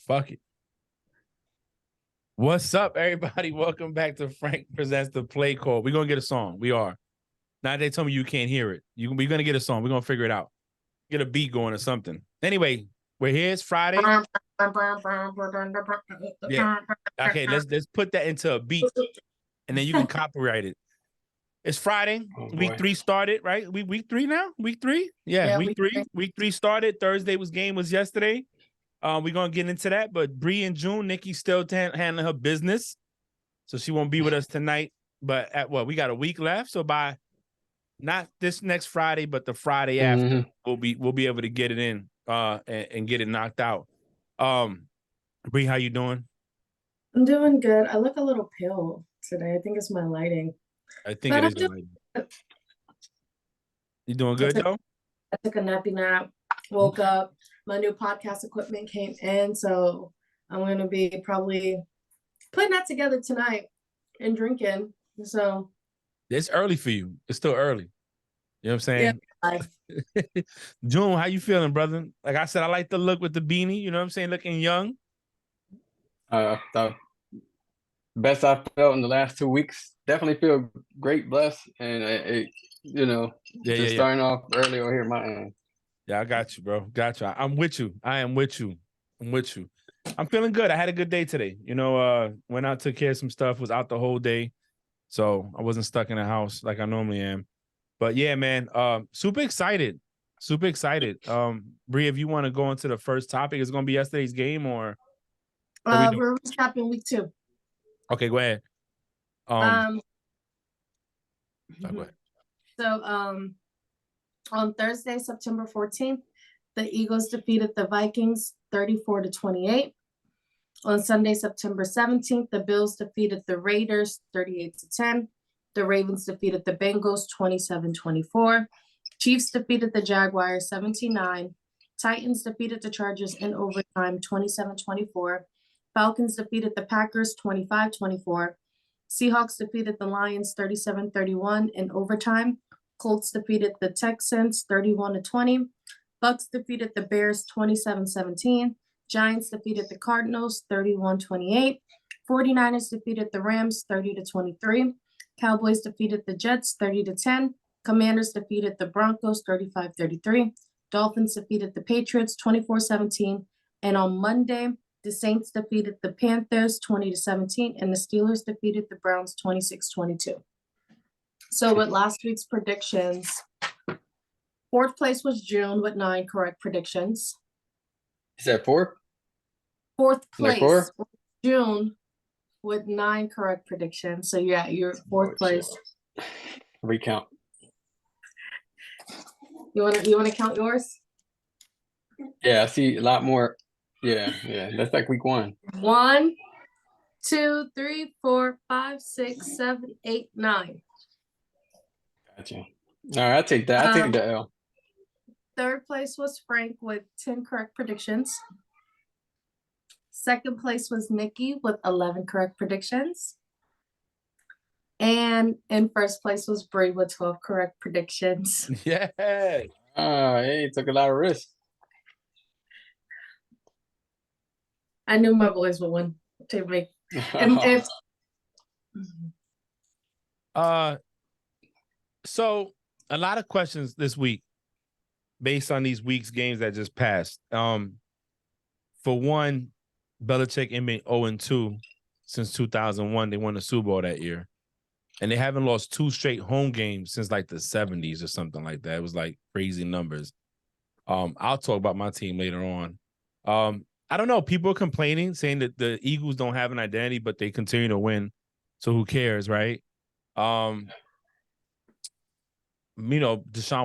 Fuck it. What's up, everybody? Welcome back to Frank Presents the Play Call. We're going to get a song. We are. Now they tell me you can't hear it. We're going to get a song. We're going to figure it out. Get a beat going or something. Anyway, we're here. It's Friday. Yeah. Okay, let's put that into a beat, and then you can copyright it. It's Friday. Week 3 started, right? Week 3 now? Week 3? Yeah, week 3. Week 3 started. Thursday game was yesterday. We're gonna get into that, but Bree and June, Nikki's still handling her business, so she won't be with us tonight. But we got a week left, so by not this next Friday, but the Friday after, we'll be able to get it in and get it knocked out. Bree, how you doing? I'm doing good. I look a little pale today. I think it's my lighting. I think it is your lighting. You doing good though? I took a nappy nap, woke up, my new podcast equipment came in, so I'm going to be probably putting that together tonight and drinking. So it's early for you. It's still early. You know what I'm saying? Yeah. June, how you feeling, brother? Like I said, I like the look with the beanie. You know what I'm saying? Looking young. The best I've felt in the last 2 weeks. Definitely feel great, blessed, and starting off early over here at my end. Yeah, I got you, bro. Got you. I'm with you. I am with you. I'm with you. I'm feeling good. I had a good day today. Went out, took care of some stuff, was out the whole day. So I wasn't stuck in the house like I normally am. But yeah, man, super excited. Super excited. Bree, if you want to go into the first topic, is it going to be yesterday's game or? We're recapping week 2. Okay, go ahead. Go ahead. So, on Thursday, September 14th, the Eagles defeated the Vikings 34-28. On Sunday, September 17th, the Bills defeated the Raiders 38-10. The Ravens defeated the Bengals 27-24. Chiefs defeated the Jaguars 17-9. Titans defeated the Chargers in overtime 27-24. Falcons defeated the Packers 25-24. Seahawks defeated the Lions 37-31 in overtime. Colts defeated the Texans 31-20. Bucks defeated the Bears 27-17. Giants defeated the Cardinals 31-28. 49ers defeated the Rams 30-23. Cowboys defeated the Jets 30-10. Commanders defeated the Broncos 35-33. Dolphins defeated the Patriots 24-17. And on Monday, the Saints defeated the Panthers 20-17, and the Steelers defeated the Browns 26-22. So with last week's predictions, 4th place was June with 9 correct predictions. Is that 4? 4th place was June with 9 correct predictions. So yeah, you're 4th place. Recount. You wanna count yours? Yeah, I see a lot more. Yeah. That's like week 1. 1, 2, 3, 4, 5, 6, 7, 8, 9. Gotcha. All right, I take that. I take the L. 3rd place was Frank with 10 correct predictions. 2nd place was Nikki with 11 correct predictions. And in 1st place was Bree with 12 correct predictions. Yeah. Hey, took a lot of risks. I knew my boys would win to make. So a lot of questions this week based on these week's games that just passed. For one, Belichick ended 0-2 since 2001. They won the Super Bowl that year. And they haven't lost 2 straight home games since like the 70s or something like that. It was like crazy numbers. I'll talk about my team later on. I don't know. People are complaining, saying that the Eagles don't have an identity, but they continue to win. So who cares, right? Deshaun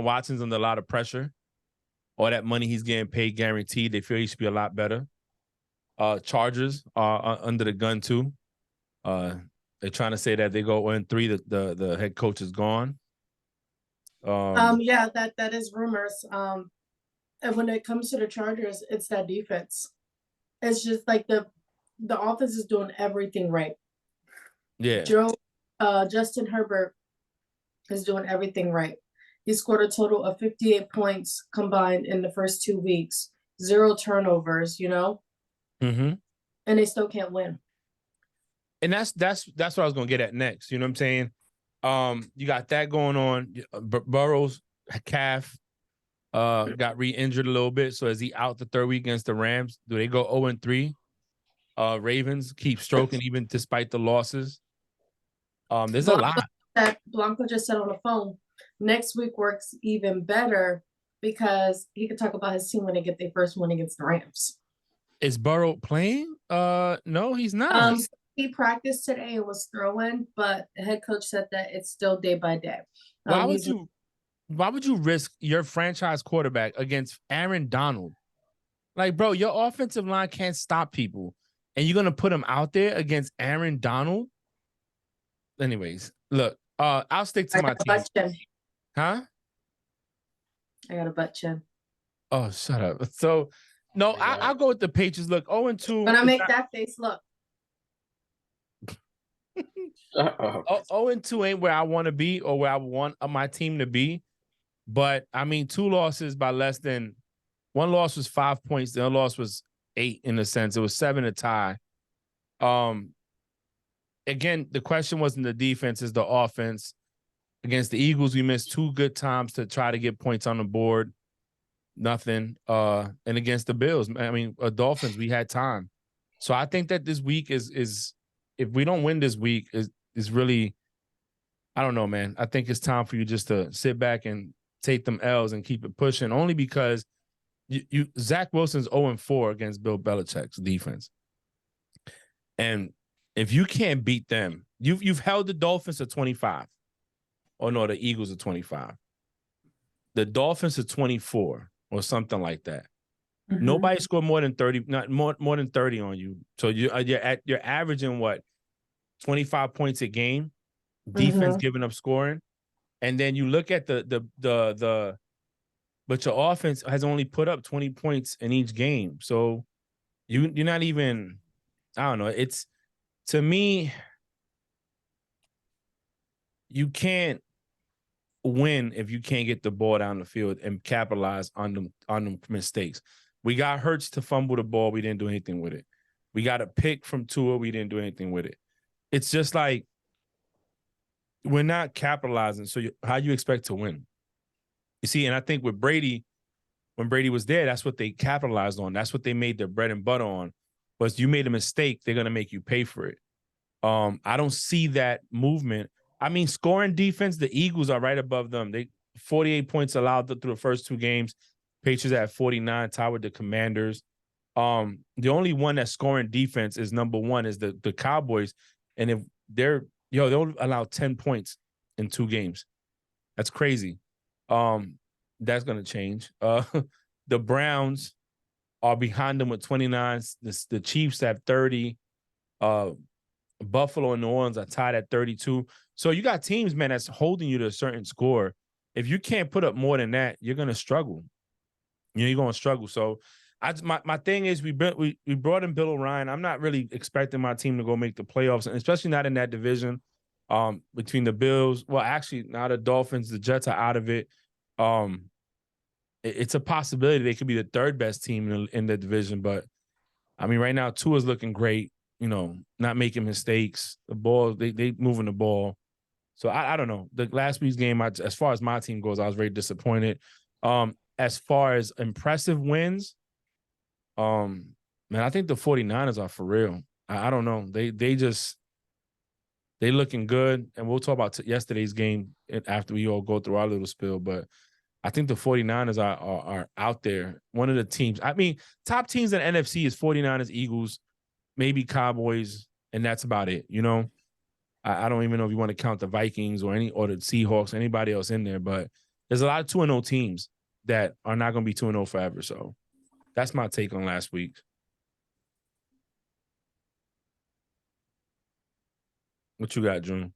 Watson's under a lot of pressure. All that money he's getting paid guaranteed. They feel he should be a lot better. Chargers are under the gun too. They're trying to say that they go 0-3. The head coach is gone. Yeah, that is rumors. And when it comes to the Chargers, it's that defense. It's just like the offense is doing everything right. Yeah. Justin Herbert is doing everything right. He scored a total of 58 points combined in the first 2 weeks. 0 turnovers, Mm-hmm. And they still can't win. And that's what I was gonna get at next. You know what I'm saying? You got that going on. Burrow's calf got re-injured a little bit. So is he out the third week against the Rams? Do they go 0-3? Ravens keep stroking even despite the losses. There's a lot. That Blanco just said on the phone. Next week works even better because he could talk about his team when they get their first win against the Rams. Is Burrow playing? No, he's not. He practiced today and was throwing, but the head coach said that it's still day by day. Why would you risk your franchise quarterback against Aaron Donald? Like, bro, your offensive line can't stop people, and you're gonna put him out there against Aaron Donald? Anyways, look, I'll stick to my team. Huh? I got a butt chin. Oh, shut up. So, no, I'll go with the Patriots. Look, 0-2. When I make that face, look. 0-2 ain't where I want to be or where I want my team to be. But, I mean, 2 losses by less than – 1 loss was 5 points. The other loss was 8 in a sense. It was 7 to tie. Again, the question wasn't the defense, it's the offense. Against the Eagles, we missed 2 good times to try to get points on the board. Nothing. And against the Bills, I mean, Dolphins, we had time. So I think that this week is if we don't win this week, is really, I don't know, man. I think it's time for you just to sit back and take them L's and keep it pushing. Only because Zach Wilson's 0-4 against Bill Belichick's defense, and if you can't beat them, you've held the Dolphins to 25. Oh no, the Eagles are 25. The Dolphins are 24 or something like that. Mm-hmm. Nobody scored more than 30, not more than 30 on you. So you're averaging what? 25 points a game. Defense giving up scoring. And then you look at but your offense has only put up 20 points in each game. So you're not even, I don't know. It's, to me, you can't win if you can't get the ball down the field and capitalize on them mistakes. We got Hurts to fumble the ball. We didn't do anything with it. We got a pick from Tua. We didn't do anything with it. It's just like we're not capitalizing. So how you expect to win? You see, and I think with Brady, when Brady was there, that's what they capitalized on. That's what they made their bread and butter on. But you made a mistake, they're going to make you pay for it. I don't see that movement. I mean, scoring defense, the Eagles are right above them. They 48 points allowed through the first 2 games. Patriots at 49, tied with the Commanders. The only one that's scoring defense is number 1 is the Cowboys. And if they'll allow 10 points in 2 games. That's crazy. That's going to change. The Browns are behind them with 29. The Chiefs have 30. Buffalo and New Orleans are tied at 32. So you got teams, man, that's holding you to a certain score. If you can't put up more than that, you're going to struggle. You're going to struggle. So my thing is we brought in Bill O'Brien. I'm not really expecting my team to go make the playoffs, and especially not in that division between the Bills. Well, actually, now the Dolphins, the Jets are out of it. It's a possibility they could be the 3rd best team in the division. But, I mean, right now, Tua's looking great, not making mistakes. The ball, they moving the ball. So, I don't know. The last week's game, as far as my team goes, I was very disappointed. As far as impressive wins, man, I think the 49ers are for real. I don't know. They looking good. And we'll talk about yesterday's game after we all go through our little spill. But I think the 49ers are out there. One of the teams. I mean, top teams in the NFC is 49ers, Eagles, maybe Cowboys, and that's about it. I don't even know if you want to count the Vikings or the Seahawks, anybody else in there. But there's a lot of 2-0 teams that are not going to be 2-0 forever. So that's my take on last week. What you got, June?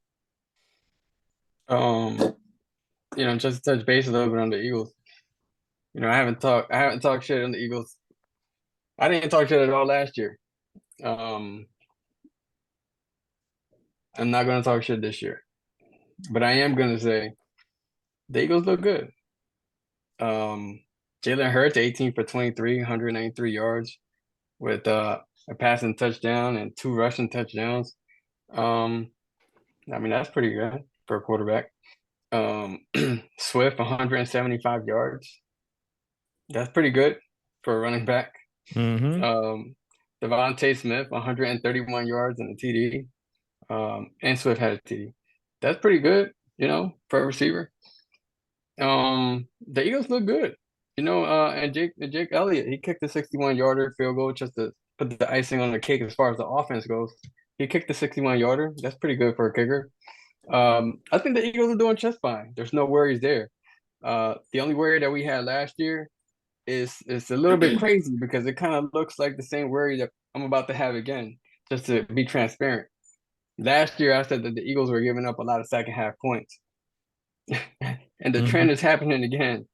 Just to touch base a little bit on the Eagles. I haven't talked shit on the Eagles. I didn't talk shit at all last year. I'm not going to talk shit this year. But I am going to say the Eagles look good. Jalen Hurts, 18 for 23, 193 yards with a passing touchdown and 2 rushing touchdowns. I mean, that's pretty good for a quarterback. Swift, 175 yards. That's pretty good for a running back. Devontae Smith, 131 yards and a TD. And Swift had a TD. That's pretty good, for a receiver. The Eagles look good, and Jake Elliott, he kicked a 61-yarder field goal just to put the icing on the cake as far as the offense goes. He kicked a 61-yarder. That's pretty good for a kicker. I think the Eagles are doing just fine. There's no worries there. The only worry that we had last year is a little bit crazy because it kind of looks like the same worry that I'm about to have again, just to be transparent. Last year, I said that the Eagles were giving up a lot of second half points. And the trend is happening again.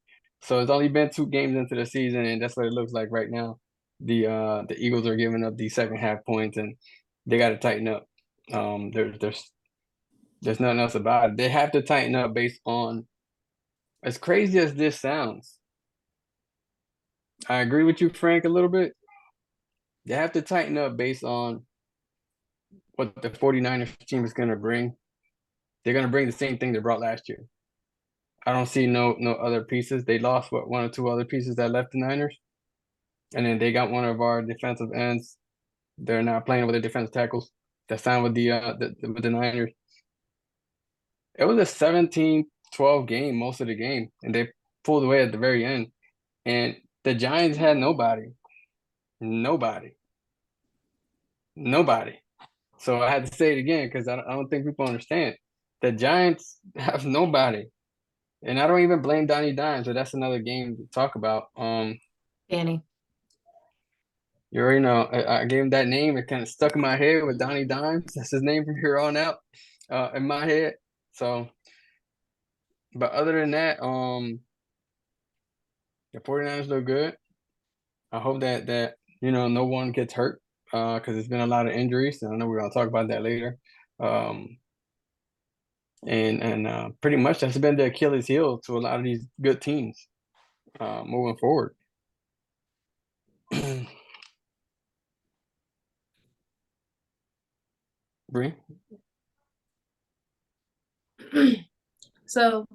So it's only been 2 games into the season, and that's what it looks like right now. The Eagles are giving up these second half points, and they got to tighten up. There's nothing else about it. They have to tighten up based on, as crazy as this sounds, I agree with you, Frank, a little bit. They have to tighten up based on what the 49ers team is going to bring. They're going to bring the same thing they brought last year. I don't see no other pieces. They lost, 1 or 2 other pieces that left the Niners. And then they got one of our defensive ends. They're not playing with the defensive tackles that signed with the Niners. It was a 17-12 game most of the game, and they pulled away at the very end. And the Giants had nobody. So I had to say it again because I don't think people understand. The Giants have nobody. And I don't even blame Donnie Dimes, but that's another game to talk about. Danny. You already know. I gave him that name. It kind of stuck in my head with Donnie Dimes. That's his name from here on out in my head. So, but other than that, the 49ers look good. I hope that no one gets hurt because there's been a lot of injuries. And I know we're going to talk about that later. And pretty much that's been the Achilles heel to a lot of these good teams moving forward. Bree? So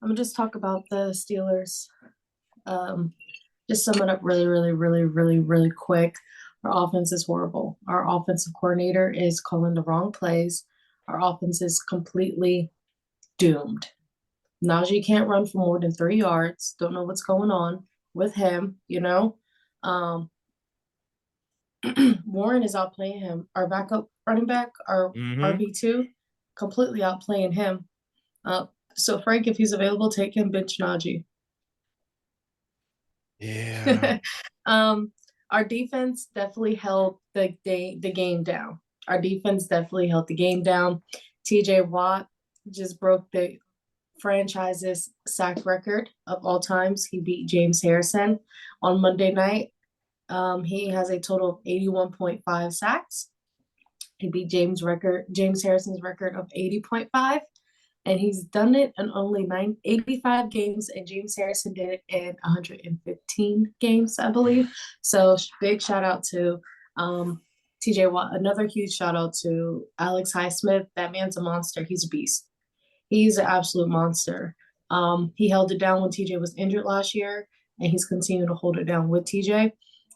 I'm gonna just talk about the Steelers. Just sum it up really, really, really, really, really quick. Our offense is horrible. Our offensive coordinator is calling the wrong plays. Our offense is completely doomed. Najee can't run for more than 3 yards. Don't know what's going on with him, Warren is outplaying him. Our backup running back, our RB2, completely outplaying him. So Frank, if he's available, take him, bench Najee. Yeah. Our defense definitely held the game down. TJ Watt just broke the franchise's sack record of all times. He beat James Harrison on Monday night. He has a total of 81.5 sacks. He beat James Harrison's record of 80.5. And he's done it in only 85 games, and James Harrison did it in 115 games, I believe. So big shout out to TJ Watt. Another huge shout out to Alex Highsmith. That man's a monster. He's a beast. He's an absolute monster. He held it down when TJ was injured last year, and he's continued to hold it down with TJ.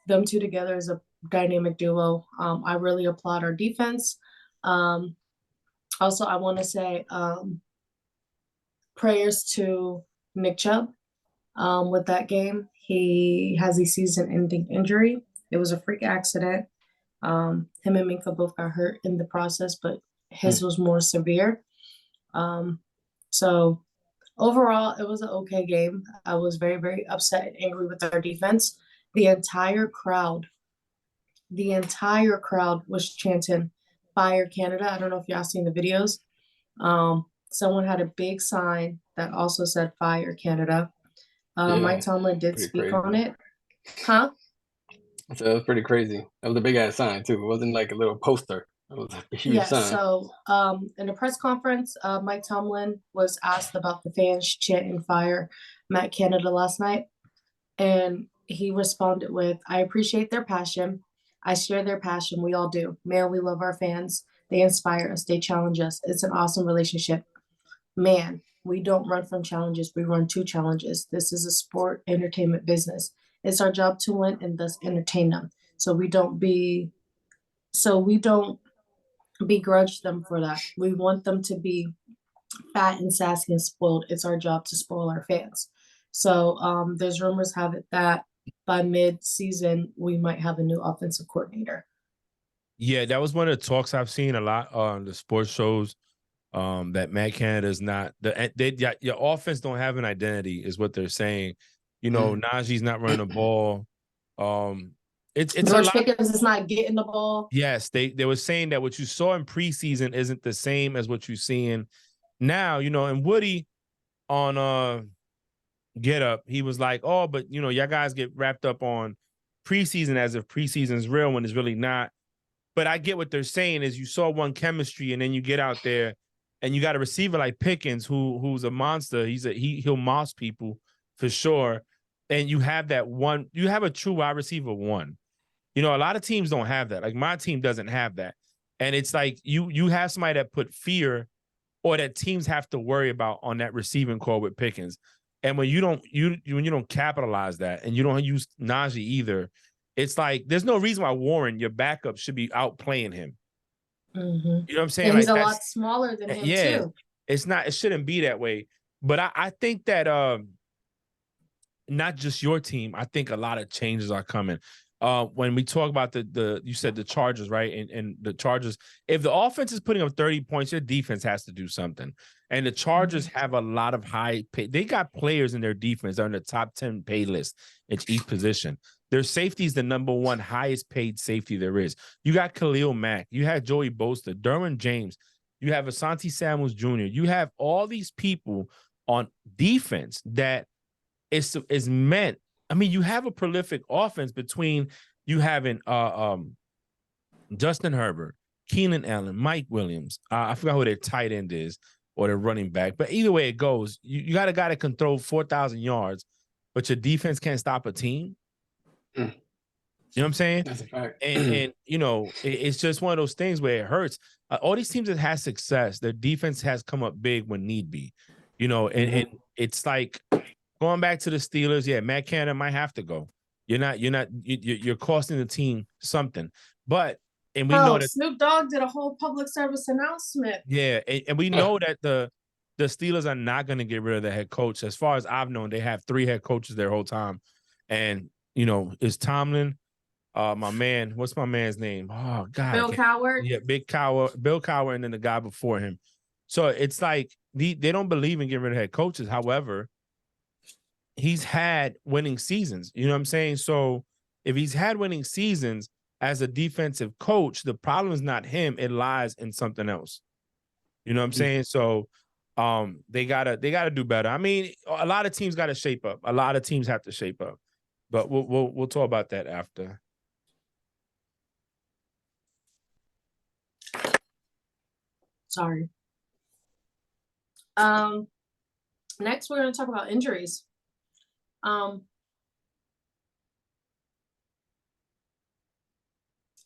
Them two together is a dynamic duo. I really applaud our defense. Also, I want to say prayers to Nick Chubb with that game. He has a season-ending injury. It was a freak accident. Him and Minkah both got hurt in the process, but his was more severe. So overall, it was an okay game. I was very, very upset and angry with our defense. The entire crowd was chanting "Fire Canada." I don't know if y'all seen the videos. Someone had a big sign that also said "Fire Canada." Mike Tomlin did speak on it. Huh? So it was pretty crazy. That was a big ass sign too. It wasn't like a little poster. It was a huge sign. So in the press conference, Mike Tomlin was asked about the fans chanting "Fire Matt Canada" last night, and he responded with, "I appreciate their passion. I share their passion. We all do. Man, we love our fans. They inspire us. They challenge us. It's an awesome relationship. Man, we don't run from challenges. We run to challenges. This is a sport entertainment business. It's our job to win and thus entertain them. So we don't begrudge them for that. We want them to be fat and sassy and spoiled. It's our job to spoil our fans." So there's rumors have it that by mid-season we might have a new offensive coordinator. Yeah, that was one of the talks I've seen a lot on the sports shows. That Matt Canada is not your offense don't have an identity, is what they're saying. Najee's not running the ball. It's George a lot. Pickens is not getting the ball. Yes, they were saying that what you saw in preseason isn't the same as what you're seeing now. And Woody on Get Up, he was like, "Oh, but y'all guys get wrapped up on preseason as if preseason's real when it's really not." But I get what they're saying is you saw one chemistry, and then you get out there and you got a receiver like Pickens who's a monster. He'll moss people for sure. And you have that one, you have a true wide receiver one. A lot of teams don't have that. Like my team doesn't have that. And it's like you have somebody that put fear or that teams have to worry about on that receiving core with Pickens. And when you don't capitalize that and you don't use Najee either, it's like there's no reason why Warren, your backup, should be outplaying him. Mm-hmm. You know what I'm saying? And he's a lot smaller than him too. It shouldn't be that way. But I think that not just your team, I think a lot of changes are coming. When we talk about you said the Chargers, right? And the Chargers, if the offense is putting up 30 points, your defense has to do something. And the Chargers have a lot of high pay. They got players in their defense that are in the top 10 pay list at each position. Their safety is the number one highest paid safety there is. You got Khalil Mack. You had Joey Bosa, Derwin James. You have Asante Samuels Jr. You have all these people on defense that is meant. I mean, you have a prolific offense between you having Justin Herbert, Keenan Allen, Mike Williams. I forgot who their tight end is or their running back. But either way it goes, you got a guy that can throw 4,000 yards, but your defense can't stop a team. You know what I'm saying? That's a fact. And it's just one of those things where it hurts. All these teams that have success, their defense has come up big when need be. And it's like going back to the Steelers. Yeah, Matt Canada might have to go. You're costing the team something. But we know that Snoop Dogg did a whole public service announcement. Yeah, and we know that the Steelers are not going to get rid of the head coach. As far as I've known, they have 3 head coaches their whole time, and it's Tomlin, my man. What's my man's name? Oh God, Bill Cowher. Yeah, Bill Cowher, and then the guy before him. So it's like they don't believe in getting rid of head coaches. However, he's had winning seasons. You know what I'm saying? So if he's had winning seasons as a defensive coach, the problem is not him. It lies in something else. You know what I'm saying? So they gotta do better. I mean, a lot of teams got to shape up. A lot of teams have to shape up. But we'll talk about that after. Sorry. Next we're going to talk about injuries.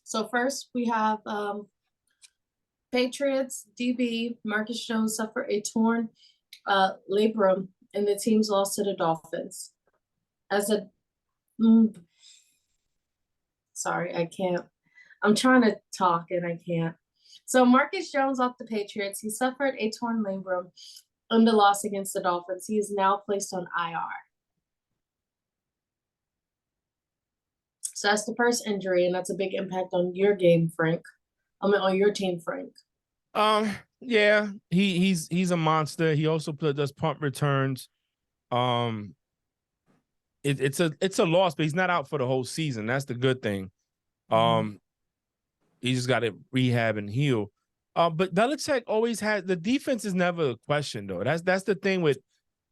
So first we have Patriots DB Marcus Jones suffered a torn labrum and the team's lost to the Dolphins. Sorry, I can't. I'm trying to talk and I can't. So Marcus Jones off the Patriots, he suffered a torn labrum in the loss against the Dolphins. He is now placed on IR. So that's the first injury, and that's a big impact on your game, Frank. On your team, Frank. Yeah, he's a monster. He also does punt returns. It's a loss, but he's not out for the whole season. That's the good thing. He just got to rehab and heal. But Belichick always had the defense is never a question though. That's the thing with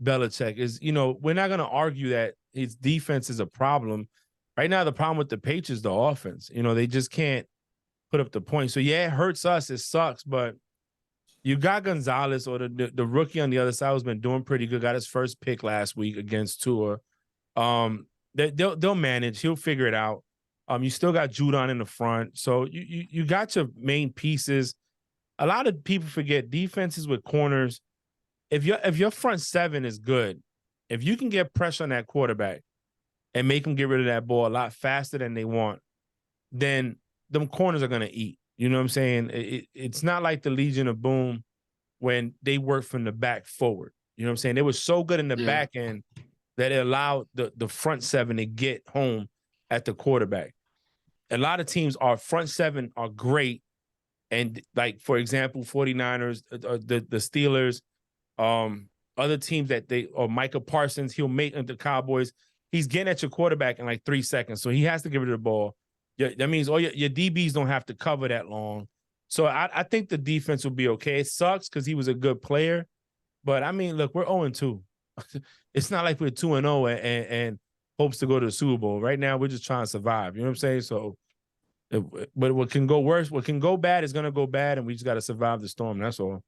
Belichick is we're not gonna argue that his defense is a problem. Right now, the problem with the Patriots is the offense. They just can't put up the points. So yeah, it hurts us. It sucks, but you got Gonzalez or the rookie on the other side who's been doing pretty good. Got his first pick last week against Tua. they'll manage. He'll figure it out. You still got Judon in the front, so you got your main pieces. A lot of people forget defenses with corners. If your front seven is good, if you can get pressure on that quarterback and make them get rid of that ball a lot faster than they want, then them corners are gonna eat. You know what I'm saying? It's not like the Legion of Boom when they work from the back forward. You know what I'm saying? They were so good in the back end that it allowed the front seven to get home at the quarterback. A lot of teams, our front seven are great. And like, for example, 49ers, the Steelers, other teams or Micah Parsons, he'll make the Cowboys. He's getting at your quarterback in like 3 seconds. So he has to give it the ball. That means all your DBs don't have to cover that long. So I think the defense will be okay. It sucks because he was a good player. But I mean, look, we're 0-2. It's not like we're 2-0 and hopes to go to the Super Bowl. Right now, we're just trying to survive. You know what I'm saying? So, but what can go worse, what can go bad is going to go bad, and we just got to survive the storm. That's all.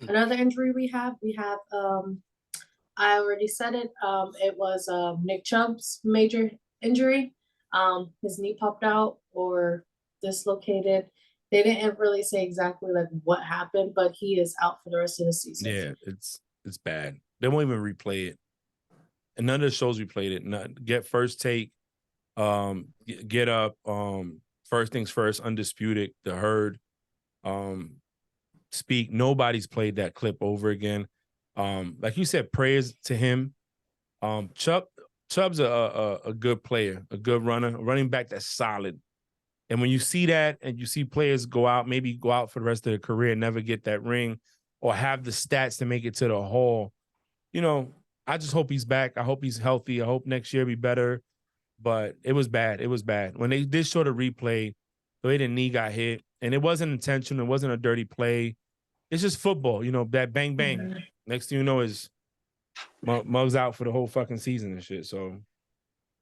Another injury we have, I already said it. It was Nick Chubb's major injury. His knee popped out or dislocated. They didn't really say exactly like what happened, but he is out for the rest of the season. Yeah, it's bad. They won't even replay it. And none of the shows replayed it. Get First Take, Get Up, First Things First, Undisputed, The Herd, Speak. Nobody's played that clip over again. Like you said, prayers to him. Chubb's a good player, a good runner, a running back that's solid. And when you see that and you see players maybe go out for the rest of their career and never get that ring or have the stats to make it to the Hall, you know, I just hope he's back. I hope he's healthy. I hope next year be better. But it was bad. It was bad. When they did show the replay, the way the knee got hit, and it wasn't intentional. It wasn't a dirty play. It's just football, you know, that bang, bang. Mm-hmm. Next thing you know is Muggs out for the whole fucking season and shit. So,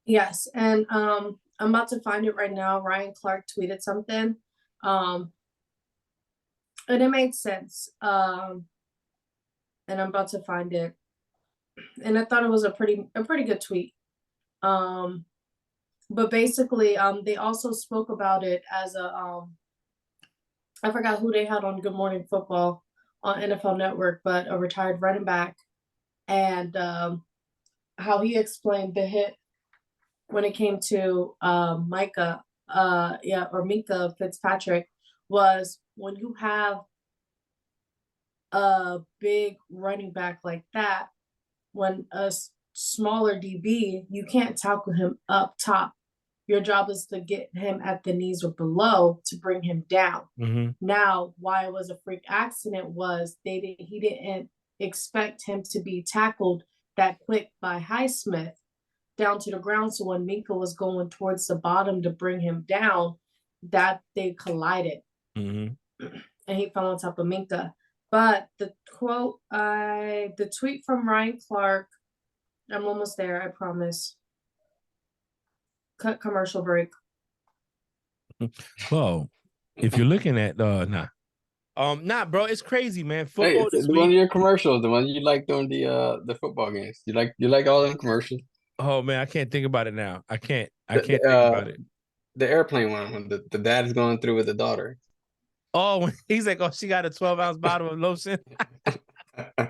yes. And I'm about to find it right now. Ryan Clark tweeted something. And it made sense. And I'm about to find it. And I thought it was a pretty good tweet. But basically, they also spoke about it as I forgot who they had on Good Morning Football on NFL Network, but a retired running back, and how he explained the hit when it came to Minkah Fitzpatrick was when you have a big running back like that, when a smaller DB, you can't tackle him up top. Your job is to get him at the knees or below to bring him down. Mm-hmm. Now, why it was a freak accident was he didn't expect him to be tackled that quick by Highsmith down to the ground. So when Minkah was going towards the bottom to bring him down, that they collided. Mm-hmm. And he fell on top of Minkah. But the tweet from Ryan Clark, I'm almost there, I promise. Cut commercial break. Well, if you're looking at bro, it's crazy, man. Football. Hey, one of your commercials, the one you like during the football games. You like all them commercials? Oh man, I can't think about it now. I can't think about it. The airplane one when the dad is going through with the daughter. Oh, when he's like, oh, she got a 12-ounce bottle of lotion.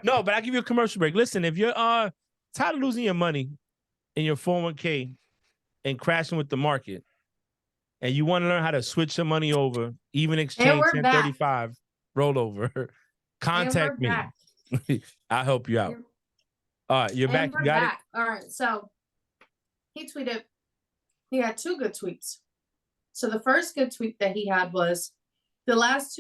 No, but I'll give you a commercial break. Listen, if you're tired of losing your money in your 401k and crashing with the market, and you want to learn how to switch your money over, even exchange 1035 rollover, contact me. I'll help you out. All right, you're back. You got it? All right, so he tweeted, he had two good tweets. So the first good tweet that he had was, the last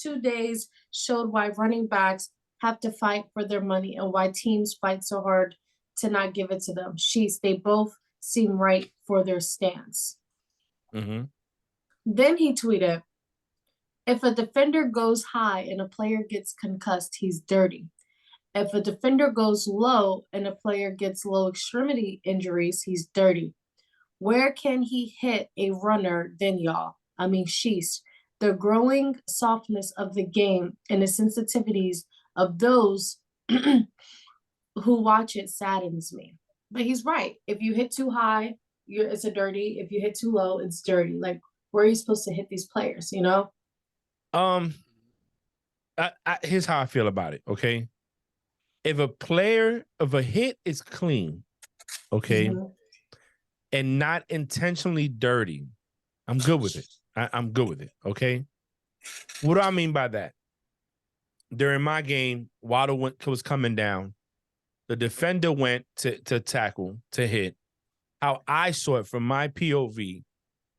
two days showed why running backs have to fight for their money and why teams fight so hard to not give it to them. They both seem right for their stance. Mm-hmm. Then he tweeted, if a defender goes high and a player gets concussed, he's dirty. If a defender goes low and a player gets low extremity injuries, he's dirty. Where can he hit a runner then, y'all? I mean, sheesh. The growing softness of the game and the sensitivities of those who watch it saddens me. But he's right. If you hit too high, it's a dirty. If you hit too low, it's dirty. Like, where are you supposed to hit these players, you know? Here's how I feel about it, okay? If a hit is clean, okay, and not intentionally dirty, I'm good with it. I'm good with it, okay? What do I mean by that? During my game, Waddle was coming down. The defender went to tackle, to hit. How I saw it from my POV,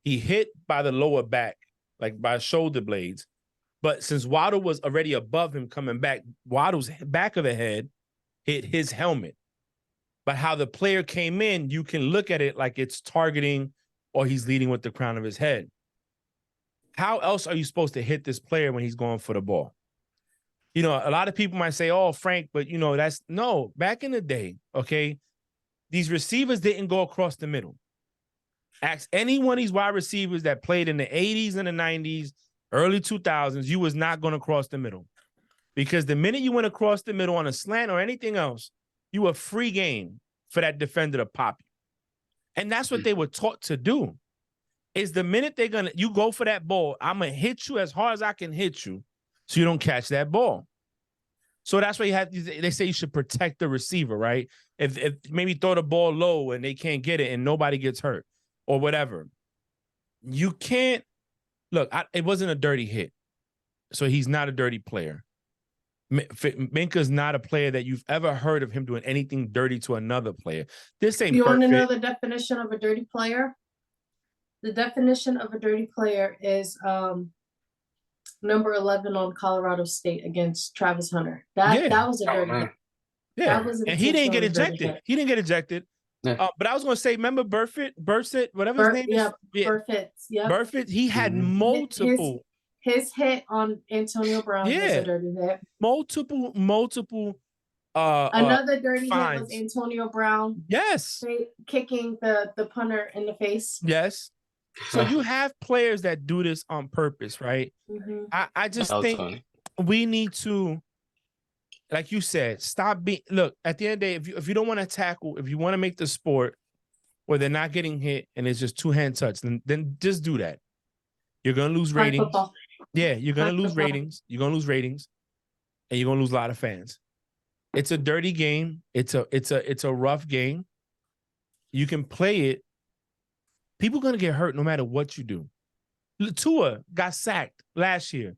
he hit by the lower back, like by shoulder blades. But since Waddle was already above him coming back, Waddle's back of the head hit his helmet. But how the player came in, you can look at it like it's targeting or he's leading with the crown of his head. How else are you supposed to hit this player when he's going for the ball? You know, a lot of people might say, oh, Frank, but, you know, no, back in the day, okay, these receivers didn't go across the middle. Ask any one of these wide receivers that played in the 80s and the 90s, early 2000s, you was not going to cross the middle. Because the minute you went across the middle on a slant or anything else, you were free game for that defender to pop you. And that's what they were taught to do. Is the minute you go for that ball, I'm going to hit you as hard as I can hit you so you don't catch that ball. So that's why they say you should protect the receiver, right? If maybe throw the ball low and they can't get it and nobody gets hurt or whatever. You can't, look, it wasn't a dirty hit. So he's not a dirty player. Minkah's not a player that you've ever heard of him doing anything dirty to another player. This ain't You want to know the definition of a dirty player? The definition of a dirty player is number 11 on Colorado State against Travis Hunter. That was a dirty hit. Yeah, and he didn't get ejected. He didn't get ejected. Yeah. But I was going to say, remember Burfitt, whatever his name is? Yeah, Burfitt. Yeah. Burfitt, he had multiple. His hit on Antonio Brown was a dirty hit. Multiple. Another dirty hit was Antonio Brown. Yes. Kicking the punter in the face. Yes. So you have players that do this on purpose, right? Mm-hmm. I just think we need to, like you said, stop being. Look, at the end of the day, if you don't want to tackle, if you want to make the sport where they're not getting hit and it's just two-hand touch, then just do that. You're gonna lose ratings. Yeah, you're gonna lose ratings. You're gonna lose ratings, and you're gonna lose a lot of fans. It's a dirty game. It's a rough game. You can play it. People are going to get hurt no matter what you do. Tua got sacked last year,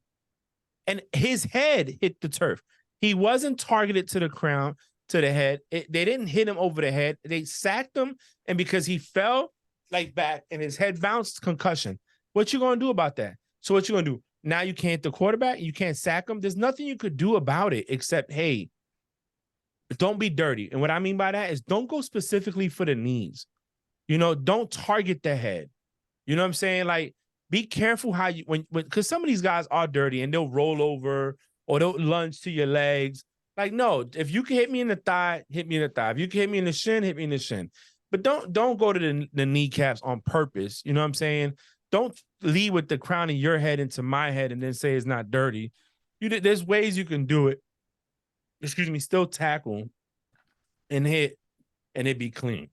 and his head hit the turf. He wasn't targeted to the crown, to the head. They didn't hit him over the head. They sacked him, and because he fell like back and his head bounced, concussion. What you going to do about that? So what you going to do? Now you can't hit the quarterback? You can't sack him? There's nothing you could do about it except, hey, don't be dirty. And what I mean by that is don't go specifically for the knees. You know, don't target the head. You know what I'm saying? Like, be careful how you, because some of these guys are dirty and they'll roll over or they'll lunge to your legs. Like, no, if you can hit me in the thigh, hit me in the thigh. If you can hit me in the shin, hit me in the shin. But don't go to the kneecaps on purpose. You know what I'm saying? Don't lead with the crown of your head into my head and then say it's not dirty. There's ways you can do it. Excuse me, still tackle and hit and it be clean.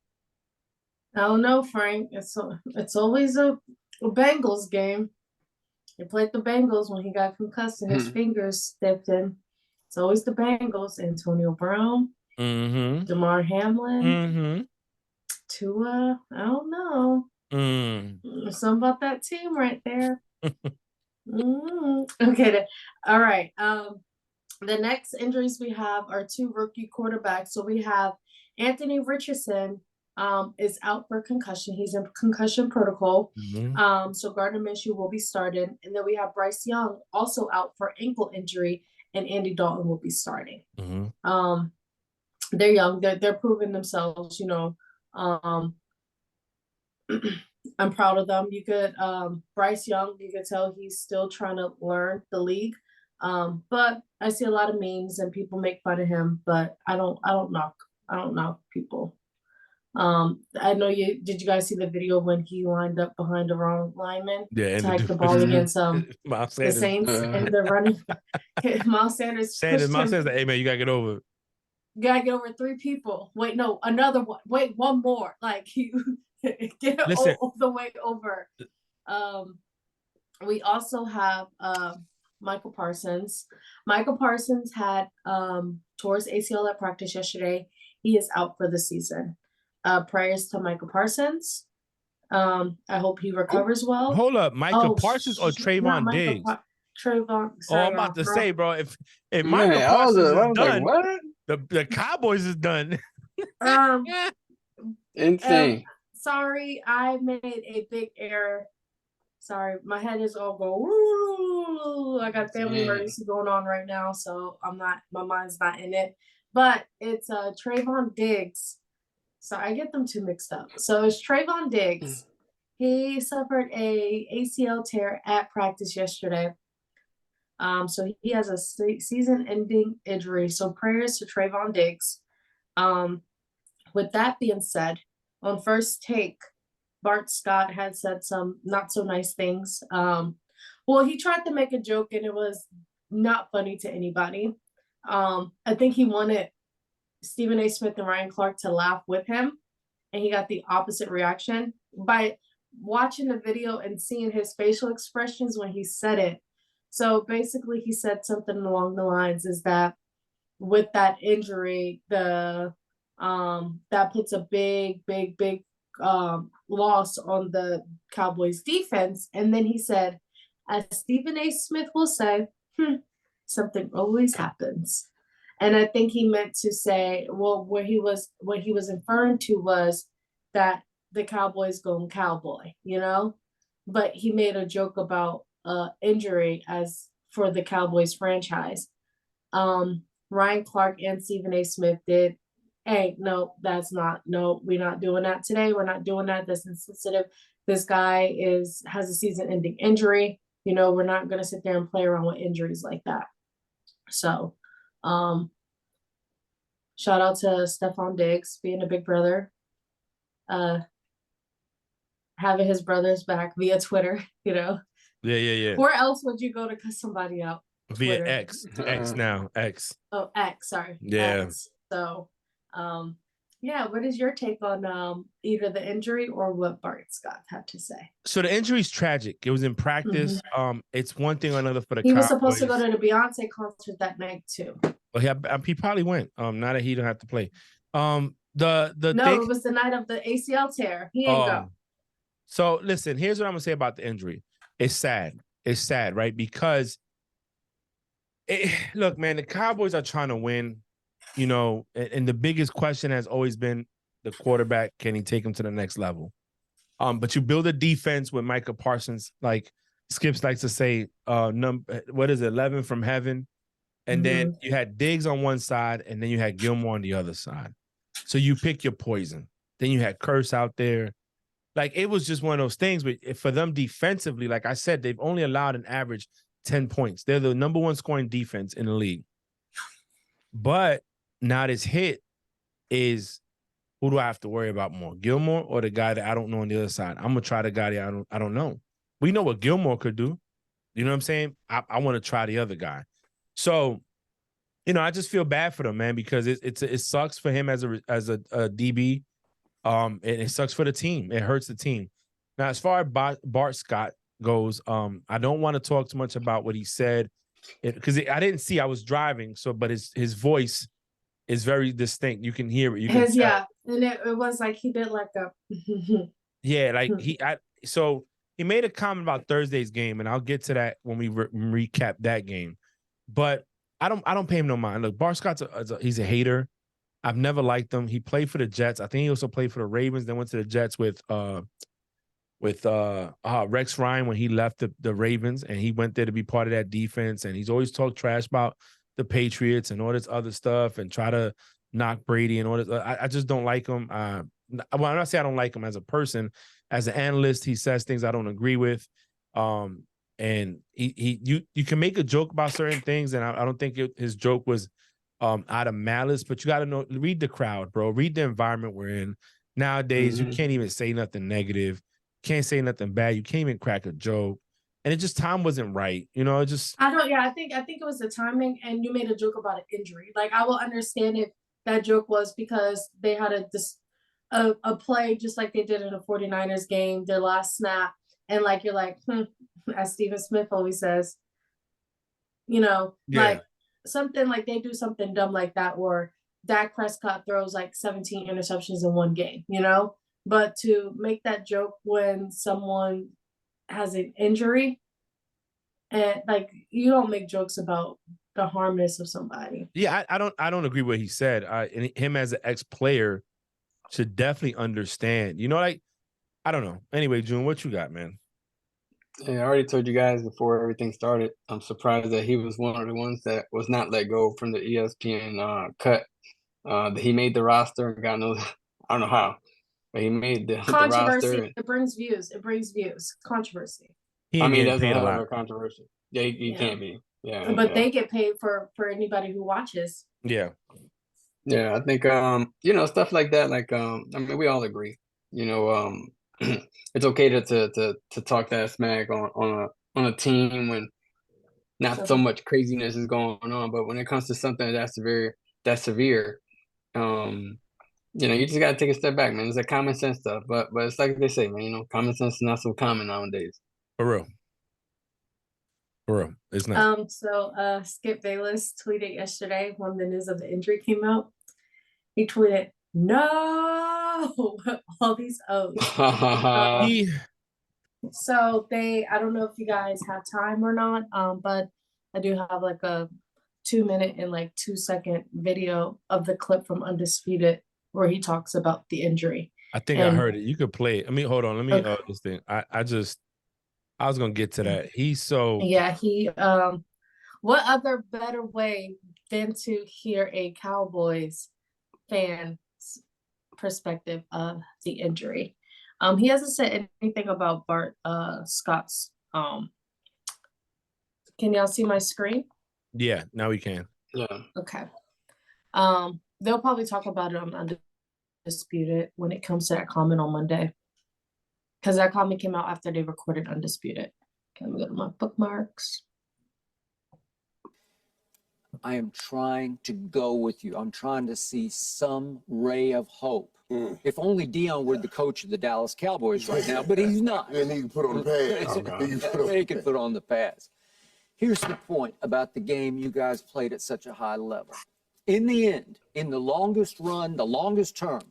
I don't know, Frank. It's always a Bengals game. He played the Bengals when he got concussed and his fingers stepped in. It's always the Bengals. Antonio Brown, DeMar Hamlin, Tua. I don't know. There's something about that team right there. Okay, then. All right. The next injuries we have are two rookie quarterbacks. So we have Anthony Richardson. Is out for concussion. He's in concussion protocol. So Gardner Minshew will be starting. And then we have Bryce Young also out for ankle injury, and Andy Dalton will be starting. They're young. They're proving themselves, you know. I'm proud of them. You could Bryce Young, you could tell he's still trying to learn the league. But I see a lot of memes and people make fun of him, but I don't knock people. I know did you guys see the video when he lined up behind the wrong lineman? Yeah, to hike the ball against the Saints and the running Miles Sanders. Miles Sanders, hey man, you gotta get over it. gotta get over 3 people. Wait, no, another one. Wait, one more. Like you get all the way over. We also have Michael Parsons. Michael Parsons had tore his ACL at practice yesterday. He is out for the season. Prayers to Michael Parsons. I hope he recovers well. Hold up, Michael Parsons or Trayvon Diggs? Trayvon. Oh, I'm about to say, bro, if Michael Man, Parsons is like, done, what? the Cowboys is done. Insane. Sorry, I made a big error. Sorry, my head is all go. Woo! I got family emergency going on right now, so my mind's not in it. But it's Trayvon Diggs. So I get them two mixed up. So it's Trayvon Diggs. He suffered a ACL tear at practice yesterday. So he has a season-ending injury. So prayers to Trayvon Diggs. With that being said, on First Take, Bart Scott had said some not so nice things. Well, he tried to make a joke and it was not funny to anybody. I think he wanted Stephen A. Smith and Ryan Clark to laugh with him, and he got the opposite reaction. By watching the video and seeing his facial expressions when he said it. So basically he said something along the lines is that with that injury, that puts a big loss on the Cowboys defense. And then he said, as Stephen A. Smith will say, something always happens. And I think he meant to say, well, what he was inferring to was that the Cowboys going cowboy, you know? But he made a joke about injury as for the Cowboys franchise. Ryan Clark and Stephen A. Smith did, hey, no, we're not doing that today. We're not doing that. That's insensitive. This guy has a season-ending injury. You know, we're not gonna sit there and play around with injuries like that. So shout out to Stephon Diggs being a big brother, having his brother's back via Twitter, you know. Yeah. Where else would you go to cut somebody out? Via Twitter. X now. X. Oh, X, sorry. Yeah. X. So yeah, what is your take on either the injury or what Bart Scott had to say? So the injury is tragic. It was in practice. It's one thing or another for the He was Cowboys. supposed to go to the Beyonce concert that night too. Well, he probably went. Now that he don't have to play. It was the night of the ACL tear. He ain't go. So listen, here's what I'm gonna say about the injury. It's sad. It's sad, right? Because look, man, the Cowboys are trying to win, you know, and the biggest question has always been the quarterback. Can he take him to the next level? But you build a defense with Micah Parsons, like Skips likes to say, what is it, 11 from heaven? And then you had Diggs on one side, and then you had Gilmore on the other side. So you pick your poison. Then you had Curse out there. Like, it was just one of those things. But for them defensively, like I said, they've only allowed an average 10 points. They're the number one scoring defense in the league. But now this hit is, who do I have to worry about more, Gilmore or the guy that I don't know on the other side? I'm gonna try the guy that I don't know. We know what Gilmore could do. You know what I'm saying? I want to try the other guy. So, you know, I just feel bad for them, man, because it sucks for him as a DB. And it sucks for the team. It hurts the team. Now, as far as Bart Scott goes, I don't want to talk too much about what he said because I didn't see. I was driving, but his voice is very distinct. You can hear it. You can tell. And it was like he did like a yeah, like so he made a comment about Thursday's game, and I'll get to that when we recap that game. But I don't pay him no mind. Look, Bart Scott's he's a hater. I've never liked him. He played for the Jets. I think he also played for the Ravens. Then went to the Jets with Rex Ryan when he left the Ravens, and he went there to be part of that defense. And he's always talked trash about the Patriots and all this other stuff and try to knock Brady and all this. I just don't like him. Well, I'm not saying I don't like him as a person. As an analyst, he says things I don't agree with. And you can make a joke about certain things, and I don't think his joke was out of malice, but you got to read the crowd, bro. Read the environment we're in. Nowadays, you can't even say nothing negative. Can't say nothing bad. You can't even crack a joke. And it just, time wasn't right. You know, it just. I think it was the timing, and you made a joke about an injury. Like, I will understand that joke was because they had a play just like they did in a 49ers game, their last snap. And like, you're like, as Stephen Smith always says, you know, like something like they do something dumb like that, where Dak Prescott throws like 17 interceptions in one game, you know? But to make that joke when someone has an injury, and like, you don't make jokes about the harmness of somebody. Yeah, I don't agree with what he said. And him as an ex-player should definitely understand. You know, like, I don't know. Anyway, June, what you got, man? Yeah, I already told you guys before everything started. I'm surprised that he was one of the ones that was not let go from the ESPN cut. He made the roster and got no, I don't know how, but he made the Controversy. roster. It brings views. It brings views. Controversy. I mean, that's a lot of controversy. Yeah, he can't be. Yeah, but they get paid for anybody who watches. Yeah. Yeah, I think you know, stuff like that. Like I mean, we all agree. You know, it's okay to talk that smack on a team when not so much craziness is going on, but when it comes to something that's severe, you know, you just gotta take a step back, man. It's like common sense stuff, but it's like they say, man. You know, common sense is not so common nowadays. For real. For real, it's not. So Skip Bayless tweeted yesterday when the news of the injury came out. He tweeted, "No," all these O's. So I don't know if you guys have time or not, but I do have like a 2-minute and like 2-second video of the clip from Undisputed where he talks about the injury. I think I heard it. You could play it. I mean, hold on. Let me this thing. I was gonna get to that. What other better way than to hear a Cowboys fan's perspective of the injury? He hasn't said anything about Bart Scott's. Can y'all see my screen? Yeah, now we can. Yeah. Okay. They'll probably talk about it on Undisputed when it comes to that comment on Monday, because that comment came out after they recorded Undisputed. Okay, let me go to my bookmarks. I am trying to go with you. I'm trying to see some ray of hope. If only Dion were the coach of the Dallas Cowboys right now, but he's not. And he can put on the pads. He can put on the pads. Here's the point about the game you guys played at such a high level. In the end, in the longest run, the longest term,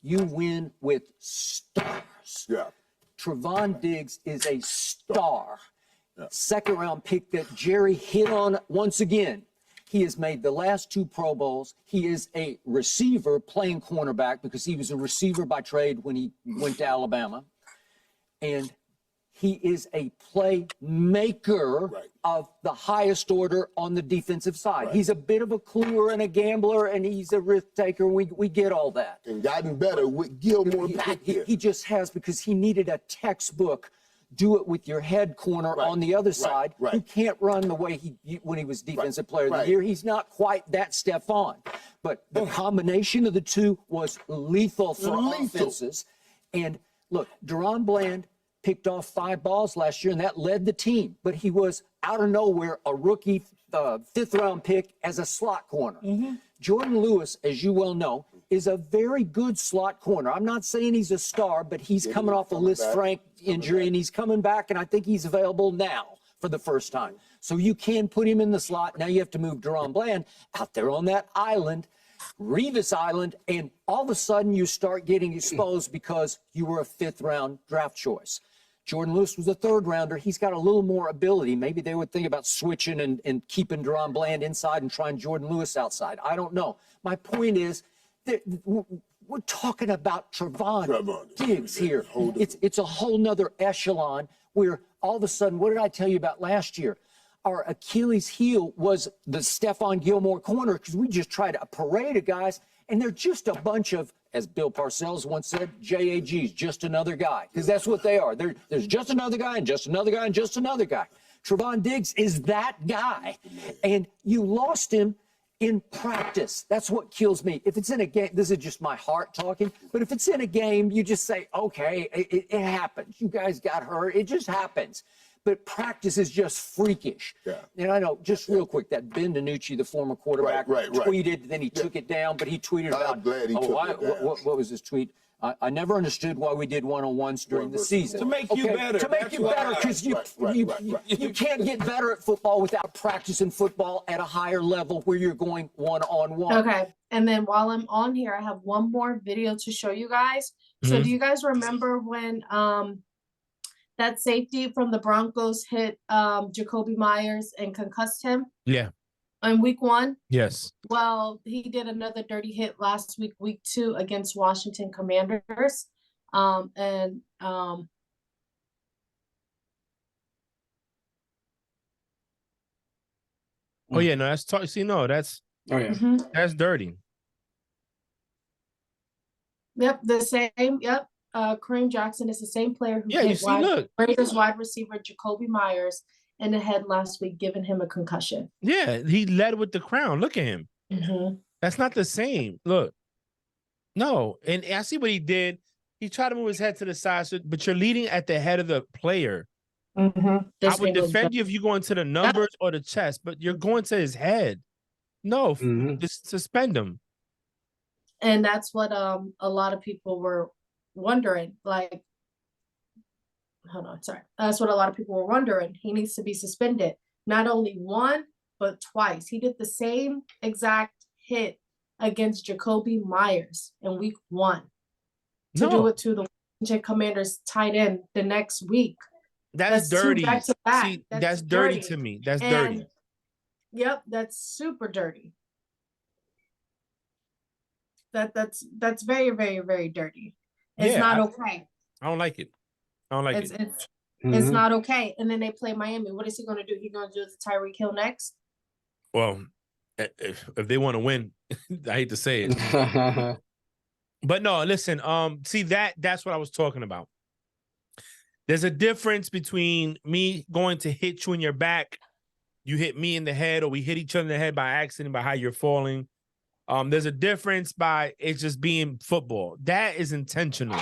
you win with stars. Yeah. Trevon Diggs is a star. Yeah. Second round pick that Jerry hit on once again. He has made the last 2 Pro Bowls. He is a receiver playing cornerback because he was a receiver by trade when he went to Alabama. And he is a playmaker of the highest order on the defensive side. He's a bit of a cluer and a gambler, and he's a risk taker. We get all that. And gotten better with Gilmore back here. He just has, because he needed a textbook do it with your head corner on the other side. He can't run the way when he was defensive player of the year. He's not quite that Stephon. But the combination of the two was lethal for offenses. And look, Deron Bland picked off 5 balls last year, and that led the team. But he was out of nowhere a rookie 5th-round pick as a slot corner. Jordan Lewis, as you well know, is a very good slot corner. I'm not saying he's a star, but he's coming off a Liz Frank injury, and he's coming back, and I think he's available now for the first time. So you can put him in the slot. Now you have to move Deron Bland out there on that island, Revis Island, and all of a sudden you start getting exposed because you were a 5th-round draft choice. Jordan Lewis was a 3rd-rounder. He's got a little more ability. Maybe they would think about switching and keeping Deron Bland inside and trying Jordan Lewis outside. I don't know. My point is, we're talking about Trevon Diggs here. It's a whole nother echelon where all of a sudden, what did I tell you about last year? Our Achilles heel was the Stephon Gilmore corner, because we just tried a parade of guys, and they're just a bunch of, as Bill Parcells once said, JAGs, just another guy, because that's what they are. There's just another guy and just another guy and just another guy. Trevon Diggs is that guy, and you lost him in practice. That's what kills me. If it's in a game, this is just my heart talking, but if it's in a game, you just say, okay, it happens. You guys got hurt. It just happens. but practice is just freakish. Yeah. And I know, just real quick, that Ben DiNucci, the former quarterback, Right. tweeted, then he took it down, but he tweeted I'm about, glad he took it down. what was his tweet? I never understood why we did one-on-ones during the season. To make you better. To make you better, because you can't get better at football without practicing football at a higher level where you're going one-on-one. Okay. And then while I'm on here, I have one more video to show you guys. So do you guys remember when that safety from the Broncos hit Jacoby Myers and concussed him Yeah. in week 1? Yes. Well, he did another dirty hit last week, week 2, against Washington Commanders. Oh yeah, no, that's see, no, that's Oh yeah. that's dirty. Yep, the same. Yep. Kareem Jackson is the same player who Yeah, you hit see, look. Raiders wide receiver Jacoby Myers in the head last week, giving him a concussion. Yeah, he led with the crown. Look at him. That's not the same. Look. No, and I see what he did. He tried to move his head to the side, but you're leading at the head of the player. I would defend you if you go into the numbers or the chest, but you're going to his head. No, just suspend him. And that's what a lot of people were wondering. Like, hold on, sorry. That's what a lot of people were wondering. He needs to be suspended. Not only one, but twice. He did the same exact hit against Jacoby Myers in week 1 to do it to the Washington Commanders tight end the next week. That's dirty. back-to-back. See, that's dirty to me. That's dirty. Yep, that's super dirty. That's very, very, very dirty. It's not okay. I don't like it. I don't like it. It's not okay. And then they play Miami. What is he going to do? He's going to do it to Tyreek Hill next? Well, if they want to win, I hate to say it. But no, listen, see that's what I was talking about. There's a difference between me going to hit you in your back, you hit me in the head, or we hit each other in the head by accident, by how you're falling. There's a difference by it just being football. That is intentional.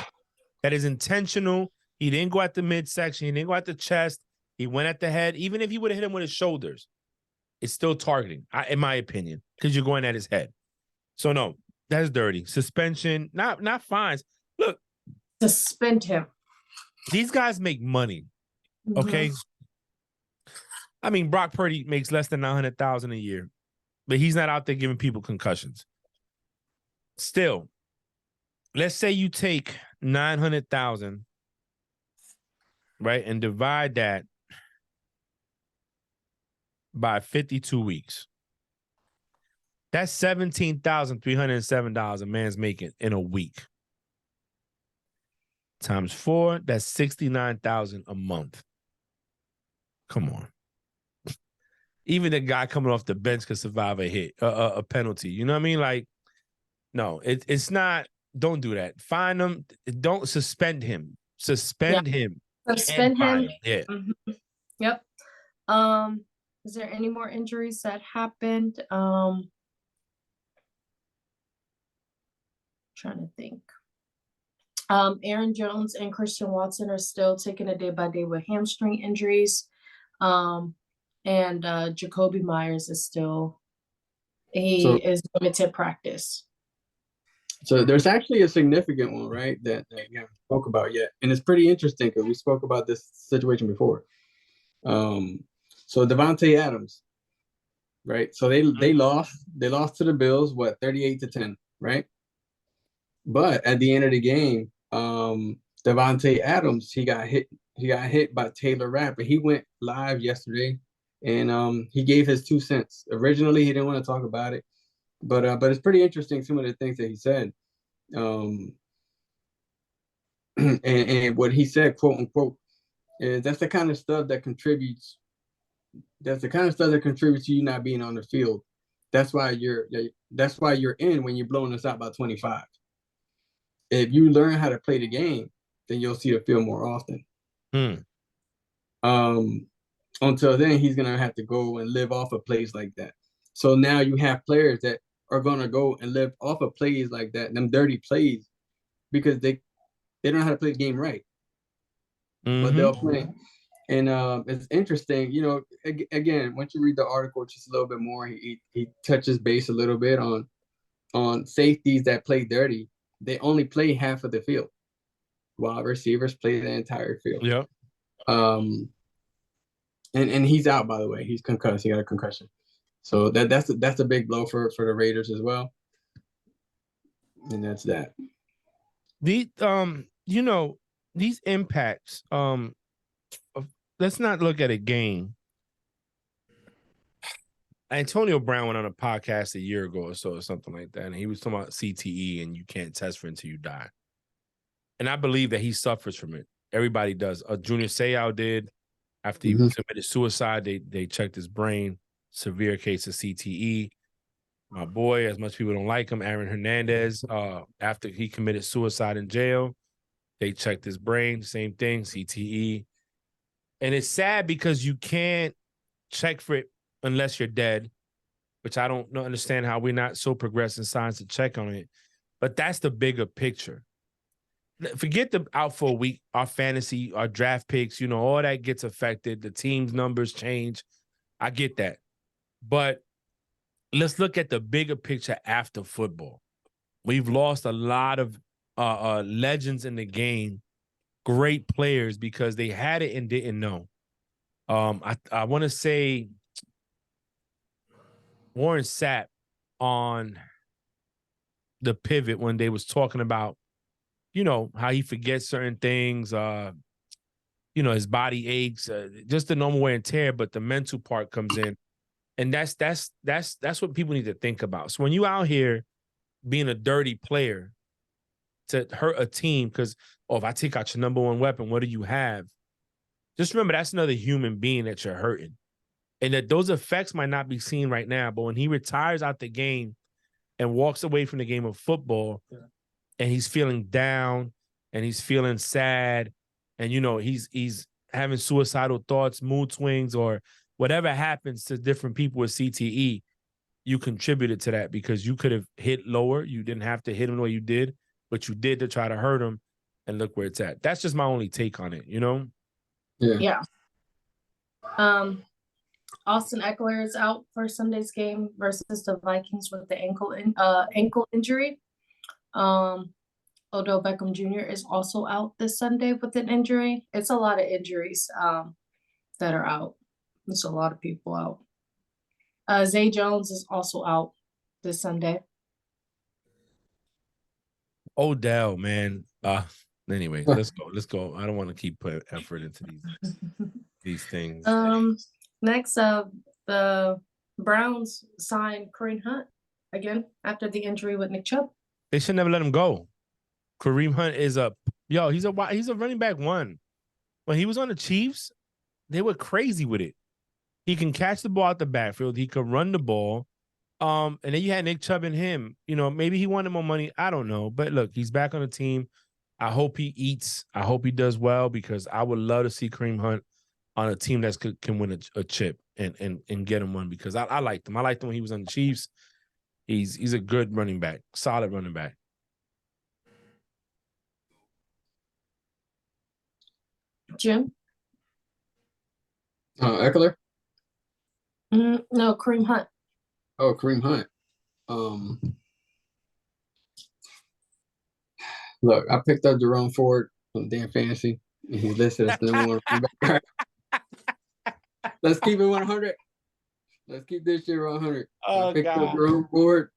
That is intentional. He didn't go at the midsection. He didn't go at the chest. He went at the head. Even if he would have hit him with his shoulders, it's still targeting, in my opinion, because you're going at his head. So no, that's dirty. Suspension, not fines. Look, suspend him. These guys make money. Okay. I mean, Brock Purdy makes less than $900,000 a year, but he's not out there giving people concussions. Still, let's say you take 900,000, right, and divide that by 52 weeks. That's $17,307 a man's making in a week. Times 4, that's $69,000 a month. Come on. Even the guy coming off the bench could survive a hit, a penalty. You know what I mean? Like, no, it's not. Don't do that. Fine him. Don't suspend him. Suspend him. Suspend him. Yeah. Yep. Is there any more injuries that happened? Trying to think. Aaron Jones and Christian Watson are still taking it day by day with hamstring injuries. And Jacoby Myers is still, is limited practice. So there's actually a significant one, right, that we haven't spoke about yet. And it's pretty interesting because we spoke about this situation before. So Davante Adams, right? So they lost to the Bills, 38-10, right? But at the end of the game, Davante Adams, he got hit by Taylor Rapp, and he went live yesterday, and he gave his 2 cents. Originally, he didn't want to talk about it, but it's pretty interesting some of the things that he said, and what he said, quote unquote, is that's the kind of stuff that contributes. That's the kind of stuff that contributes to you not being on the field. That's why you're in when you're blowing us out by 25. If you learn how to play the game, then you'll see the field more often. Until then, he's going to have to go and live off of plays like that. So now you have players that are going to go and live off of plays like that, them dirty plays, because they don't know how to play the game right. But they'll play. And it's interesting, you know, again, once you read the article just a little bit more, he touches base a little bit on safeties that play dirty. They only play half of the field, while receivers play the entire field. Yeah. And he's out, by the way. He's concussed. He got a concussion. So that's a big blow for the Raiders as well. And that's that. The you know, these impacts, let's not look at a game. Antonio Brown went on a podcast a year ago or so, or something like that, and he was talking about CTE and you can't test for it until you die. And I believe that he suffers from it. Everybody does. Junior Seau did. After he committed suicide, they checked his brain. Severe case of CTE. My boy, as much people don't like him, Aaron Hernandez, after he committed suicide in jail, they checked his brain. Same thing, CTE. And it's sad because you can't check for it unless you're dead, which I don't understand how we're not so progressed in science to check on it. But that's the bigger picture. Forget the out for a week, our fantasy, our draft picks, you know, all that gets affected. The team's numbers change. I get that. But let's look at the bigger picture after football. We've lost a lot of legends in the game, great players, because they had it and didn't know. I want to say Warren Sapp on the Pivot when they was talking about, you know, how he forgets certain things, you know, his body aches, just the normal wear and tear, but the mental part comes in. And that's what people need to think about. So when you out here being a dirty player to hurt a team, because, if I take out your number one weapon, what do you have? Just remember, that's another human being that you're hurting. And that those effects might not be seen right now, but when he retires out the game and walks away from the game of football, and he's feeling down and he's feeling sad, and, you know, he's having suicidal thoughts, mood swings, or whatever happens to different people with CTE, you contributed to that because you could have hit lower. You didn't have to hit him the way you did, but you did to try to hurt him, and look where it's at. That's just my only take on it, you know? Yeah. Austin Eckler is out for Sunday's game versus the Vikings with the ankle injury. Odell Beckham Jr. is also out this Sunday with an injury. It's a lot of injuries that are out. There's a lot of people out. Zay Jones is also out this Sunday. Odell, man. Anyway, let's go. I don't want to keep putting effort into these things. Next, the Browns signed Kareem Hunt again after the injury with Nick Chubb. They should never let him go. Kareem Hunt is he's a running back one. When he was on the Chiefs, they were crazy with it. He can catch the ball out the backfield. He could run the ball. And then you had Nick Chubb and him. You know, maybe he wanted more money. I don't know. But look, he's back on the team. I hope he eats. I hope he does well, because I would love to see Kareem Hunt on a team that can win a chip and get him one, because I liked him. I liked him when he was on the Chiefs. He's a good running back, solid running back. Jim? Eckler? No, Kareem Hunt. Oh, Kareem Hunt. Look, I picked up Jerome Ford from Dan Fantasy, and he's listed as the number one. Let's keep it 100. Let's keep this year 100. Oh, I picked up Jerome Ford.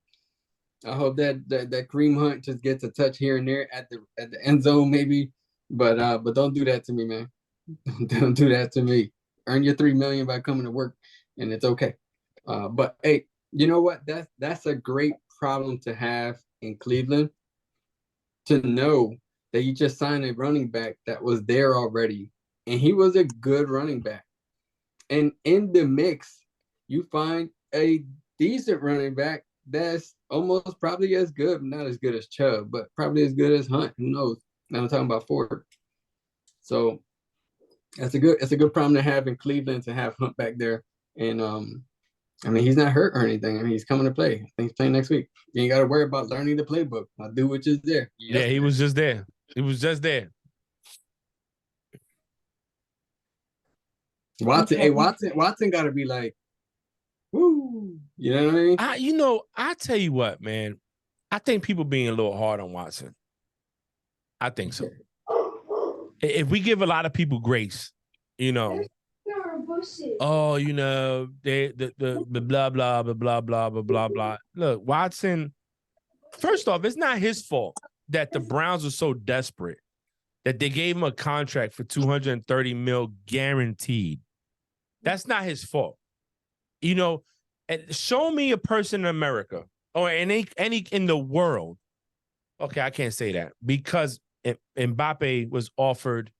I hope that Kareem Hunt just gets a touch here and there at the end zone, maybe. But don't do that to me, man. Don't do that to me. Earn your $3 million by coming to work, and it's okay. But hey, you know what? That's a great problem to have in Cleveland. To know that you just signed a running back that was there already, and he was a good running back. And in the mix, you find a decent running back that's almost probably as good, not as good as Chubb, but probably as good as Hunt. Who knows? Now I'm talking about Ford. So it's a good problem to have in Cleveland, to have Hunt back there. And I mean, he's not hurt or anything. I mean, he's coming to play. I think he's playing next week. You ain't got to worry about learning the playbook. I'll do what is there. Yeah, he was just there. He was just there. Watson, Okay. hey, Watson got to be like, woo. You know what I mean? I tell you what, man. I think people being a little hard on Watson. I think so. If we give a lot of people grace, oh, the blah blah blah blah blah blah blah blah. Look, Watson. First off, it's not his fault that the Browns were so desperate that they gave him a contract for $230 million guaranteed. That's not his fault. And show me a person in America or any in the world. Okay, I can't say that because Mbappe was offered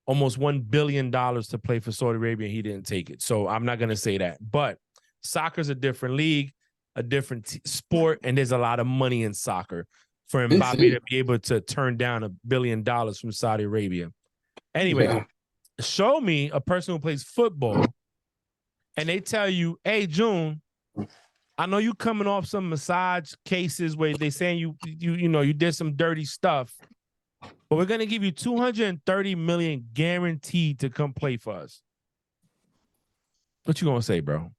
almost $1 billion to play for Saudi Arabia and he didn't take it. So I'm not going to say that. But soccer's a different league, a different sport, and there's a lot of money in soccer for Mbappe to be able to turn down $1 billion from Saudi Arabia. Anyway, show me a person who plays football and they tell you, hey, June, I know you coming off some massage cases where they saying you did some dirty stuff, but we're going to give you $230 million guaranteed to come play for us. What you going to say, bro?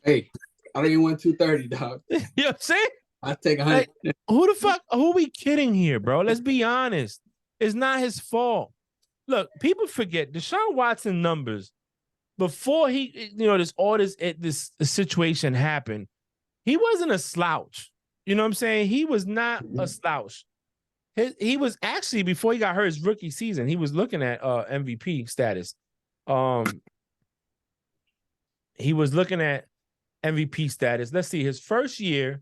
Hey, I don't even want 230, dog. You know what I'm saying? I take 100. Like, who are we kidding here, bro? Let's be honest. It's not his fault. Look, people forget Deshaun Watson numbers before this situation happened. He wasn't a slouch. You know what I'm saying? He was not a slouch. He was actually, before he got hurt his rookie season, he was looking at MVP status. He was looking at MVP status. Let's see. His first year,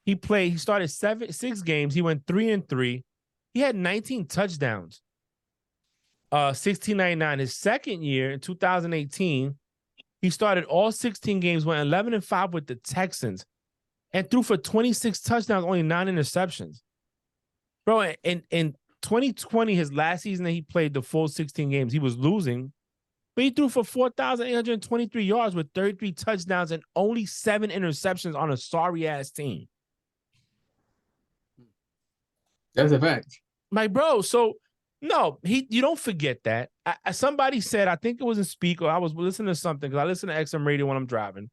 he started 6 games. He went 3-3. He had 19 touchdowns. 1699. His second year in 2018, he started all 16 games, went 11-5 with the Texans, and threw for 26 touchdowns, only 9 interceptions. Bro, in 2020, his last season that he played the full 16 games, he was losing, but he threw for 4,823 yards with 33 touchdowns and only 7 interceptions on a sorry-ass team. That's a fact. Like, bro, so no, you don't forget that. Somebody said, I think it was in Speak, or I was listening to something, because I listen to XM radio when I'm driving.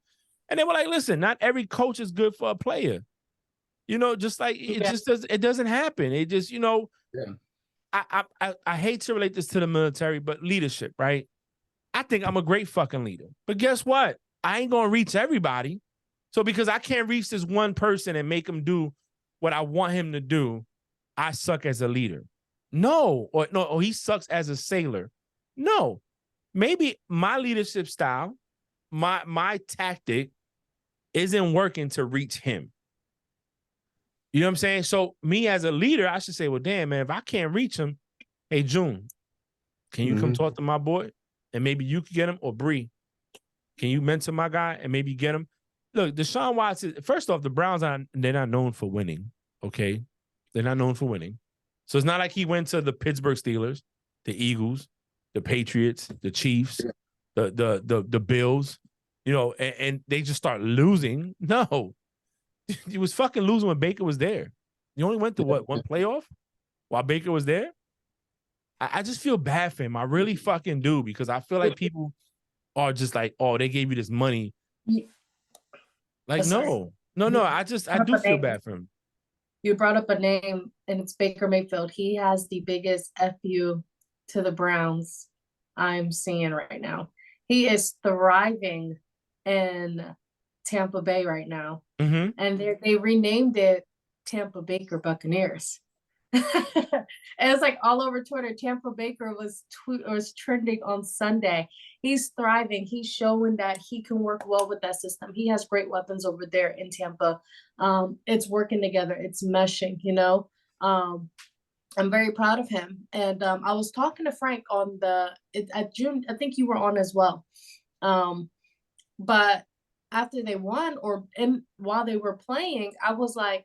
And they were like, listen, not every coach is good for a player. Just like it doesn't happen. It just, I hate to relate this to the military, but leadership, right? I think I'm a great fucking leader. But guess what? I ain't gonna reach everybody. So because I can't reach this one person and make him do what I want him to do, I suck as a leader. No, or he sucks as a sailor. No. Maybe my leadership style, my tactic isn't working to reach him. You know what I'm saying? So me as a leader, I should say, well, damn, man, if I can't reach him, hey, June, can you come talk to my boy? And maybe you can get him, or Bree, can you mentor my guy and maybe get him? Look, Deshaun Watson, first off, the Browns, they're not known for winning, okay? They're not known for winning. So it's not like he went to the Pittsburgh Steelers, the Eagles, the Patriots, the Chiefs, the Bills, and they just start losing. No. He was fucking losing when Baker was there. You only went to one playoff while Baker was there? I just feel bad for him. I really fucking do, because I feel like people are just like, oh, they gave you this money. Like, no. I do feel bad for him. You brought up a name, and it's Baker Mayfield. He has the biggest FU to the Browns I'm seeing right now. He is thriving in Tampa Bay right now. Mm-hmm. And they renamed it Tampa Baker Buccaneers. And it's like all over Twitter. Tampa Baker was trending on Sunday. He's thriving. He's showing that he can work well with that system. He has great weapons over there in Tampa. It's working together. It's meshing, I'm very proud of him. And I was talking to Frank on at June. I think you were on as well. But after they won, while they were playing, I was like,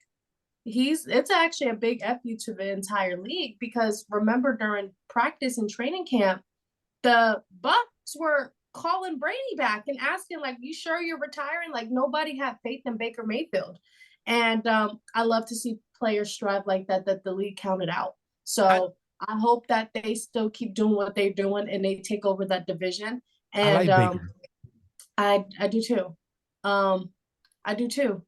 it's actually a big FU to the entire league, because remember, during practice and training camp, the Bucs were calling Brady back and asking, like, you sure you're retiring? Like, nobody had faith in Baker Mayfield. And I love to see players strive like that the league counted out. So I hope that they still keep doing what they're doing and they take over that division. I And like Baker. I do too. I do too.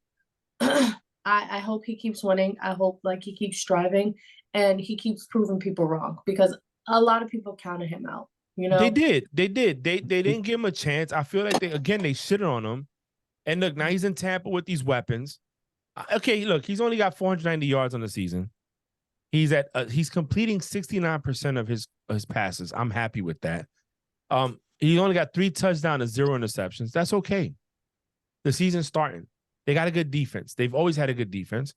I hope he keeps winning. I hope like he keeps striving and he keeps proving people wrong because a lot of people counted him out. You know, They did. They didn't give him a chance. I feel like they shitted on him. And look, now he's in Tampa with these weapons. Okay, look, he's only got 490 yards on the season. He's completing 69% of his passes. I'm happy with that. He only got 3 touchdowns and 0 interceptions. That's okay. The season's starting. They got a good defense. They've always had a good defense.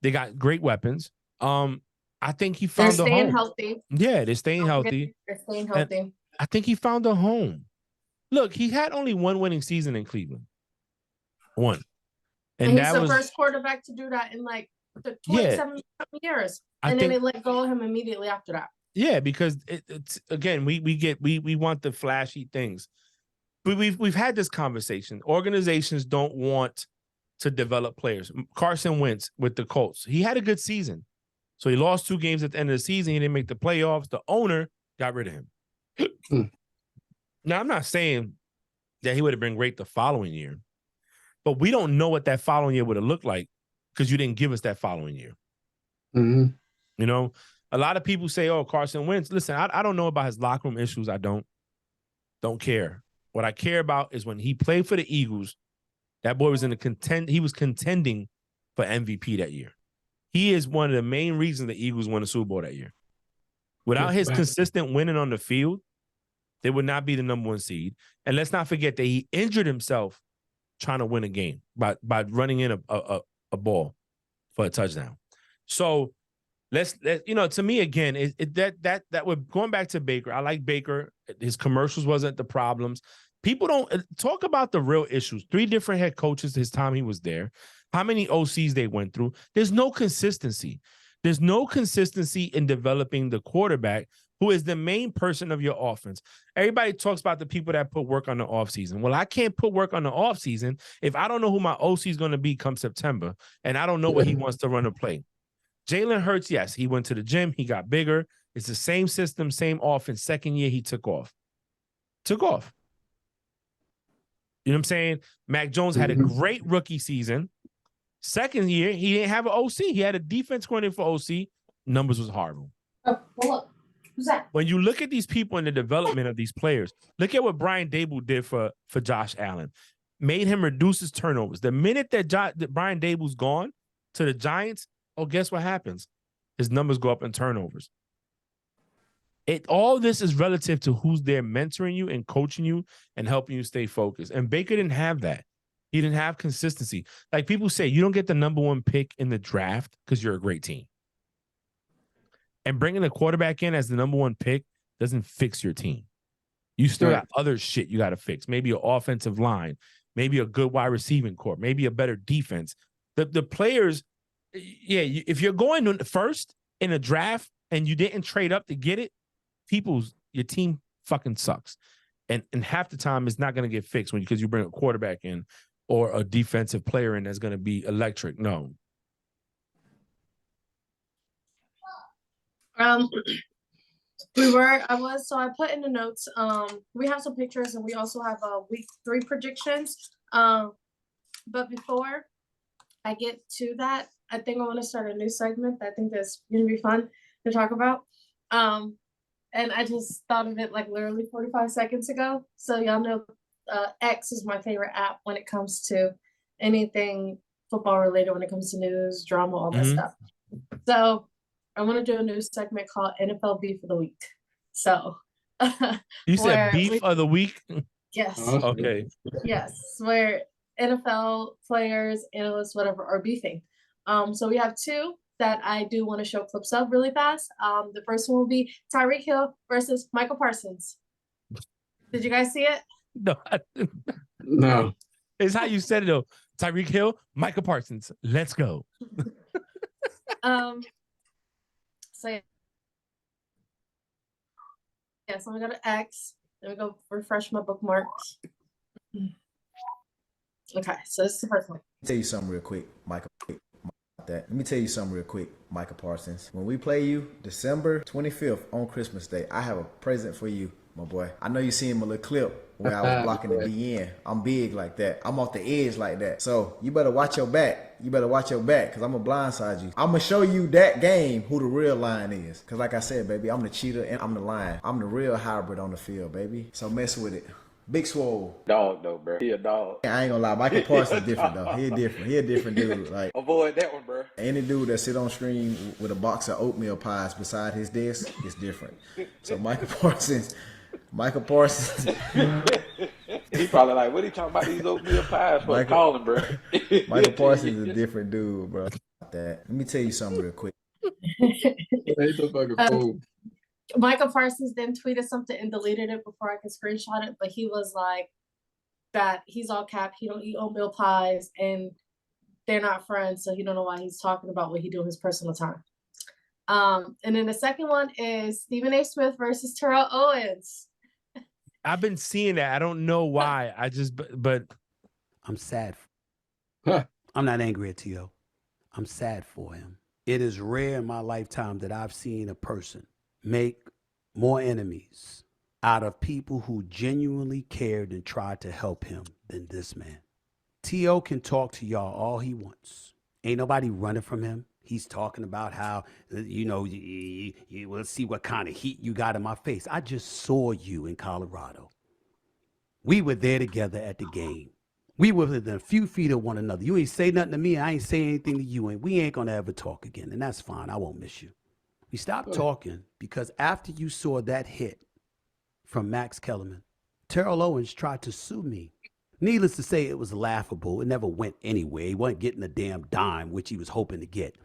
They got great weapons. I think he found a home. They're staying healthy. Yeah, they're staying healthy. They're staying healthy. And I think he found a home. Look, he had only one winning season in Cleveland. One. And he's the first quarterback to do that in like the 27 years. And then they let go of him immediately after that. Yeah, because it's again, we want the flashy things. But we've had this conversation. Organizations don't want to develop players. Carson Wentz with the Colts. He had a good season. So he lost 2 games at the end of the season. He didn't make the playoffs. The owner got rid of him. Now, I'm not saying that he would have been great the following year, but we don't know what that following year would have looked like because you didn't give us that following year. Mm-hmm. You know, a lot of people say, oh, Carson Wentz. Listen, I don't know about his locker room issues. I don't care. What I care about is when he played for the Eagles, that boy was he was contending for MVP that year. He is one of the main reasons the Eagles won the Super Bowl that year. Without his consistent winning on the field, they would not be the number 1 seed. And let's not forget that he injured himself trying to win a game by running in a ball for a touchdown. So let's to me again, that we're going back to Baker. I like Baker. His commercials wasn't the problems. People don't talk about the real issues. 3 different head coaches his time he was there. How many OCs they went through. There's no consistency. There's no consistency in developing the quarterback who is the main person of your offense. Everybody talks about the people that put work on the offseason. Well, I can't put work on the offseason if I don't know who my OC is going to be come September, and I don't know what he wants to run or play. Jalen Hurts, yes, he went to the gym. He got bigger. It's the same system, same offense. Second year, he took off. You know what I'm saying? Mac Jones had a great rookie season. Second year, he didn't have an OC. He had a defense coordinator for OC. Numbers was horrible. Oh, hold up. Who's that? When you look at these people in the development of these players, look at what Brian Dable did for Josh Allen. Made him reduce his turnovers. The minute that Brian Dable's gone to the Giants, guess what happens? His numbers go up in turnovers. All this is relative to who's there mentoring you and coaching you and helping you stay focused. And Baker didn't have that. He didn't have consistency. Like people say, you don't get the number 1 pick in the draft because you're a great team. And bringing a quarterback in as the number 1 pick doesn't fix your team. You still got other shit you got to fix. Maybe an offensive line, maybe a good wide receiving corps, maybe a better defense. The players, if you're going first in a draft and you didn't trade up to get it, your team fucking sucks. And half the time it's not going to get fixed because you bring a quarterback in or a defensive player in that's going to be electric. No. I put in the notes, we have some pictures and we also have week 3 predictions. But before I get to that, I think I want to start a new segment that I think that's going to be fun to talk about. And I just thought of it like literally 45 seconds ago. So y'all know X is my favorite app when it comes to anything football related, when it comes to news, drama, all that stuff. So I want to do a new segment called NFL Beef of the Week. So you said beef of the week? Yes. Okay. Yes, where NFL players, analysts, whatever, are beefing. So we have 2 that I do want to show clips of really fast. The first one will be Tyreek Hill versus Michael Parsons. Did you guys see it? No. No. It's how you said it though. Tyreek Hill, Michael Parsons. Let's go. So I'm gonna go to X. Let me go refresh my bookmarks. Okay, so this is the first one. Tell you something real quick, Michael. that. Let me tell you something real quick, Micah Parsons. When we play you December 25th on Christmas Day, I have a present for you, my boy. I know you seen my little clip where I was blocking the DN. I'm big like that. I'm off the edge like that. So you better watch your back. You better watch your back because I'm going to blindside you. I'm going to show you that game who the real lion is. Because like I said, baby, I'm the cheater and I'm the lion. I'm the real hybrid on the field, baby. So mess with it. Big Swole. Dog though, bro. He a dog. I ain't gonna lie, Michael Parsons different though. He different. He a different dude. Like Avoid that one, bro. any dude that sit on stream with a box of oatmeal pies beside his desk is different. So Michael Parsons. He probably like, what he talking about these oatmeal pies for? Calling, bro. Michael Parsons is a different dude, bro. Let me tell you something real quick. He's a fucking fool. Michael Parsons then tweeted something and deleted it before I could screenshot it, but he was like that he's all cap, he don't eat oatmeal pies, and they're not friends, so he don't know why he's talking about what he do in his personal time. And then the second one is Stephen A. Smith versus Terrell Owens. I've been seeing that. I don't know why. But I'm sad. I'm not angry at T.O. I'm sad for him. It is rare in my lifetime that I've seen a person make more enemies out of people who genuinely cared and tried to help him than this man. T.O. can talk to y'all all he wants. Ain't nobody running from him. He's talking about how, you know, we'll see what kind of heat you got in my face. I just saw you in Colorado. We were there together at the game. We were within a few feet of one another. You ain't say nothing to me. I ain't say anything to you. And we ain't going to ever talk again. And that's fine. I won't miss you. We stopped talking because after you saw that hit from Max Kellerman, Terrell Owens tried to sue me. Needless to say, it was laughable. It never went anywhere. He wasn't getting a damn dime, which he was hoping to get.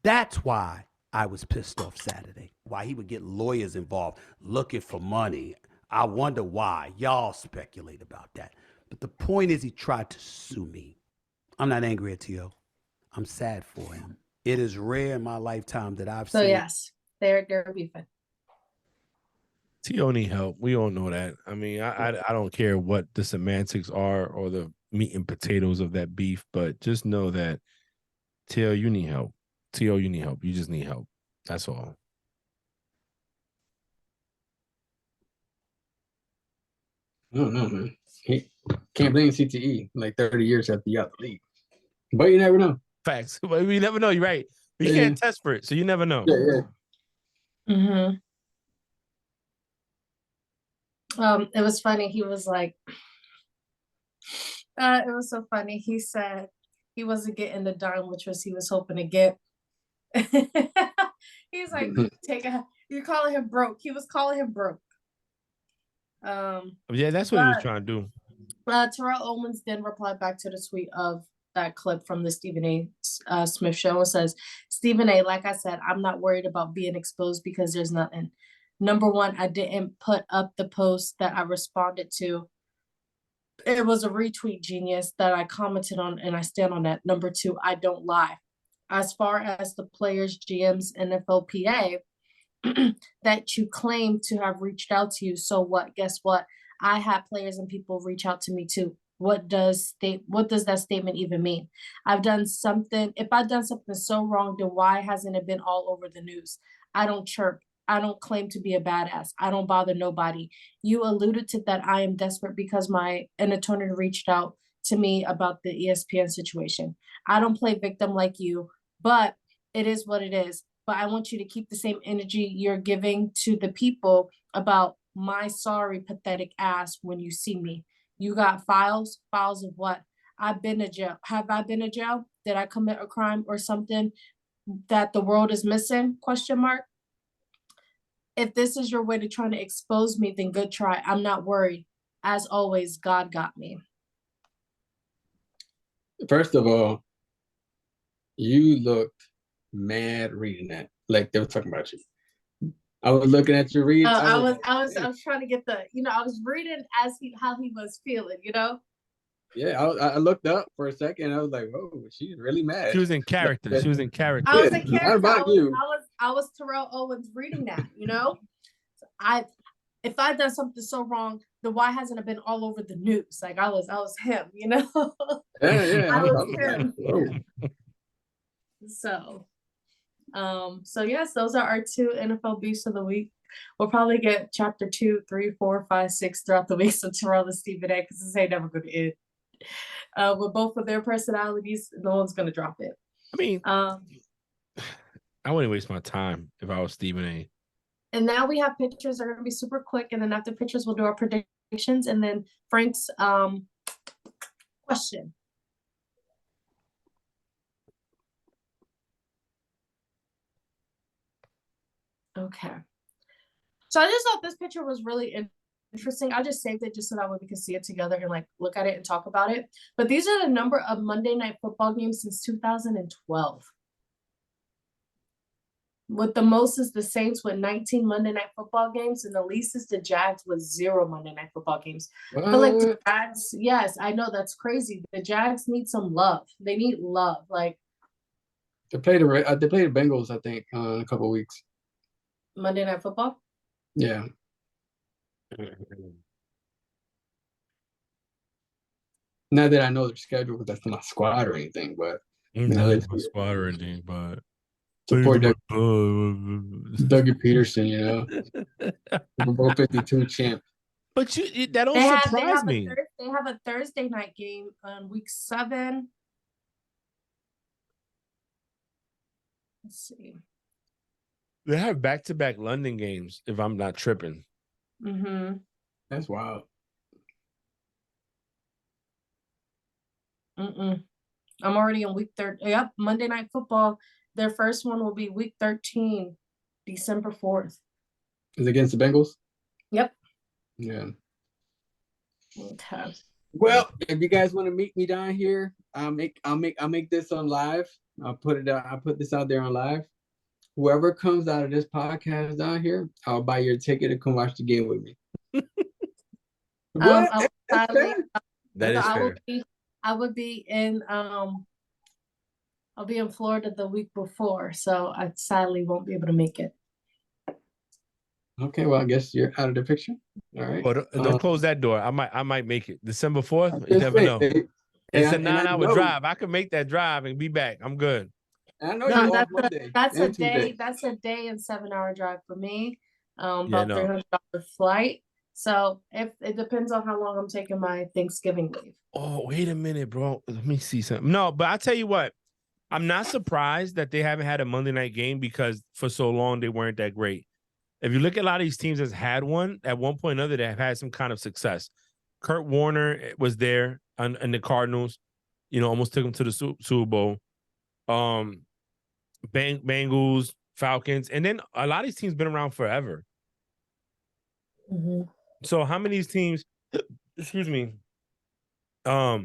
That's why I was pissed off Saturday. Why he would get lawyers involved looking for money. I wonder why. Y'all speculate about that. But the point is he tried to sue me. I'm not angry at T.O. I'm sad for him. It is rare in my lifetime that I've So seen. yes, they're beefing. T.O. need help. We all know that. I mean, I don't care what the semantics are or the meat and potatoes of that beef, but just know that T.O., you need help. T.O., you need help. You just need help. That's all. I don't know, man. Can't blame CTE like 30 years after you out the league. But you never know. Facts. But we never know. You're right. We can't test for it, so you never know. Yeah. Mm-hmm. It was funny. He was like, it was so funny. He said he wasn't getting the dime, which was he was hoping to get. He's like, you're calling him broke. He was calling him broke. Yeah, that's what he was trying to do. Terrell Owens then replied back to the tweet of that clip from the Stephen A. Smith show and says, Stephen A., like I said, I'm not worried about being exposed because there's nothing. Number one, I didn't put up the post that I responded to. It was a retweet, genius, that I commented on, and I stand on that. Number two, I don't lie. As far as the players, GMs, NFLPA, that you claim to have reached out to you, so what? Guess what? I had players and people reach out to me too. What does that statement even mean? I've done something. If I've done something so wrong, then why hasn't it been all over the news? I don't chirp. I don't claim to be a badass. I don't bother nobody. You alluded to that I am desperate because an attorney reached out to me about the ESPN situation. I don't play victim like you, but it is what it is. But I want you to keep the same energy you're giving to the people about my sorry, pathetic ass when you see me. You got files? Files of what? I've been to jail. Have I been to jail? Did I commit a crime or something that the world is missing? ? If this is your way to try to expose me, then good try. I'm not worried. As always, God got me. First of all, you looked mad reading that. Like they were talking about you. I was looking at your read. I was trying to get I was reading how he was feeling, Yeah, I looked up for a second. I was like, "Whoa, she's really mad." She was in character. She was in character. I was in character. Not about you. I was Terrell Owens reading that, if I'd done something so wrong, then why hasn't it been all over the news? Like I was him, Yeah. I was him. So, so yes, those are our 2 NFL beefs of the week. We'll probably get chapter 2, 3, 4, 5, 6 throughout the week. So Terrell and Stephen A, because this ain't never going to end. With both of their personalities, no one's going to drop it. I mean, Um, I wouldn't waste my time if I was Stephen A. And now we have pictures. They're going to be super quick. And then after pictures, we'll do our predictions. And then Frank's question. Okay. So I just thought this picture was really interesting. I just saved it just so that way we can see it together and like look at it and talk about it. But these are the number of Monday Night Football games since 2012. With the most is the Saints with 19 Monday Night Football games, and the least is the Jags with 0 Monday Night Football games. But like the Jags, yes, I know that's crazy. The Jags need some love. They need love. Like They play the Bengals, I think, in a couple of weeks. Monday Night Football. Yeah. Not that I know their schedule because that's not my squad or anything, but It's my squad or anything, but support Dougie Peterson, you know. Super Bowl 52 champ. But that don't surprise me. They have a Thursday night game on week 7. Let's see. They have back-to-back London games, if I'm not tripping. Mm-hmm. That's wild. I'm already in week 13. Yep, Monday Night Football. Their first one will be week 13, December 4th. Is it against the Bengals? Yep. Yeah. Okay. Well, if you guys want to meet me down here, I'll make this on live. I'll put this out there on live. Whoever comes out of this podcast down here, I'll buy your ticket to come watch the game with me. That is fair. I would be in I'll be in Florida the week before, so I sadly won't be able to make it. Okay, well, I guess you're out of the picture. All right. Well, don't close that door. I might make it. December 4th. You never know. It's a 9-hour drive. I can make that drive and be back. I'm good. I know you're off Monday. That's a day and 7-hour drive for me. About $300 flight. So if it depends on how long I'm taking my Thanksgiving leave. Oh, wait a minute, bro. Let me see something. No, but I tell you what, I'm not surprised that they haven't had a Monday night game because for so long they weren't that great. If you look at a lot of these teams that's had one, at one point or another, they have had some kind of success. Kurt Warner was there and the Cardinals, almost took them to the Super Bowl. Bengals, Falcons, and then a lot of these teams been around forever. Mm-hmm. So how many of these teams, are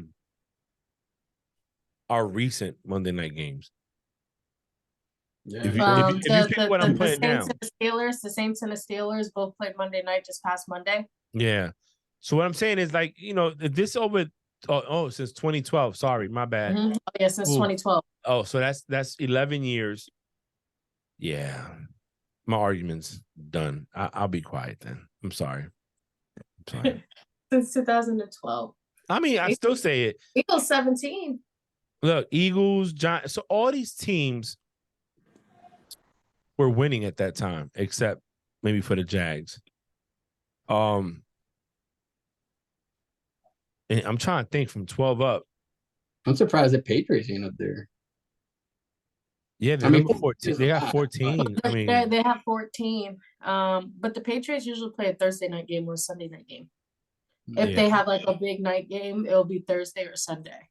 recent Monday night games? Yeah. If you pick what I'm playing down. The Saints and the Steelers both played Monday night this past Monday. Yeah. So what I'm saying is like, this over since 2012. Sorry, my bad. Mm-hmm. Oh, yeah, since 2012. Oh, so that's 11 years. Yeah. My argument's done. I'll be quiet then. I'm sorry. Since 2012. I mean, I still say it. Eagles 17. Look, Eagles, Giants. So all these teams were winning at that time, except maybe for the Jags. And I'm trying to think from 12 up. I'm surprised the Patriots ain't up there. Yeah, they 14. They got 14. I mean, they have 14. But the Patriots usually play a Thursday night game or a Sunday night game. If they have like a big night game, it'll be Thursday or Sunday.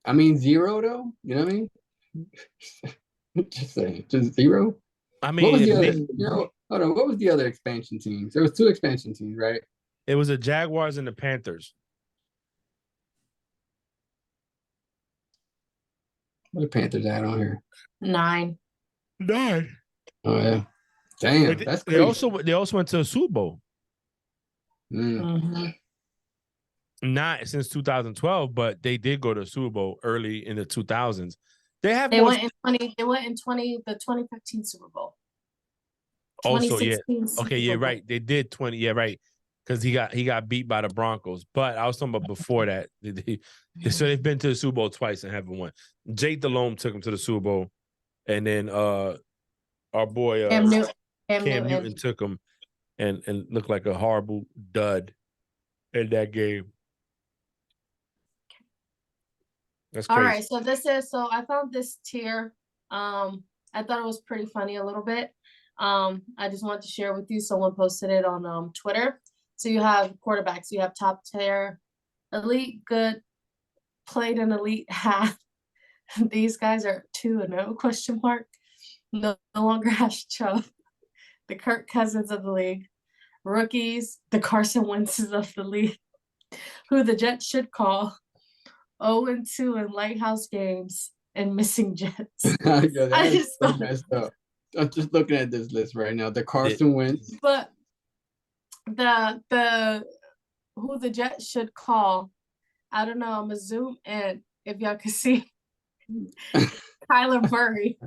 I mean, 0 though. You know what I mean? Just saying, just 0. I mean, what was the other? Hold on. What was the other expansion teams? There was 2 expansion teams, right? It was the Jaguars and the Panthers. What the Panthers at on here? 9. Oh yeah, damn. That's they crazy. also went to a Super Bowl. Mm-hmm. Not since 2012, but they did go to Super Bowl early in the 2000s. They went in 2015 Super Bowl. Also, yeah. Super Okay, yeah, Bowl. right. They did 20. Yeah, right. because he got beat by the Broncos. But I was talking about before that. So they've been to the Super Bowl twice and haven't won. Jake Delhomme took him to the Super Bowl, and then our boy Cam Newton took him and looked like a horrible dud in that game. That's crazy. All right, so I found this tier. I thought it was pretty funny a little bit. I just wanted to share with you. Someone posted it on Twitter. So you have quarterbacks. You have top tier, elite, good, played an elite half. These guys are 2-0 question mark. No longer has Chubb. The Kirk Cousins of the league. Rookies, the Carson Wentz's of the league. Who the Jets should call. 0-2 in lighthouse games and missing Jets. Yeah, that is so messed up. I'm just looking at this list right now. The Carson Wentz. But the who the Jets should call, I don't know. I'm gonna zoom in if y'all can see Kyler Murray.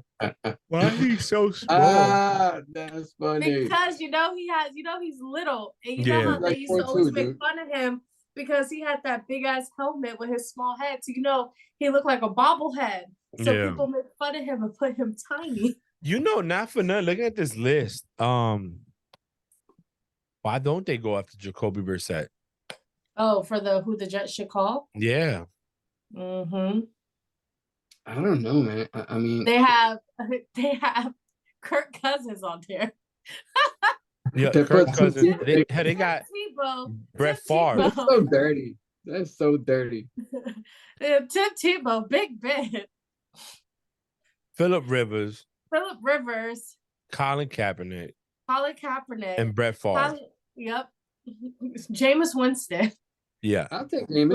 Why he's so small? That's funny. Because he's little, and you know how they used to always make fun of him because he had that big ass helmet with his small head. So he looked like a bobblehead. So people make fun of him and put him tiny. Not for nothing. Looking at this list, why don't they go after Jacoby Brissett? Oh, for who the Jets should call? Yeah. Mm-hmm. I don't know, man. I mean, they have Kirk Cousins on there. Yeah, Kirk Cousins. They got Tebow, Brett Favre. That's so dirty. That's so dirty. Tim Tebow, Big Ben. Phillip Rivers. Colin Kaepernick. And Brett Favre. Yep. Jameis Winston. Yeah. I'll take Jameis.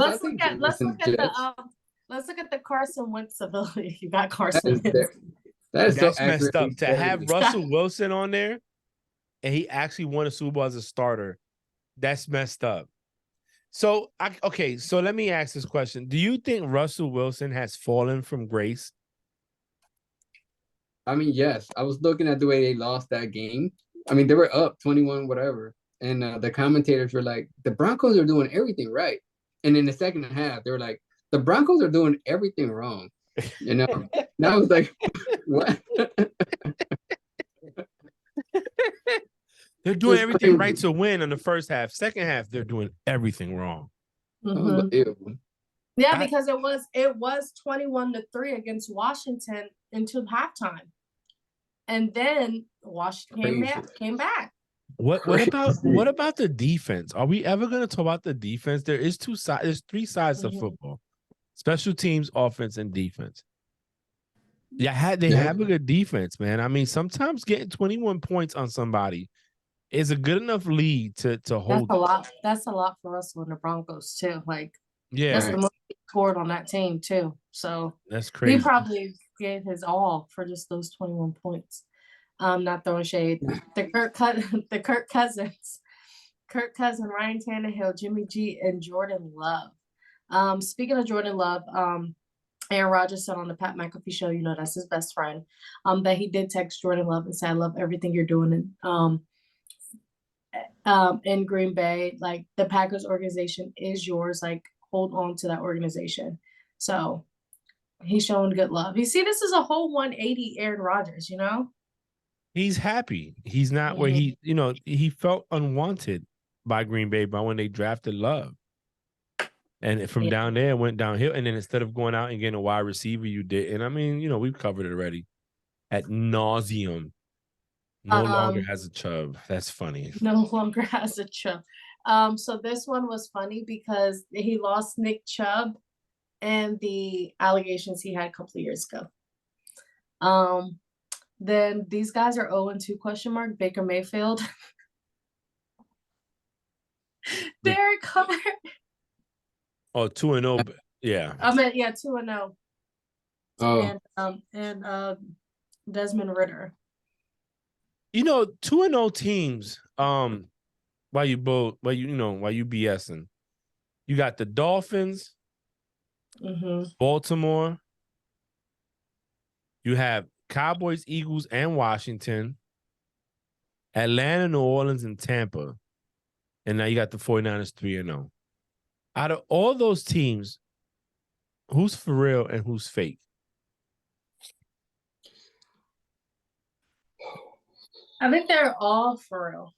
Let's look at the Carson Wentz ability. You got Carson Wentz. That's so messed up. To have Russell Wilson on there and he actually won a Super Bowl as a starter. That's messed up. So so let me ask this question. Do you think Russell Wilson has fallen from grace? I mean, yes. I was looking at the way they lost that game. I mean, they were up 21, whatever. And the commentators were like, the Broncos are doing everything right. And in the second half, they were like, the Broncos are doing everything wrong. And I was like, what? They're doing everything right to win in the first half. Second half, they're doing everything wrong. Mm-hmm. Yeah, because it was 21-3 against Washington into halftime. And then Washington came back. What about the defense? Are we ever going to talk about the defense? There's three sides to football: special teams, offense, and defense. Yeah, they have a good defense, man. I mean, sometimes getting 21 points on somebody is a good enough lead to hold. That's a lot for Russell and the Broncos too. Yeah, that's the most he scored on that team too. So that's crazy. He probably gave his all for just those 21 points. Not throwing shade. The Kirk Cousins, Ryan Tannehill, Jimmy G, and Jordan Love. Speaking of Jordan Love, Aaron Rodgers said on the Pat McAfee show, that's his best friend, that he did text Jordan Love and said, I love everything you're doing in Green Bay. Like, the Packers organization is yours. Like, hold on to that organization. So he's showing good love. You see, this is a whole 180 Aaron Rodgers, He's happy. He's not where he felt unwanted by Green Bay by when they drafted Love. And from down there, it went downhill. And then instead of going out and getting a wide receiver, you did. And I mean, we've covered it already at nauseum. No longer has a Chubb. That's funny. No longer has a Chubb. So this one was funny because he lost Nick Chubb and the allegations he had a couple of years ago. Then these guys are 0-2 question mark. Baker Mayfield. Derek Carr. Oh, 2-0. Yeah. 2-0. Oh. And Desmond Ridder. 2-0 teams. While you BSing, you got the Dolphins, Baltimore. You have Cowboys, Eagles, and Washington, Atlanta, New Orleans, and Tampa. And now you got the 49ers 3-0. Out of all those teams, who's for real and who's fake? I think they're all for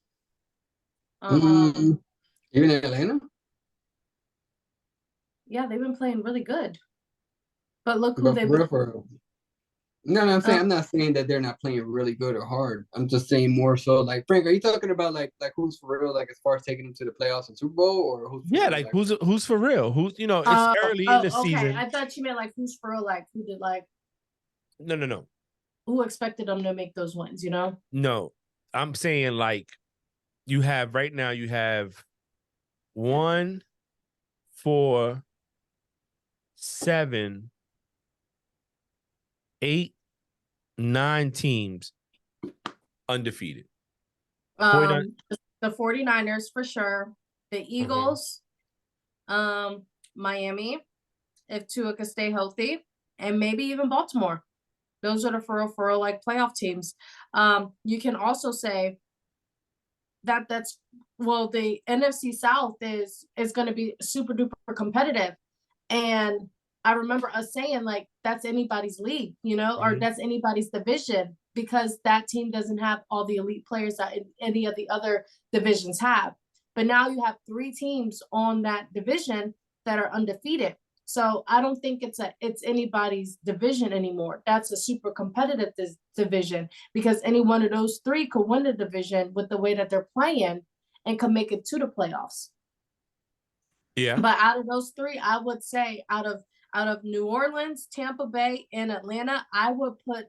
real. Even Atlanta? Yeah, they've been playing really good. But look who But they've for real, been. for real. No, I'm saying I'm not saying that they're not playing really good or hard. I'm just saying more so like Frank, are you talking about like who's for real, like as far as taking them to the playoffs and Super Bowl, or who's Yeah, like who's for real? Who's it's early in the Okay. season. I thought you meant like who's for real, like who did like No. who expected them to make those wins, you know? No. I'm saying like you have 1, 4, 7, 8, 9 teams undefeated. 49 The 49ers for sure. The Eagles, Miami, if Tua could stay healthy, and maybe even Baltimore. Those are the for real like playoff teams. You can also say that the NFC South is going to be super duper competitive. And I remember us saying like that's anybody's league, you know, or that's anybody's division, because that team doesn't have all the elite players that any of the other divisions have. But now you have 3 teams on that division that are undefeated. So I don't think it's anybody's division anymore. That's a super competitive division, because any one of those 3 could win the division with the way that they're playing and could make it to the playoffs. Yeah. But out of those 3, I would say out of New Orleans, Tampa Bay, and Atlanta, I would put.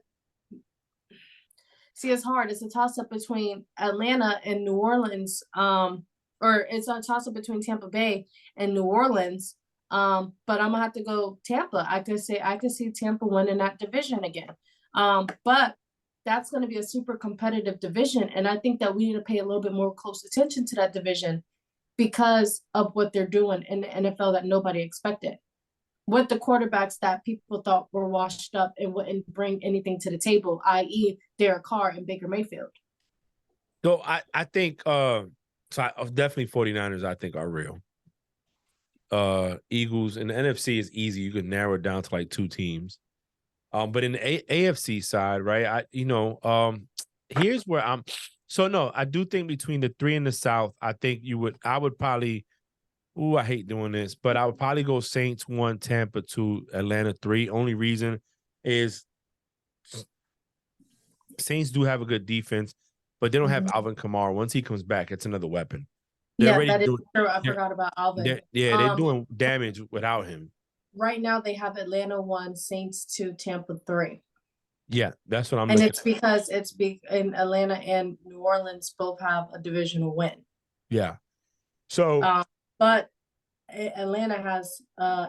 See, it's hard. It's a toss-up between Atlanta and New Orleans, or it's a toss-up between Tampa Bay and New Orleans. But I'm gonna have to go Tampa. I could see Tampa winning that division again. But that's going to be a super competitive division, and I think that we need to pay a little bit more close attention to that division because of what they're doing in the NFL that nobody expected. With the quarterbacks that people thought were washed up and wouldn't bring anything to the table, i.e. Derek Carr and Baker Mayfield. So I think definitely 49ers I think are real. Eagles and the NFC is easy. You can narrow it down to like 2 teams. But in the AFC side, right? Here's where I'm. So no, I do think between the 3 in the South, I would probably. Ooh, I hate doing this, but I would probably go Saints 1, Tampa 2, Atlanta 3. Only reason is Saints do have a good defense, but they don't have Alvin Kamara. Once he comes back, it's another weapon. That is true. I forgot about Alvin. They're doing damage without him. Right now, they have Atlanta 1, Saints 2, Tampa 3. Yeah, that's what I'm. And it's because in Atlanta and New Orleans both have a divisional win. Yeah. So. But Atlanta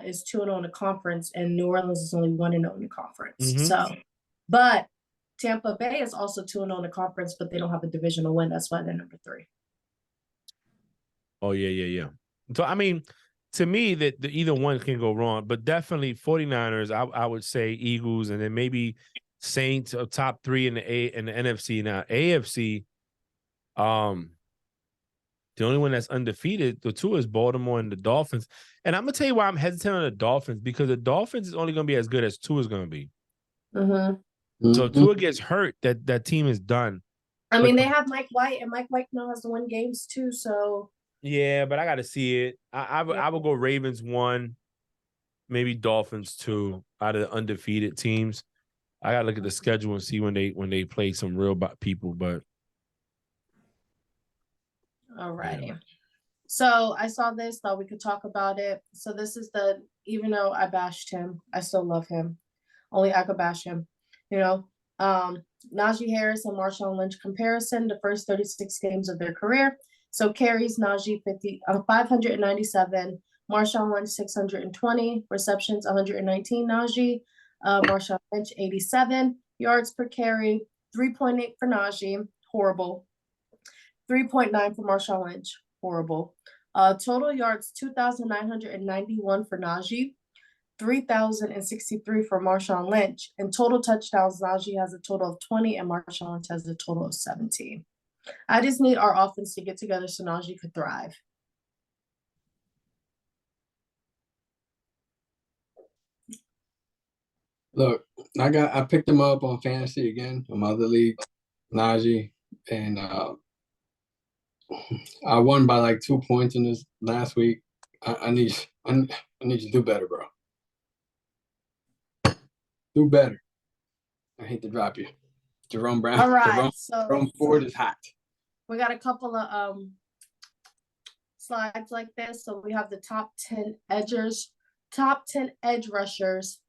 is 2-0 in the conference, and New Orleans is only 1-0 in the conference. So, but Tampa Bay is also 2-0 in the conference, but they don't have a divisional win. That's why they're number 3. Oh yeah. So I mean, to me, that either one can go wrong, but definitely 49ers. I would say Eagles, and then maybe Saints are top 3 in the NFC. Now AFC, the only one that's undefeated, the 2 is Baltimore and the Dolphins. And I'm gonna tell you why I'm hesitant on the Dolphins, because the Dolphins is only gonna be as good as Tua is gonna be. So if Tua gets hurt, that team is done. I mean, they have Mike White, and Mike White knows to win games too. So yeah, but I got to see it. I would go Ravens 1, maybe Dolphins 2 out of the undefeated teams. I got to look at the schedule and see when they play some real people, but. Alrighty. Yeah. So I saw this, thought we could talk about it. So this is even though I bashed him, I still love him. Only I could bash him. You know, Najee Harris and Marshawn Lynch comparison, the first 36 games of their career. So carries Najee 597, Marshawn Lynch 620, receptions 119 Najee, Marshawn Lynch 87, yards per carry, 3.8 for Najee, horrible. 3.9 for Marshawn Lynch, horrible. Total yards 2,991 for Najee, 3,063 for Marshawn Lynch, and total touchdowns. Najee has a total of 20, and Marshawn Lynch has a total of 17. I just need our offense to get together so Najee could thrive. Look, I picked him up on fantasy again, on my other league, Najee, and I won by like 2 points in this last week. I need you to do better, bro. Do better. I hate to drop you. Jerome Brown. All right, Jerome Ford is hot. We got a couple of slides like this. So we have the top 10 edge rushers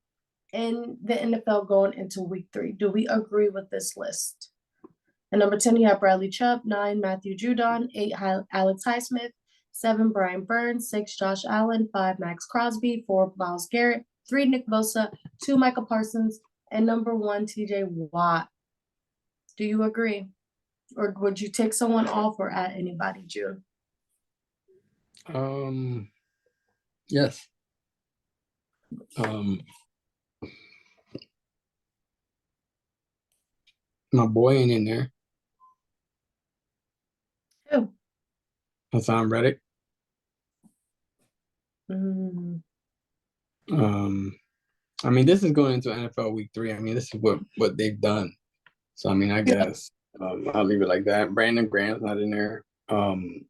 in the NFL going into week 3. Do we agree with this list? And number 10, you have Bradley Chubb, 9, Matthew Judon, 8, Alex Highsmith, 7, Brian Burns, 6, Josh Allen, 5, Max Crosby, 4, Myles Garrett, 3, Nick Bosa, 2, Michael Parsons, and number 1, TJ Watt. Do you agree? Or would you take someone off or add anybody, June? Yes. My boy ain't in there. Who? Hassan Reddick. Mm. I mean, this is going into NFL week 3. I mean, this is what they've done. So I mean, I guess I'll leave it like that. Brandon Graham's not in there. I don't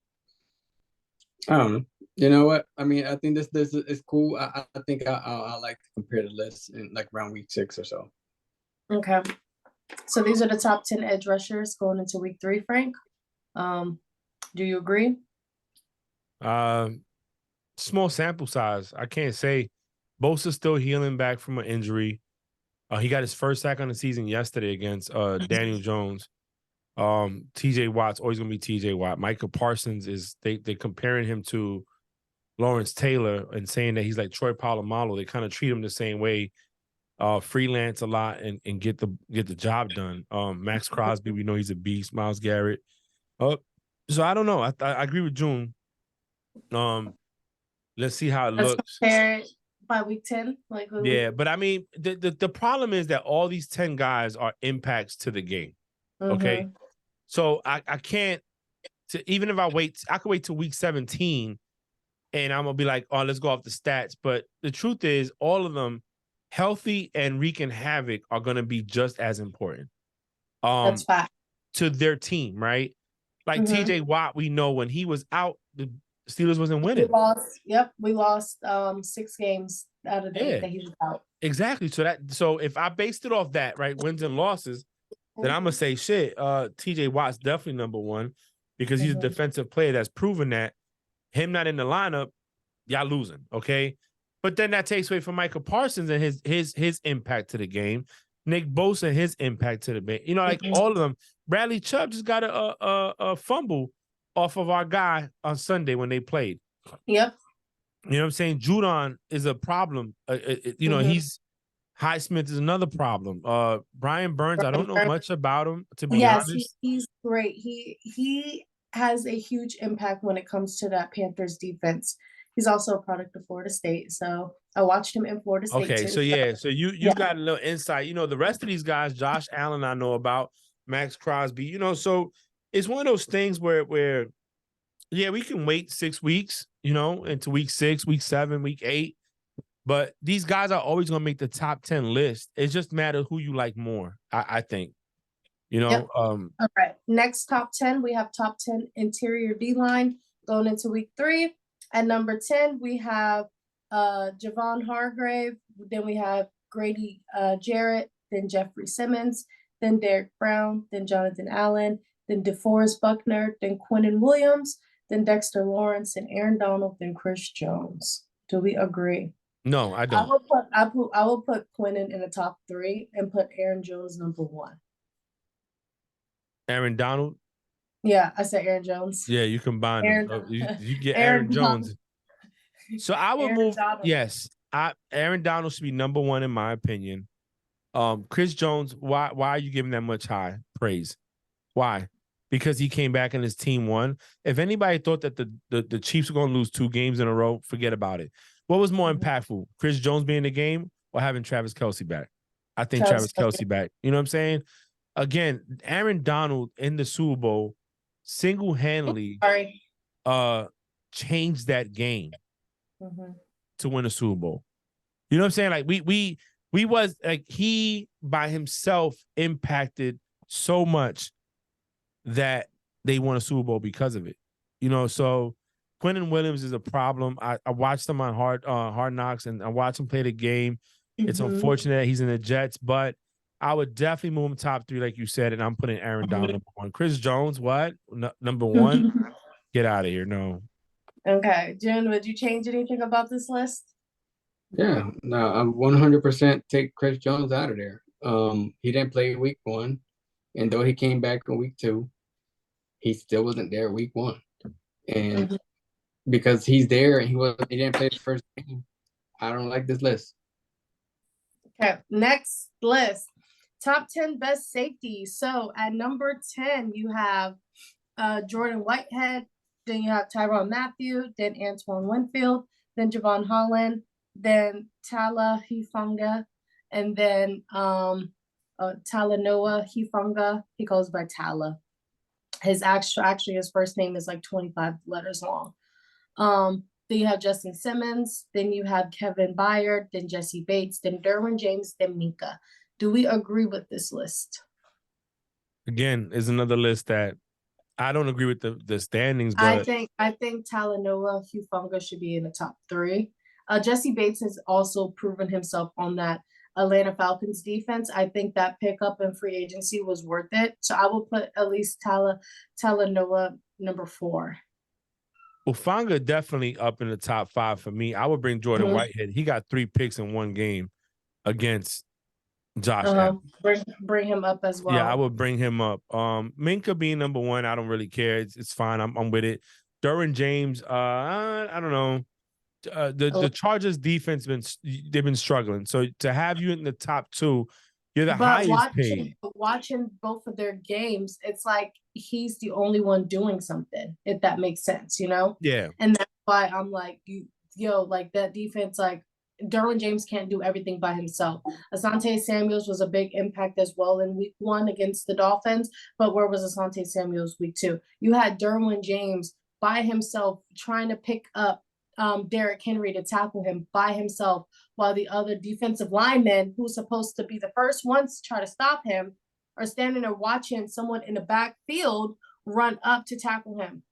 know. You know what? I mean, I think this is cool. I think I like to compare the lists in like around week 6 or so. Okay. So these are the top 10 edge rushers going into week 3, Frank. Do you agree? Small sample size. I can't say. Bosa's still healing back from an injury. He got his first sack on the season yesterday against Daniel Jones. TJ Watt's always gonna be TJ Watt. Michael Parsons is they're comparing him to Lawrence Taylor and saying that he's like Troy Polamalu. They kind of treat him the same way. Freelance a lot and get the job done. Max Crosby, we know he's a beast. Myles Garrett. So I don't know. I agree with June. Let's see how it looks. Compare it by week 10. Yeah, but I mean, the problem is that all these 10 guys are impacts to the game. Okay. So I can't even if I could wait till week 17 and I'm gonna be like, oh, let's go off the stats. But the truth is all of them healthy and wreaking havoc are gonna be just as important. That's fact. To their team, right? Like TJ Watt, we know when he was out, the Steelers wasn't winning. We lost 6 games out of the 8 that he was out. Exactly. So if I based it off that, right, wins and losses, then I'm gonna say shit. TJ Watt's definitely number 1 because he's a defensive player that's proven that him not in the lineup, y'all losing. Okay. But then that takes away from Michael Parsons and his impact to the game. Nick Bosa, his impact to the game. You know, like all of them. Bradley Chubb just got a fumble off of our guy on Sunday when they played. Yep. You know what I'm saying? Judon is a problem. You know, Highsmith is another problem. Brian Burns, I don't know much about him, to be honest. Yes, he's great. He has a huge impact when it comes to that Panthers defense. He's also a product of Florida State. So I watched him in Florida State. Okay, too. So you got a little insight. You know, the rest of these guys, Josh Allen, I know about, Max Crosby, you know, so it's one of those things where yeah, we can wait 6 weeks, you know, into week 6, week 7, week 8. But these guys are always going to make the top 10 list. It just matters who you like more, I think. You know? Yep. All right. Next top 10, we have top 10 interior D-line going into week 3. At number 10, we have Javon Hargrave. Then we have Grady Jarrett. Then Jeffrey Simmons. Then Derek Brown. Then Jonathan Allen. Then DeForest Buckner. Then Quinnen Williams. Then Dexter Lawrence. And Aaron Donald. Then Chris Jones. Do we agree? No, I don't. I will put Quinnen in the top 3 and put Aaron Jones number 1. Aaron Donald? Yeah, I said Aaron Jones. Yeah, you combine them. You get Aaron Jones. So I would move. Donald. Yes, Aaron Donald should be number 1 in my opinion. Chris Jones, why are you giving that much high praise? Why? Because he came back and his team won. If anybody thought that the Chiefs were going to lose 2 games in a row, forget about it. What was more impactful, Chris Jones being in the game or having Travis Kelce back? I think Travis Kelce back. You know what I'm saying? Again, Aaron Donald in the Super Bowl single-handedly Sorry. changed that game Mhm. to win a Super Bowl. You know what I'm saying? Like we was like he by himself impacted so much that they won a Super Bowl because of it. You know, so Quentin Williams is a problem. I watched him on Hard Knocks, and I watched him play the game. It's Mhm. unfortunate that he's in the Jets, but I would definitely move him top 3, like you said, and I'm putting Aaron Donald number 1. Chris Jones, what? Number 1? Get out of here. No. Okay, June, would you change anything about this list? Yeah, no, I'm 100% take Chris Jones out of there. He didn't play week 1, and though he came back in week 2, he still wasn't there week 1. And Mhm. because he's there and he didn't play the first game, I don't like this list. Okay, next list. Top 10 best safeties. So at number 10, you have Jordan Whitehead, then you have Tyrann Mathieu, then Antoine Winfield, then Javon Holland, then Tala Hifanga, and then Talanoa Hifanga. He goes by Tala. His actually his first name is like 25 letters long. Then you have Justin Simmons, then you have Kevin Byard, then Jesse Bates, then Derwin James, then Minka. Do we agree with this list? Again, is another list that I don't agree with the standings, but I think Talanoa Hufanga should be in the top 3. Jesse Bates has also proven himself on that Atlanta Falcons defense. I think that pickup in free agency was worth it. So I will put at least Talanoa number 4. Ufanga definitely up in the top 5 for me. I would bring Jordan Whitehead. He got 3 picks in one game against Josh Allen. Bring him up as well. Yeah, I would bring him up. Minka being number 1, I don't really care. It's fine. I'm with it. Derwin James, I don't know. The Chargers defense they've been struggling. So to have you in the top 2, you're the highest paid. Watching both of their games, it's like he's the only one doing something, if that makes sense, you know? Yeah. And that's why I'm like, like that defense, like Derwin James can't do everything by himself. Asante Samuels was a big impact as well in week 1 against the Dolphins, but where was Asante Samuels week 2? You had Derwin James by himself trying to pick up Derrick Henry to tackle him by himself, while the other defensive linemen, who's supposed to be the first ones to try to stop him, are standing there watching someone in the backfield run up to tackle him.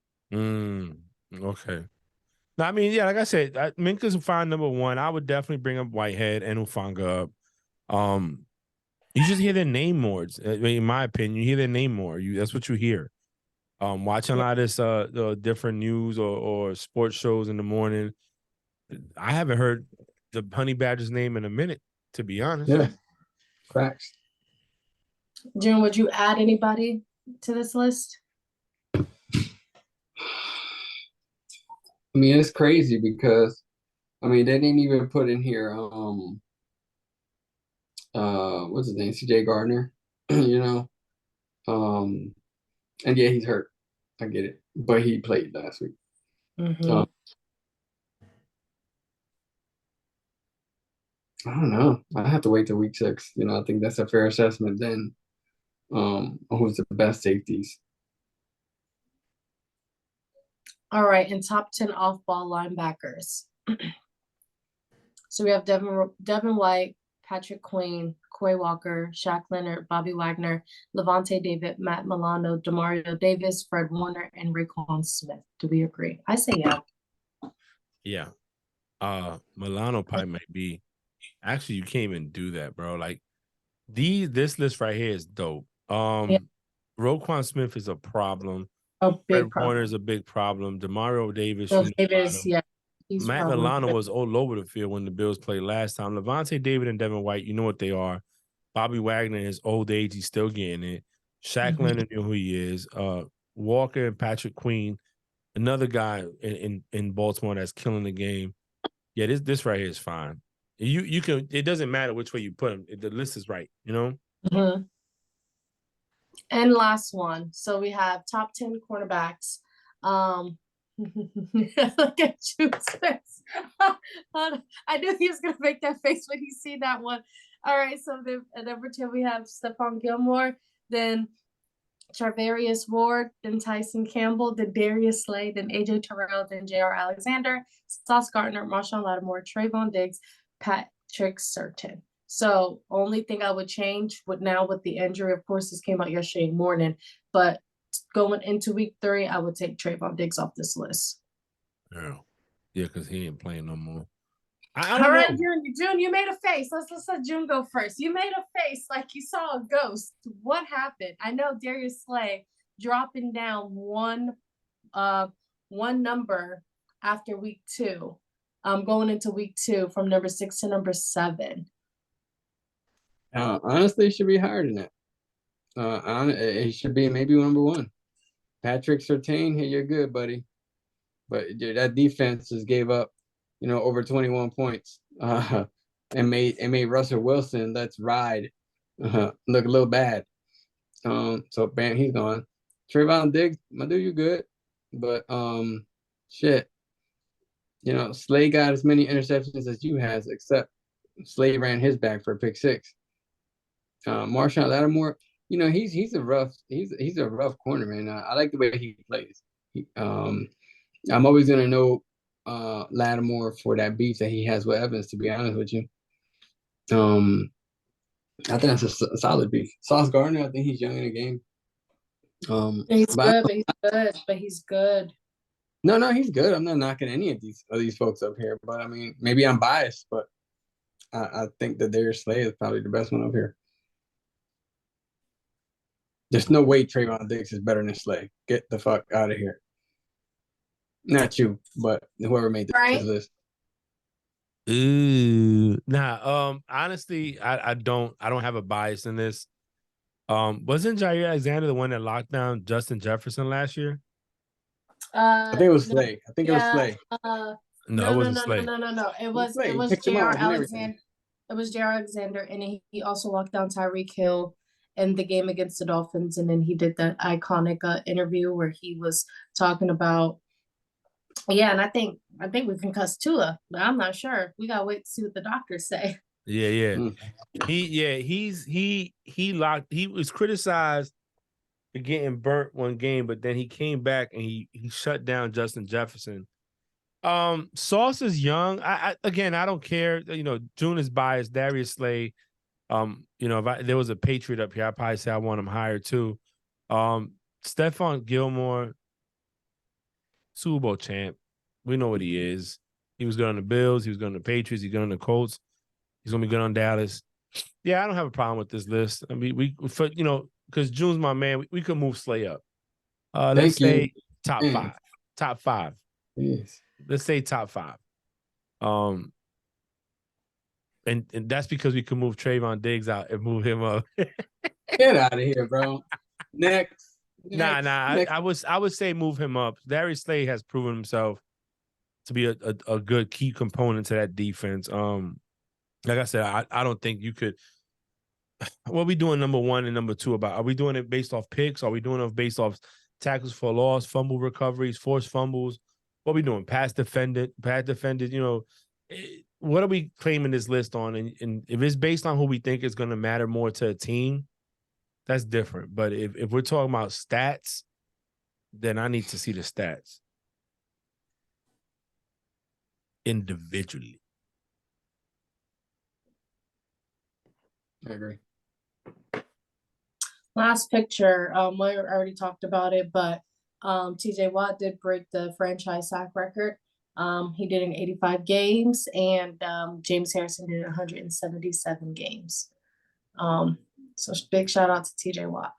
Okay. Now, I mean, yeah, like I said, Minka's fine number 1. I would definitely bring up Whitehead and Ufanga up. You just hear their name more. In my opinion, you hear their name more. That's what you hear. Watching a lot of this different news or sports shows in the morning. I haven't heard the Honey Badger's name in a minute, to be honest. Yeah, facts. June, would you add anybody to this list? I mean, it's crazy because, I mean, they didn't even put in here, what's his name, CJ Gardner, you know? And yeah, he's hurt. I get it. But he played last week. I don't know. I have to wait till week 6. You know, I think that's a fair assessment then. Who's the best safeties? All right, and top 10 off-ball linebackers. So we have Devin White, Patrick Queen, Quay Walker, Shaq Leonard, Bobby Wagner, Levante David, Matt Milano, Demario Davis, Fred Warner, and Raekwon Smith. Do we agree? I say yeah. Yeah. Milano probably might be. Actually, you can't even do that, bro. Like this list right here is dope. Raekwon Smith is a problem. Big Fred Warner is a big problem. Demario Davis. Matt Milano was all over the field when the Bills played last time. Levante David and Devin White, you know what they are. Bobby Wagner, in his old age, he's still getting it. Shaq Leonard knew who he is. Walker and Patrick Queen, another guy in Baltimore that's killing the game. Yeah, this right here is fine. You can. It doesn't matter which way you put them. The list is right. You know. And last one. So we have top 10 cornerbacks. Look at Jude's face. I knew he was gonna make that face when he seen that one. All right, so at number 10 we have Stephon Gilmore, then Charvarius Ward, then Tyson Campbell, then Darius Slay, then AJ Terrell, then J.R. Alexander, Sauce Gardner, Marshawn Lattimore, Trayvon Diggs, Patrick Surtain. So only thing I would change with the injury, of course, this came out yesterday morning, but going into week 3, I would take Trayvon Diggs off this list. Yeah, because he ain't playing no more. All right, June, you made a face. Let's let June go first. You made a face like you saw a ghost. What happened? I know Darius Slay dropping down one number after week 2. Going into week 2 from number 6 to number 7. Honestly, it should be higher than that. It should be maybe number 1. Patrick Surtain, hey, you're good, buddy. But that defense just gave up, over 21 points. And made Russell Wilson, let's ride, look a little bad. So bam, he's gone. Trayvon Diggs, my dude, you good. But shit. Slay got as many interceptions as you has, except Slay ran his back for a pick 6. Marshawn Lattimore, he's a rough corner, man. I like the way he plays. I'm always gonna know Lattimore for that beef that he has with Evans, to be honest with you. I think that's a solid beef. Sauce Gardner, I think he's young in the game. He's good. No, he's good. I'm not knocking any of these folks up here, but I mean, maybe I'm biased, but I think that Darius Slay is probably the best one up here. There's no way Trayvon Diggs is better than Slay. Get the fuck out of here. Not you, but whoever made this list. Honestly, I don't have a bias in this. Wasn't Jair Alexander the one that locked down Justin Jefferson last year? I think it was Slay. It was Slay. No, it wasn't Slay. No. It was J.R. Alexander. It was J.R. Alexander, and he also locked down Tyreek Hill in the game against the Dolphins, and then he did that iconic interview where he was talking about. Yeah, and I think we can cuss Tua, but I'm not sure. We gotta wait to see what the doctors say. Yeah. He was criticized for getting burnt one game, but then he came back and he shut down Justin Jefferson. Sauce is young. I don't care. June is biased. Darius Slay. If there was a Patriot up here, I'd probably say I want him higher too. Stephon Gilmore, Super Bowl champ. We know what he is. He was good on the Bills. He was good on the Patriots. He's good on the Colts. He's gonna be good on Dallas. Yeah, I don't have a problem with this list. I mean, because June's my man, we could move Slay up. Let's say top 5. Top 5. Yes. Let's say top 5. And that's because we could move Trayvon Diggs out and move him up. Get out of here, bro. Next. Nah. I would say move him up. Darius Slay has proven himself to be a good key component to that defense. Like I said, I don't think you could. What are we doing number 1 and number 2 about? Are we doing it based off picks? Are we doing it based off tackles for loss, fumble recoveries, forced fumbles? What are we doing? Pass defended. What are we claiming this list on? And if it's based on who we think is going to matter more to a team, that's different. But if we're talking about stats, then I need to see the stats individually. I agree. Last picture, we already talked about it, but TJ Watt did break the franchise sack record. He did in 85 games, and James Harrison did 177 games. So big shout out to TJ Watt.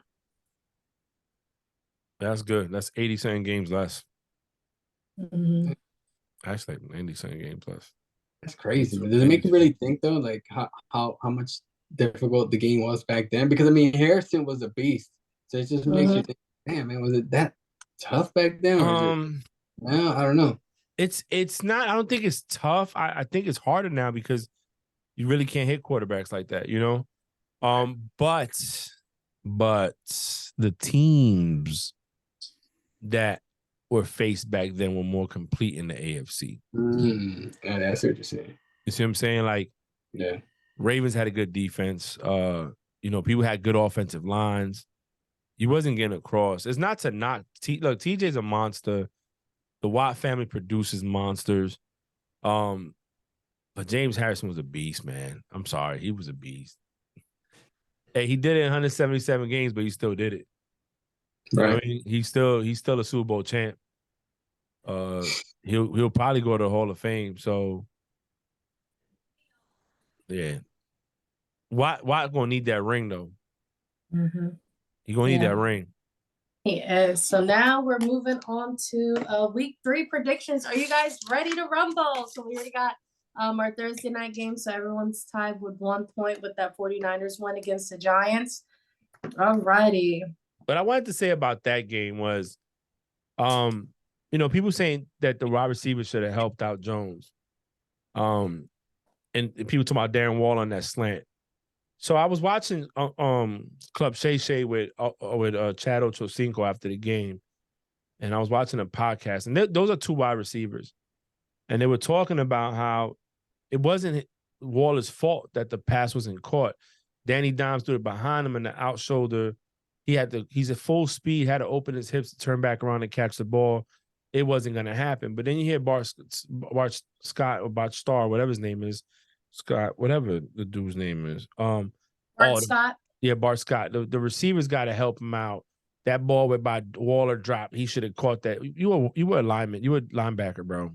That's good. That's 87 games less. Mm-hmm. Actually, 87 games less. That's crazy. Does it make you really think though, like how much difficult the game was back then? Because I mean, Harrison was a beast, so it just makes you think, damn, man, was it that tough back then? No, I don't know. It's not. I don't think it's tough. I think it's harder now because you really can't hit quarterbacks like that, But the teams that were faced back then were more complete in the AFC. Yeah, that's what you're saying. You see what I'm saying? Like, yeah, Ravens had a good defense. People had good offensive lines. You wasn't getting across. It's not to knock. Look, TJ's a monster. The Watt family produces monsters. But James Harrison was a beast, man. I'm sorry. He was a beast. Hey, he did it in 177 games, but he still did it. Right. You know what I mean? He's still a Super Bowl champ. He'll probably go to the Hall of Fame. So yeah. Watt gonna need that ring though. He gonna need that ring. He is. So now we're moving on to week 3 predictions. Are you guys ready to rumble? So we already got our Thursday night game. So everyone's tied with 1 point with that 49ers win against the Giants. All righty. What I wanted to say about that game was, people saying that the wide receiver should have helped out Jones. And people talking about Darren Waller on that slant. So I was watching Club Shay Shay with Chad Ochocinco after the game, and I was watching a podcast, and those are 2 wide receivers, and they were talking about how it wasn't Waller's fault that the pass wasn't caught. Danny Dimes threw it behind him in the out shoulder. He's at full speed, had to open his hips to turn back around and catch the ball. It wasn't going to happen. But then you hear Bart Scott or Bart Starr, whatever his name is, Scott, whatever the dude's name is. Bart Scott? Yeah, Bart Scott. The receivers got to help him out. That ball went by Waller dropped. He should have caught that. You were a lineman. You were a linebacker, bro.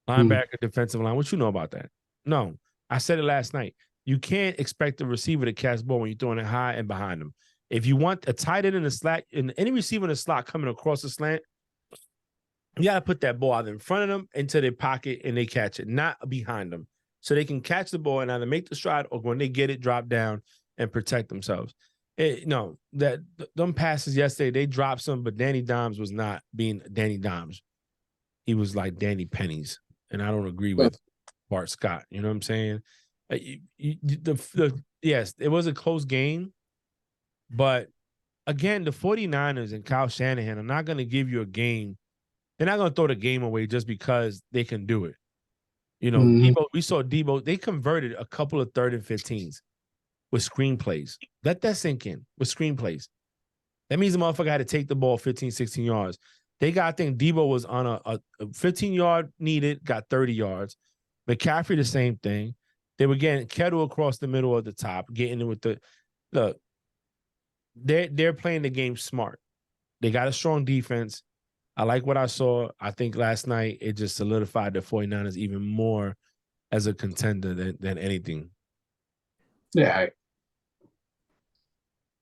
Linebacker, defensive line. What you know about that? No. I said it last night. You can't expect the receiver to catch the ball when you're throwing it high and behind him. If you want a tight end in the slot, and any receiver in the slot coming across the slant, you got to put that ball either in front of them into their pocket and they catch it, not behind them. So they can catch the ball and either make the stride or when they get it, drop down and protect themselves. Them passes yesterday, they dropped some, but Danny Dimes was not being Danny Dimes. He was like Danny Pennies, and I don't agree with Bart Scott. You know what I'm saying? Yes, it was a close game, but again, the 49ers and Kyle Shanahan are not going to give you a game. They're not going to throw the game away just because they can do it. Debo, we saw Debo. They converted a couple of 3rd and 15s with screenplays. Let that sink in with screenplays. That means the motherfucker had to take the ball 15, 16 yards. I think Debo was on a 15-yard needed, got 30 yards. McCaffrey, the same thing. They were getting Kettle across the middle of the top, getting it with the look. They're playing the game smart. They got a strong defense. I like what I saw. I think last night it just solidified the 49ers even more as a contender than anything. Yeah.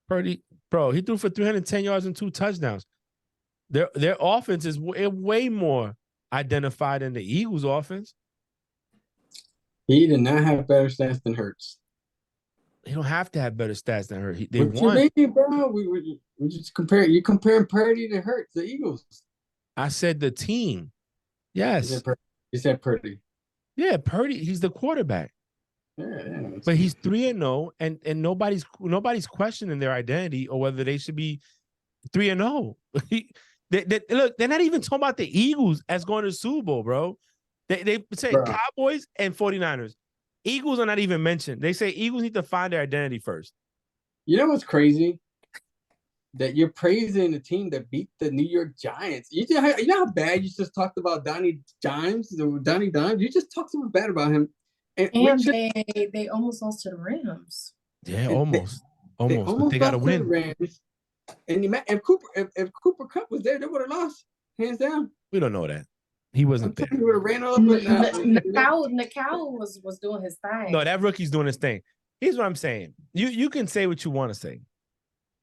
Purdy, bro, he threw for 310 yards and 2 touchdowns. Their offense is way more identified than the Eagles' offense. He did not have better stats than Hurts. He don't have to have better stats than Hurts. They what won. You mean, bro? We just compare. You comparing Purdy to Hurts, the Eagles. I said the team. Yes. You said Purdy. Yeah, Purdy. He's the quarterback. Yeah. But he's 3-0, and nobody's questioning their identity or whether they should be 3-0. Look, they're not even talking about the Eagles as going to the Super Bowl, bro. They say Cowboys and 49ers. Eagles are not even mentioned. They say Eagles need to find their identity first. You know what's crazy? That you're praising the team that beat the New York Giants. You know how bad you just talked about Donnie Dimes? You just talked so bad about him. And they almost lost to the Rams. Yeah, almost. But they got to win. Rams. And if Cooper Kupp was there, they would have lost, hands down. We don't know that. He wasn't there. He would have ran all up. Nakao was doing his thing. No, that rookie's doing his thing. Here's what I'm saying. You can say what you want to say.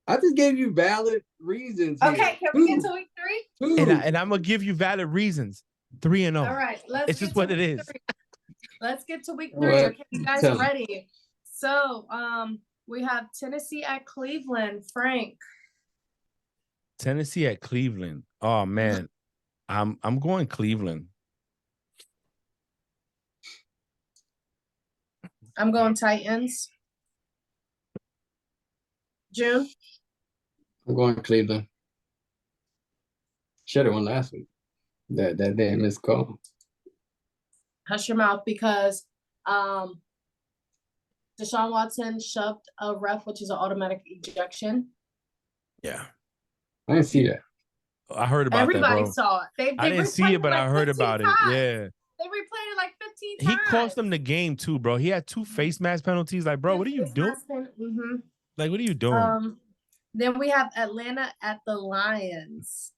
I just gave you valid reasons. Okay, can we get to week 3? And I'm gonna give you valid reasons. 3-0. All right, it's just what it is. Let's get to week 3. Okay, you guys are ready. So, we have Tennessee at Cleveland. Frank. Tennessee at Cleveland. Oh man, I'm going Cleveland. I'm going Titans. June. I'm going Cleveland. Should have won last week. That damn missed call. Hush your mouth because Deshaun Watson shoved a ref, which is an automatic ejection. Yeah. I didn't see that. I heard about Everybody that, bro. saw it. They I didn't see replayed it, but like I heard 15 about it. times. Yeah. They replayed it like 15 He times. cost them the game too, bro. He had 2 face mask penalties. Like, bro, what are you doing? Mm-hmm. Like, what are you doing? Then we have Atlanta at the Lions.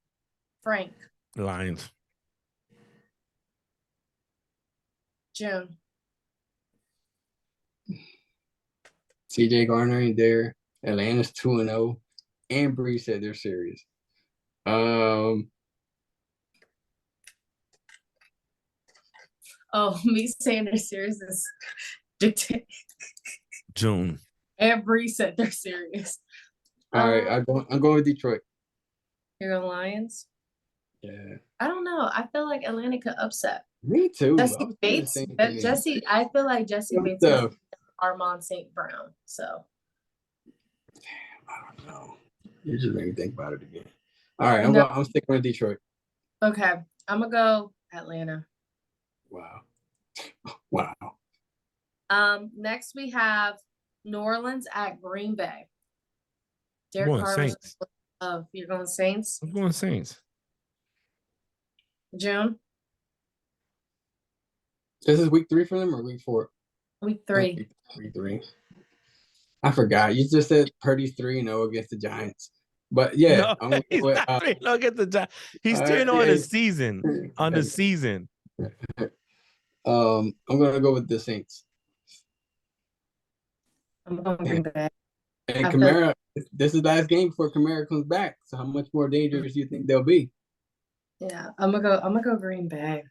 Frank, Lions. June. CJ Garner ain't there. Atlanta's 2-0. And Bree said they're serious. Oh, me saying they're serious is June. Every said they're serious. All right, I'm going with Detroit. You're going Lions? Yeah. I don't know. I feel like Atlanta could upset. Me too. Jesse Bates. I feel like Jesse Bates is Armand St. Brown. So I don't know. You just made me think about it again. All right, I'm sticking with Detroit. Okay. I'm gonna go Atlanta. Wow. Wow. Next we have New Orleans at Green Bay. Derek Going Carr. Saints. You're going Saints? I'm going Saints. June? This is week 3 for them or week 4? Week 3. Week 3. I forgot. You just said Purdy's 3-0 against the Giants. But yeah, no, he's not 3-0 against the Giants. He's 3-0 on the season. On the season. I'm gonna go with the Saints. I'm going Green Bay. And Kamara, this is the last game before Kamara comes back. So how much more dangerous do you think they'll be? Yeah, I'm gonna go Green Bay.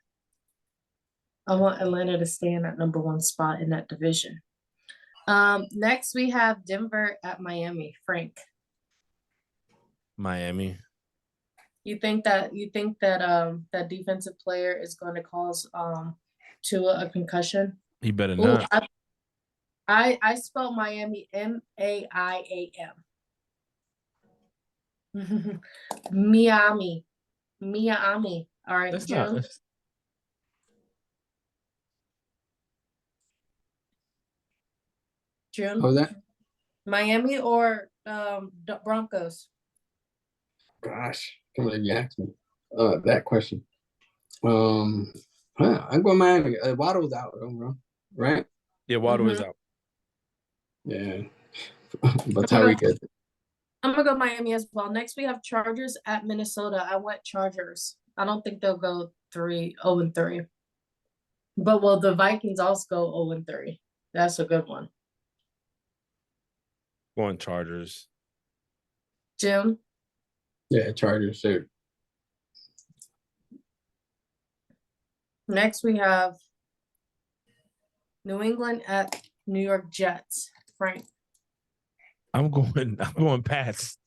I want Atlanta to stay in that #1 spot in that division. Next we have Denver at Miami. Frank. Miami. You think that that defensive player is going to cause Tua a concussion? He better not. I spelled Miami MAIAM. Miami. All right, That's June. not. June. What was that? Miami or Broncos? Gosh, can't believe you asked me that question. I'm going Miami. Waddle's out, bro. Right? Yeah, Waddle is out. Yeah. But Tyreek is. I'm gonna go Miami as well. Next we have Chargers at Minnesota. I went Chargers. I don't think they'll go 0-3. But will the Vikings also go 0-3? That's a good one. Going Chargers. Jim? Yeah, Chargers too. Next we have New England at New York Jets. Frank. I'm going Pats.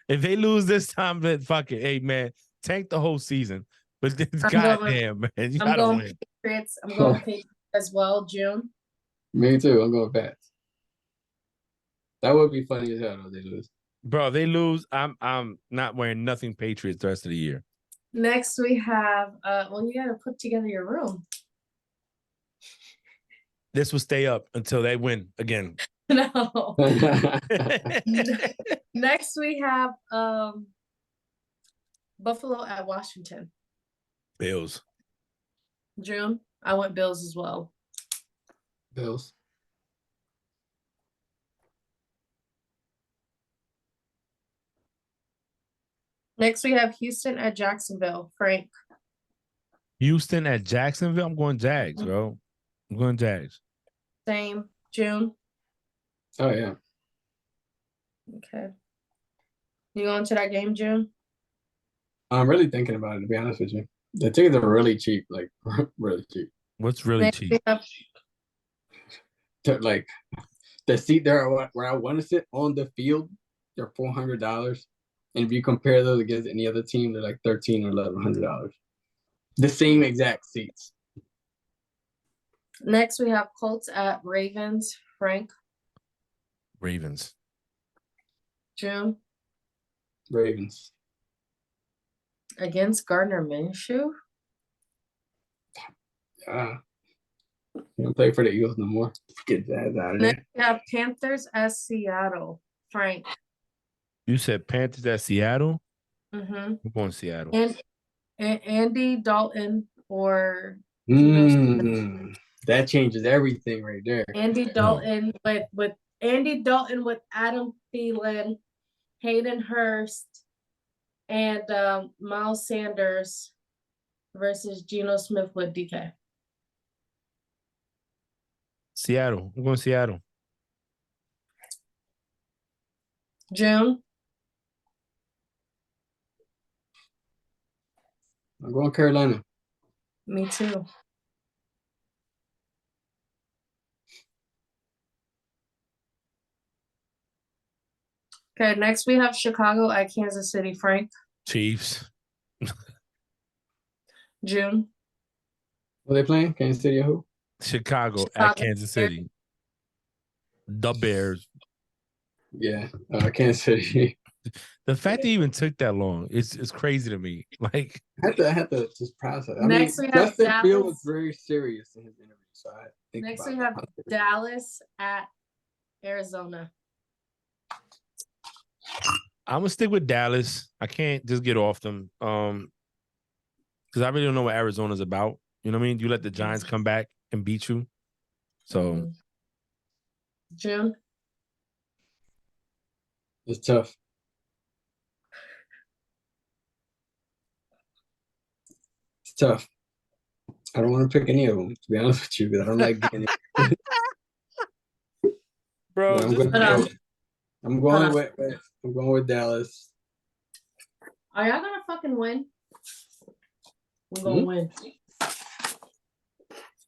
If they lose this time, then fuck it. Hey man, tank the whole season. But goddamn, man, you gotta win. Patriots. I'm going Patriots as well, June. Me too. I'm going Pats. That would be funny as hell if they lose. Bro, they lose. I'm not wearing nothing Patriots the rest of the year. Next we have you gotta put together your room. This will stay up until they win again. No. Next we have Buffalo at Washington. Bills. June. I went Bills as well. Bills. Next we have Houston at Jacksonville. Frank. Houston at Jacksonville. I'm going Jags, bro. I'm going Jags. Same. June. Oh yeah. Okay. You going to that game, June? I'm really thinking about it, to be honest with you. The tickets are really cheap, like really cheap. What's really cheap? Like the seat there where I want to sit on the field, they're $400. And if you compare those against any other team, they're like $1,300 or $1,100. The same exact seats. Next, we have Colts at Ravens. Frank. Ravens. June. Ravens. Against Gardner Minshew. You don't play for the Eagles no more. Get that out of there. Next, we have Panthers at Seattle. Frank. You said Panthers at Seattle? Mm-hmm. I'm going Seattle. And Andy Dalton or Geno Smith. That changes everything right there. Andy Dalton with Andy Dalton with Adam Thielen, Hayden Hurst, and Miles Sanders versus Geno Smith with DK. Seattle. I'm going Seattle. June. I'm going Carolina. Me too. Okay, next we have Chicago at Kansas City. Frank. Chiefs. June. Who they playing? Kansas City or who? Chicago at Chicago. Kansas City. The Bears. Yeah, Kansas City. The fact they even took that long, it's crazy to me. Like, I had to just process. Next we have Justin Dallas. Fields was very serious in his interview, so I think Next about we that. have Dallas at Arizona. I'm gonna stick with Dallas. I can't just get off them. Because I really don't know what Arizona's about. You know what I mean? You let the Giants come back and beat you. So June. It's tough. It's tough. I don't want to pick any of them, to be honest with you, because I don't like getting it. bro, But I'm going with Dallas. Are y'all gonna fucking win? We're gonna win.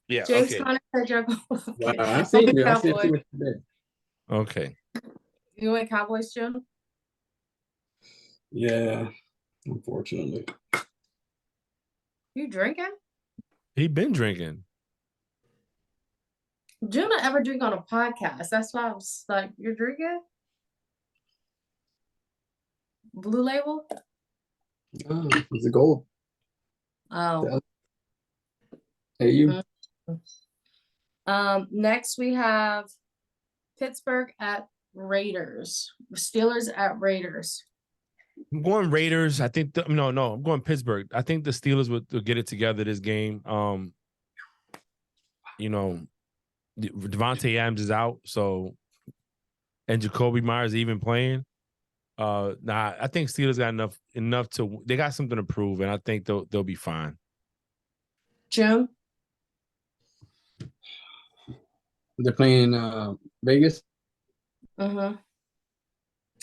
yeah, James okay. Conner said y'all gonna Wow, I see you. I see Cowboys. you today. Okay. You went Cowboys, June? Yeah, unfortunately. You drinking? He been drinking. June don't ever drink on a podcast. That's why I was like, you're drinking? Blue Label? Oh, it's a gold. Oh. Hey, you. Next we have Pittsburgh at Raiders. Steelers at Raiders. I'm going Raiders. I think no, I'm going Pittsburgh. I think the Steelers will get it together this game. You know, Devontae Adams is out, so and Jacoby Myers even playing. I think Steelers got enough to they got something to prove, and I think they'll be fine. June? They're playing Vegas. Mm-hmm.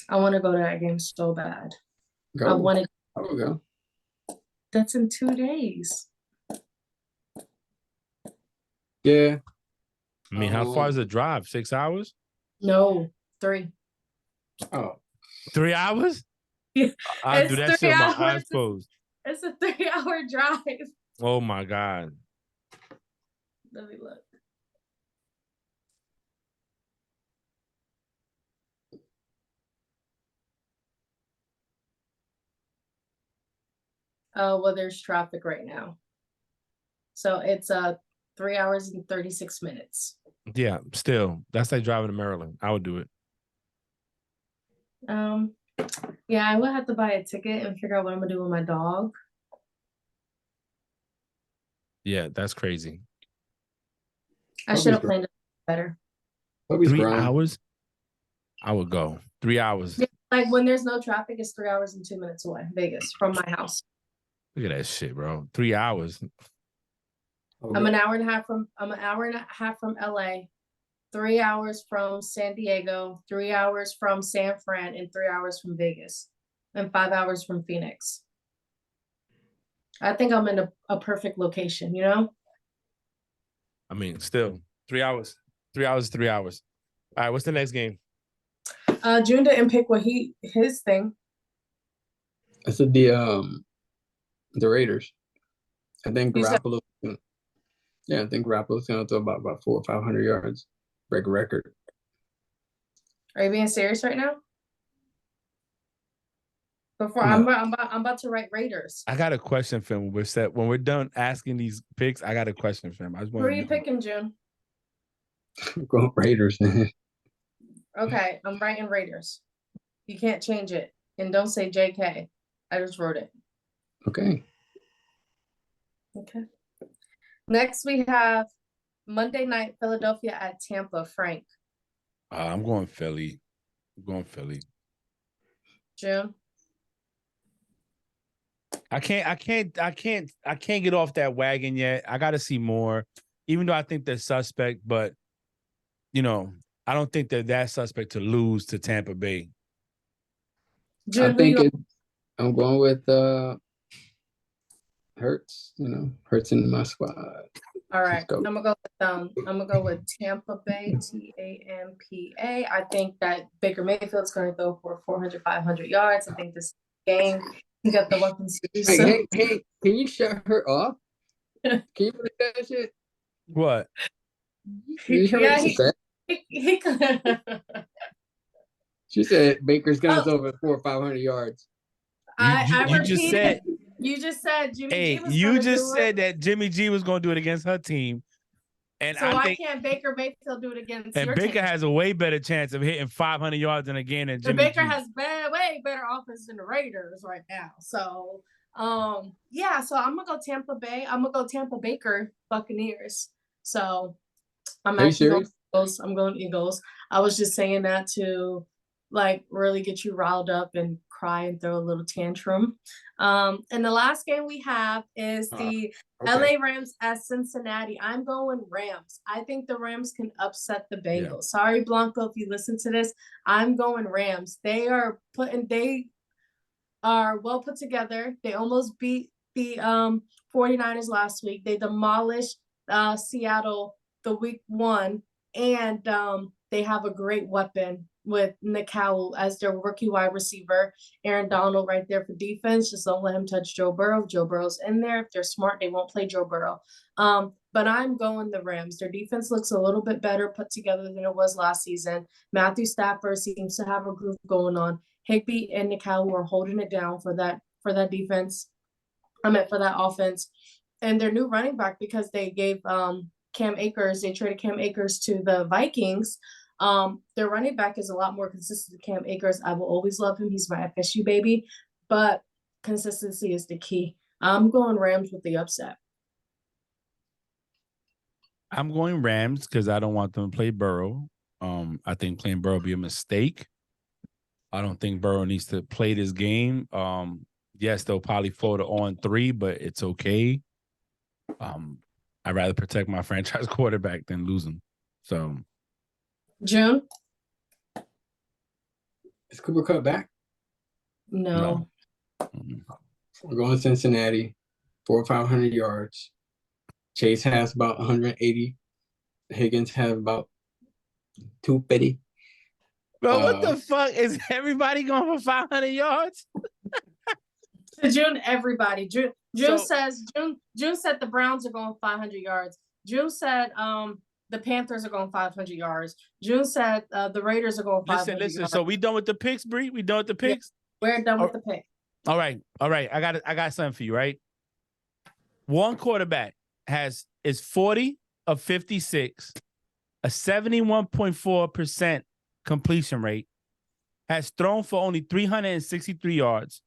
I want to go to that game so bad. Go. I want to. I will go. That's in 2 days. Yeah. I mean, how far is the drive? 6 hours? No, 3. Oh. 3 hours? Yeah, I do it's that 3 shit with my hours. eyes closed. It's a 3-hour drive. Oh my God. Let me look. Oh, well, there's traffic right now. So it's 3 hours and 36 minutes. Yeah, still. That's like driving to Maryland. I would do it. Yeah, I will have to buy a ticket and figure out what I'm gonna do with my dog. Yeah, that's crazy. I should have planned it better. 3 hours? I would go. 3 hours. Yeah, like when there's no traffic, it's 3 hours and 2 minutes away, Vegas, from my house. Look at that shit, bro. 3 hours. I'm an hour and a half from LA, 3 hours from San Diego, 3 hours from San Fran, and 3 hours from Vegas, and 5 hours from Phoenix. I think I'm in a perfect location, you know? I mean, still 3 hours. 3 hours, 3 hours. All right, what's the next game? June didn't pick his thing. I said the Raiders. I think Garoppolo. Yeah, I think Garoppolo's gonna throw about 400 or 500 yards, break a record. Are you being serious right now? Before No. I'm about to write Raiders. I got a question for him. When we're done asking these picks, I got a question for him. I just Who want are you picking, June? Go Raiders. Okay, I'm writing Raiders. You can't change it. And don't say JK. I just wrote it. Okay. Okay. Next, we have Monday night, Philadelphia at Tampa. Frank. I'm going Philly. I'm going Philly. June. I can't get off that wagon yet. I got to see more, even though I think they're suspect, but you know, I don't think they're that suspect to lose to Tampa Bay. June, I think I'm going with Hurts. You know, Hurts in my squad. all right. Let's go. I'm gonna go with Tampa Bay, TAMPA. I think that Baker Mayfield's gonna go for 400, 500 yards. I think this game he got the weapons to do so. Hey, can you shut her off? Can you put that shit? What? Did you hear what she said? She said Baker's gonna throw over 400 or 500 yards. You just said Jimmy Hey, G was you gonna just do said it. that Jimmy G was going to do it against her team, and So I why think can't Baker Mayfield do it against and your Baker team? has a way better chance of hitting 500 yards in a game than The Jimmy Baker G. has way better offense than the Raiders right now. So yeah, so I'm gonna go Tampa Bay. I'm gonna go Tampa Baker Buccaneers. So I'm Are you actually going serious? Eagles. I'm going Eagles. I was just saying that to like really get you riled up and cry and throw a little tantrum. And the last game we have is the LA Rams at Cincinnati. I'm going Rams. I think the Rams can upset the Bengals. Yeah. Sorry, Blanco, if you listen to this. I'm going Rams. They are well put together. They almost beat the 49ers last week. They demolished Seattle the week 1, and they have a great weapon with Nick Howell as their rookie wide receiver. Aaron Donald right there for defense. Just don't let him touch Joe Burrow. Joe Burrow's in there. If they're smart, they won't play Joe Burrow. But I'm going the Rams. Their defense looks a little bit better put together than it was last season. Matthew Stafford seems to have a groove going on. Higbee and Nick Howell are holding it down for that defense. For that offense. And their new running back, because they gave Cam Akers, they traded Cam Akers to the Vikings. Their running back is a lot more consistent than Cam Akers. I will always love him. He's my FSU baby, but consistency is the key. I'm going Rams with the upset. I'm going Rams because I don't want them to play Burrow. I think playing Burrow would be a mistake. I don't think Burrow needs to play this game. Yes, they'll probably fall to 0-3, but it's okay. I'd rather protect my franchise quarterback than lose him. So, June? Is Cooper Kupp back? No. We're going Cincinnati, 400 or 500 yards. Chase has about 180. Higgins have about 250. bro, what the fuck is everybody going for 500 yards? June, everybody. June said the Browns are going 500 yards. June said the Panthers are going 500 yards. June said the Raiders are going 500 Listen. yards. So we done with the picks, Bree? We done with the picks? Yeah, we're done with the pick. All right. I got something for you, right? One quarterback is 40 of 56, a 71.4% completion rate, has thrown for only 363 yards,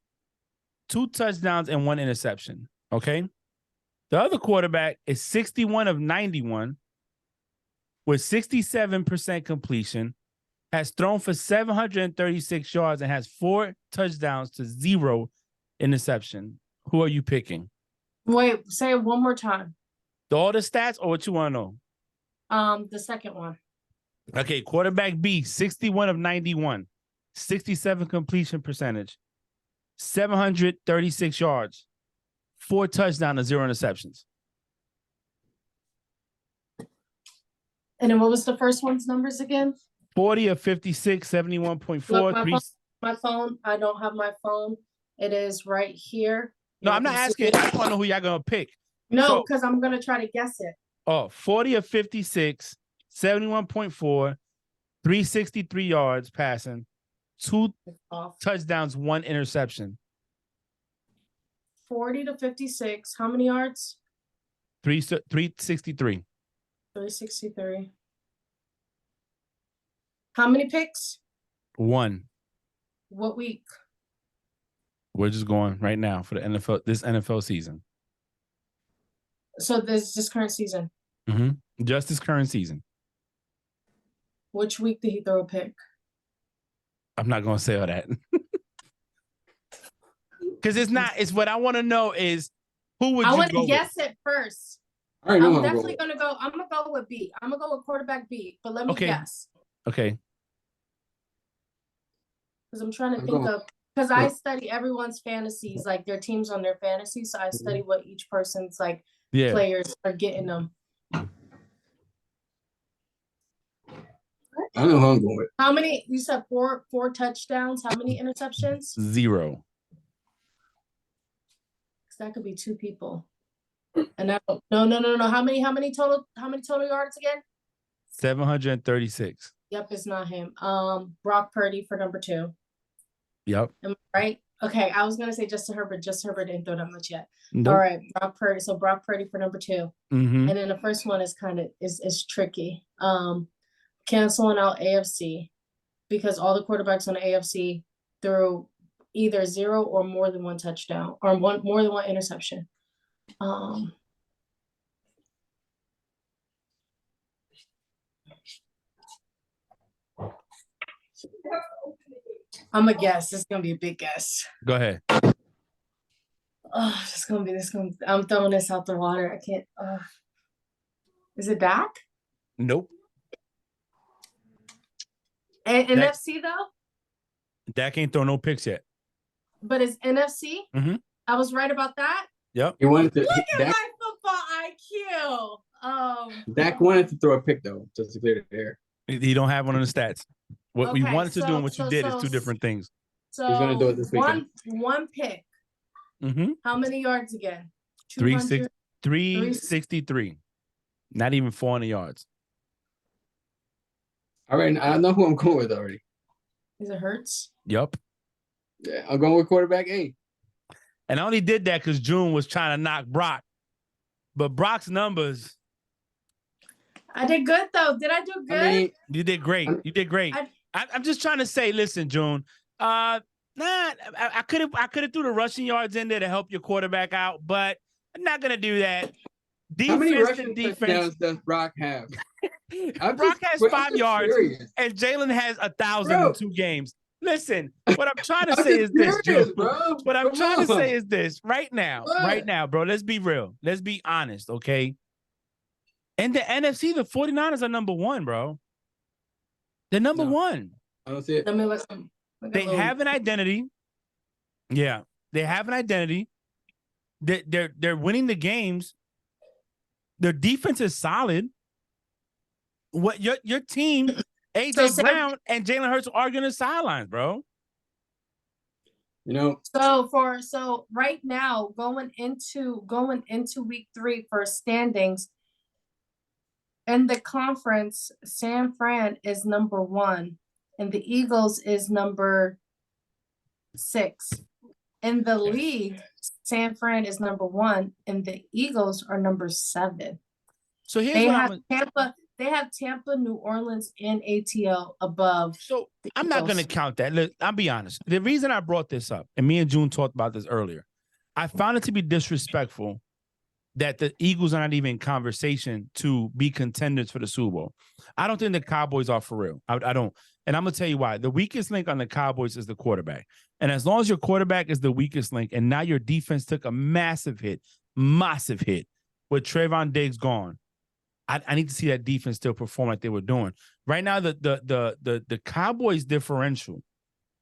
2 touchdowns and 1 interception. Okay. The other quarterback is 61 of 91 with 67% completion, has thrown for 736 yards and has 4 touchdowns to 0 interception. Who are you picking? Wait, say it one more time. All the stats or what you want to know? The second one. Okay, quarterback B, 61 of 91, 67 completion percentage, 736 yards, 4 touchdowns and 0 interceptions. And then what was the first one's numbers again? 40 of 56, 71.4. Look, my phone, I don't have my phone. It is right here. No, I'm not asking. I just want to know who y'all going to pick. No, because I'm going to try to guess it. 40 of 56, 71.4, 363 yards passing, 2 touchdowns, 1 interception. 40 to 56. How many yards? 363. 363. How many picks? 1. What week? We're just going right now for the NFL, this NFL season. So this current season. Just this current season. Which week did he throw a pick? I'm not going to say all that. Because it's what I want to know is who would I you want go to guess with? it first. I already know I'm who I'm definitely going gonna go. I'm gonna go with B. I'm gonna go with quarterback B. But let me guess, Okay. because I'm trying to I'm think going- of. Because I study everyone's fantasies, like their teams on their fantasy. So I study what each person's like Yeah. players are getting them. I know who I'm going with. How many? You said four touchdowns. How many interceptions? 0. Because that could be 2 people. And I don't. No. How many total yards again? 736. Yep, it's not him. Brock Purdy for number 2. Yep. Am I right? Okay, I was gonna say Justin Herbert. Justin Herbert didn't throw that much yet. Nope. All right, Brock Purdy. So Brock Purdy for number 2. Mm-hmm. And then the first one is kind of is tricky. Canceling out AFC because all the quarterbacks on the AFC threw either 0 or more than 1 touchdown or more than 1 interception. I'm a guess. It's gonna be a big guess. Go ahead. Oh, I'm throwing this out the water. I can't. Is it Dak? Nope. And Dak- NFC though? Dak ain't throw no picks yet. But it's NFC? Mhm. I was right about that? Yep. He wanted to. Look at Dak, my football IQ. Dak wanted to throw a pick though, just to clear the air. He don't have one on the stats. What we Okay, wanted to do and what you so- did is so- 2 different things. So gonna do it this weekend. one pick. Mm-hmm. How many yards again? 360 200? 363. Not even 400 yards. All right, I know who I'm going with already. Is it Hurts? Yep. Yeah, I'm going with quarterback A. And I only did that because June was trying to knock Brock. But Brock's numbers, I did good though. Did I do good? I mean, you did great. You did great. I'm just trying to say, listen, June. I could have threw the rushing yards in there to help your quarterback out, but I'm not gonna do that. how many Defense rushing and defense. touchdowns does Brock have? Brock has 5 yards, Curious. and Jalen has 1,000 Bro. in 2 games. Listen, what I'm trying to I'm say just is this, curious, June. bro. What I'm Come trying to on. say is this right now, What? bro. Let's be real. Let's be honest, okay? In the NFC, the 49ers are number 1, bro. They're number No. 1. I don't see it. Let me look. They have an identity. Yeah, they have an identity. They're winning the games. Their defense is solid. What your team, AJ So- Brown and Jalen Hurts are arguing the sidelines, bro. You know, So right now, going into week 3 for standings in the conference, San Fran is number 1 and the Eagles is number 6. In the league, San Fran is number 1 and the Eagles are number 7. So here's They what have I'm. Tampa. They have Tampa, New Orleans, and ATL above. So I'm not going to Eagles. count that. Look, I'll be honest. The reason I brought this up, and me and June talked about this earlier, I found it to be disrespectful that the Eagles are not even in conversation to be contenders for the Super Bowl. I don't think the Cowboys are for real. I don't. And I'm going to tell you why. The weakest link on the Cowboys is the quarterback. And as long as your quarterback is the weakest link, and now your defense took a massive hit with Trayvon Diggs gone, I need to see that defense still perform like they were doing. Right now, the Cowboys differential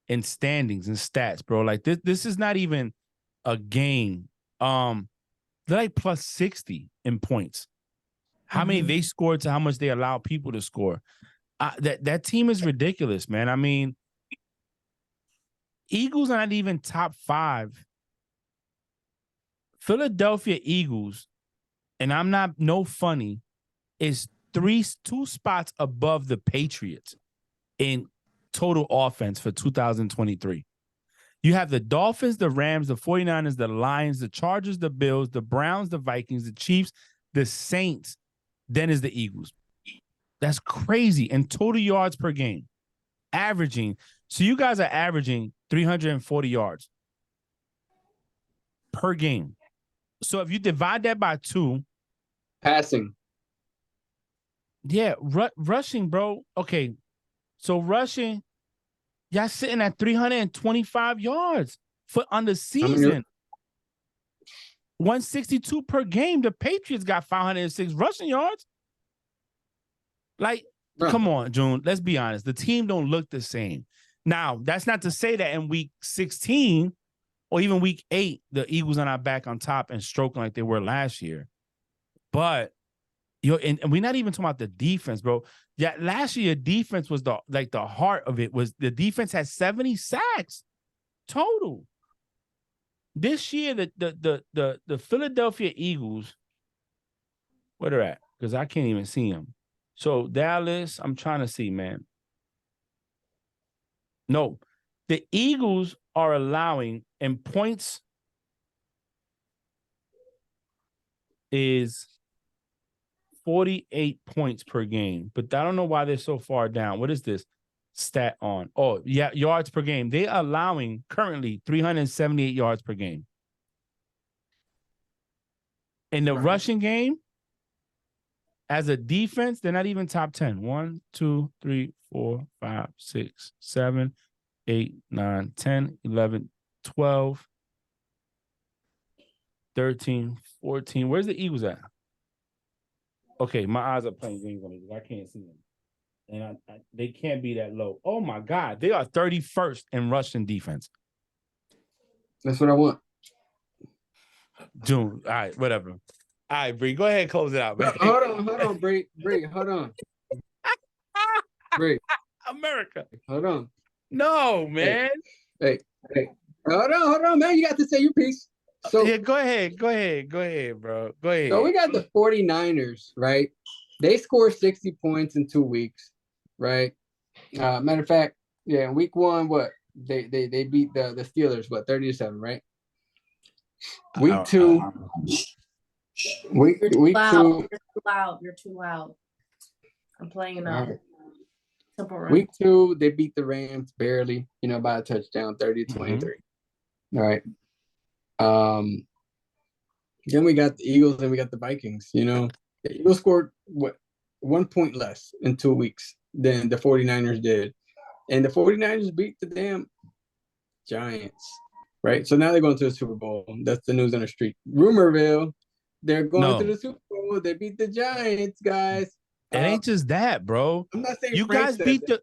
in standings and stats, bro. Like this is not even a game. They're like plus 60 in points. How many they scored to how much they allow people to score. That team is ridiculous, man. I mean, Eagles are not even top 5. Philadelphia Eagles, and I'm not no funny, is 2 spots above the Patriots in total offense for 2023. You have the Dolphins, the Rams, the 49ers, the Lions, the Chargers, the Bills, the Browns, the Vikings, the Chiefs, the Saints, then is the Eagles. That's crazy. And total yards per game, averaging. So you guys are averaging 340 yards per game. So if you divide that by 2, Passing. yeah, rushing, bro. Okay, so rushing, y'all sitting at 325 yards on the season. 162 per game. The Patriots got 506 rushing yards. Like, come on, June. Let's be honest. The team don't look the same. Now, that's not to say that in week 16 or even week 8, the Eagles are not back on top and stroking like they were last year. But and we're not even talking about the defense, bro. Yeah, last year, your defense was the heart of it. Was the defense had 70 sacks total. This year, the Philadelphia Eagles, where they're at? Because I can't even see them. So Dallas, I'm trying to see, man. No, the Eagles are allowing in points is 48 points per game, but I don't know why they're so far down. What is this stat on? Oh, yeah, yards per game. They're allowing currently 378 yards per game. In the rushing game, as a defense, they're not even top 10. 1, 2, 3, 4, 5, 6, 7, 8, 9, 10, 11, 12, 13, 14. Where's the Eagles at? Okay, my eyes are playing games on these. I can't see them. And they can't be that low. Oh, my God. They are 31st in rushing defense. That's what I want. June. All right, whatever. All right, Bree, go ahead and close it out, man. Hold on, Bree, hold on. Bree. America. Hold on. No, man. Hey. Hold on, man. You got to say your piece. So yeah, go ahead, bro. Go ahead. So we got the 49ers, right? They scored 60 points in 2 weeks, right? Matter of fact, yeah, in week 1, what? They beat the Steelers, what, 30-7, right? Week 2. Week You're 2. You're too loud. I'm playing simple run. Week 2, they beat the Rams barely, by a touchdown, 30-23. All right. Then we got the Eagles and we got the Vikings. The Eagles scored 1 point less in 2 weeks than the 49ers did. And the 49ers beat the damn Giants. Right? So now they're going to the Super Bowl. That's the news on the street. Rumorville, they're going to the Super Bowl. They beat the Giants, guys. It ain't just that, bro. I'm not saying you guys beat the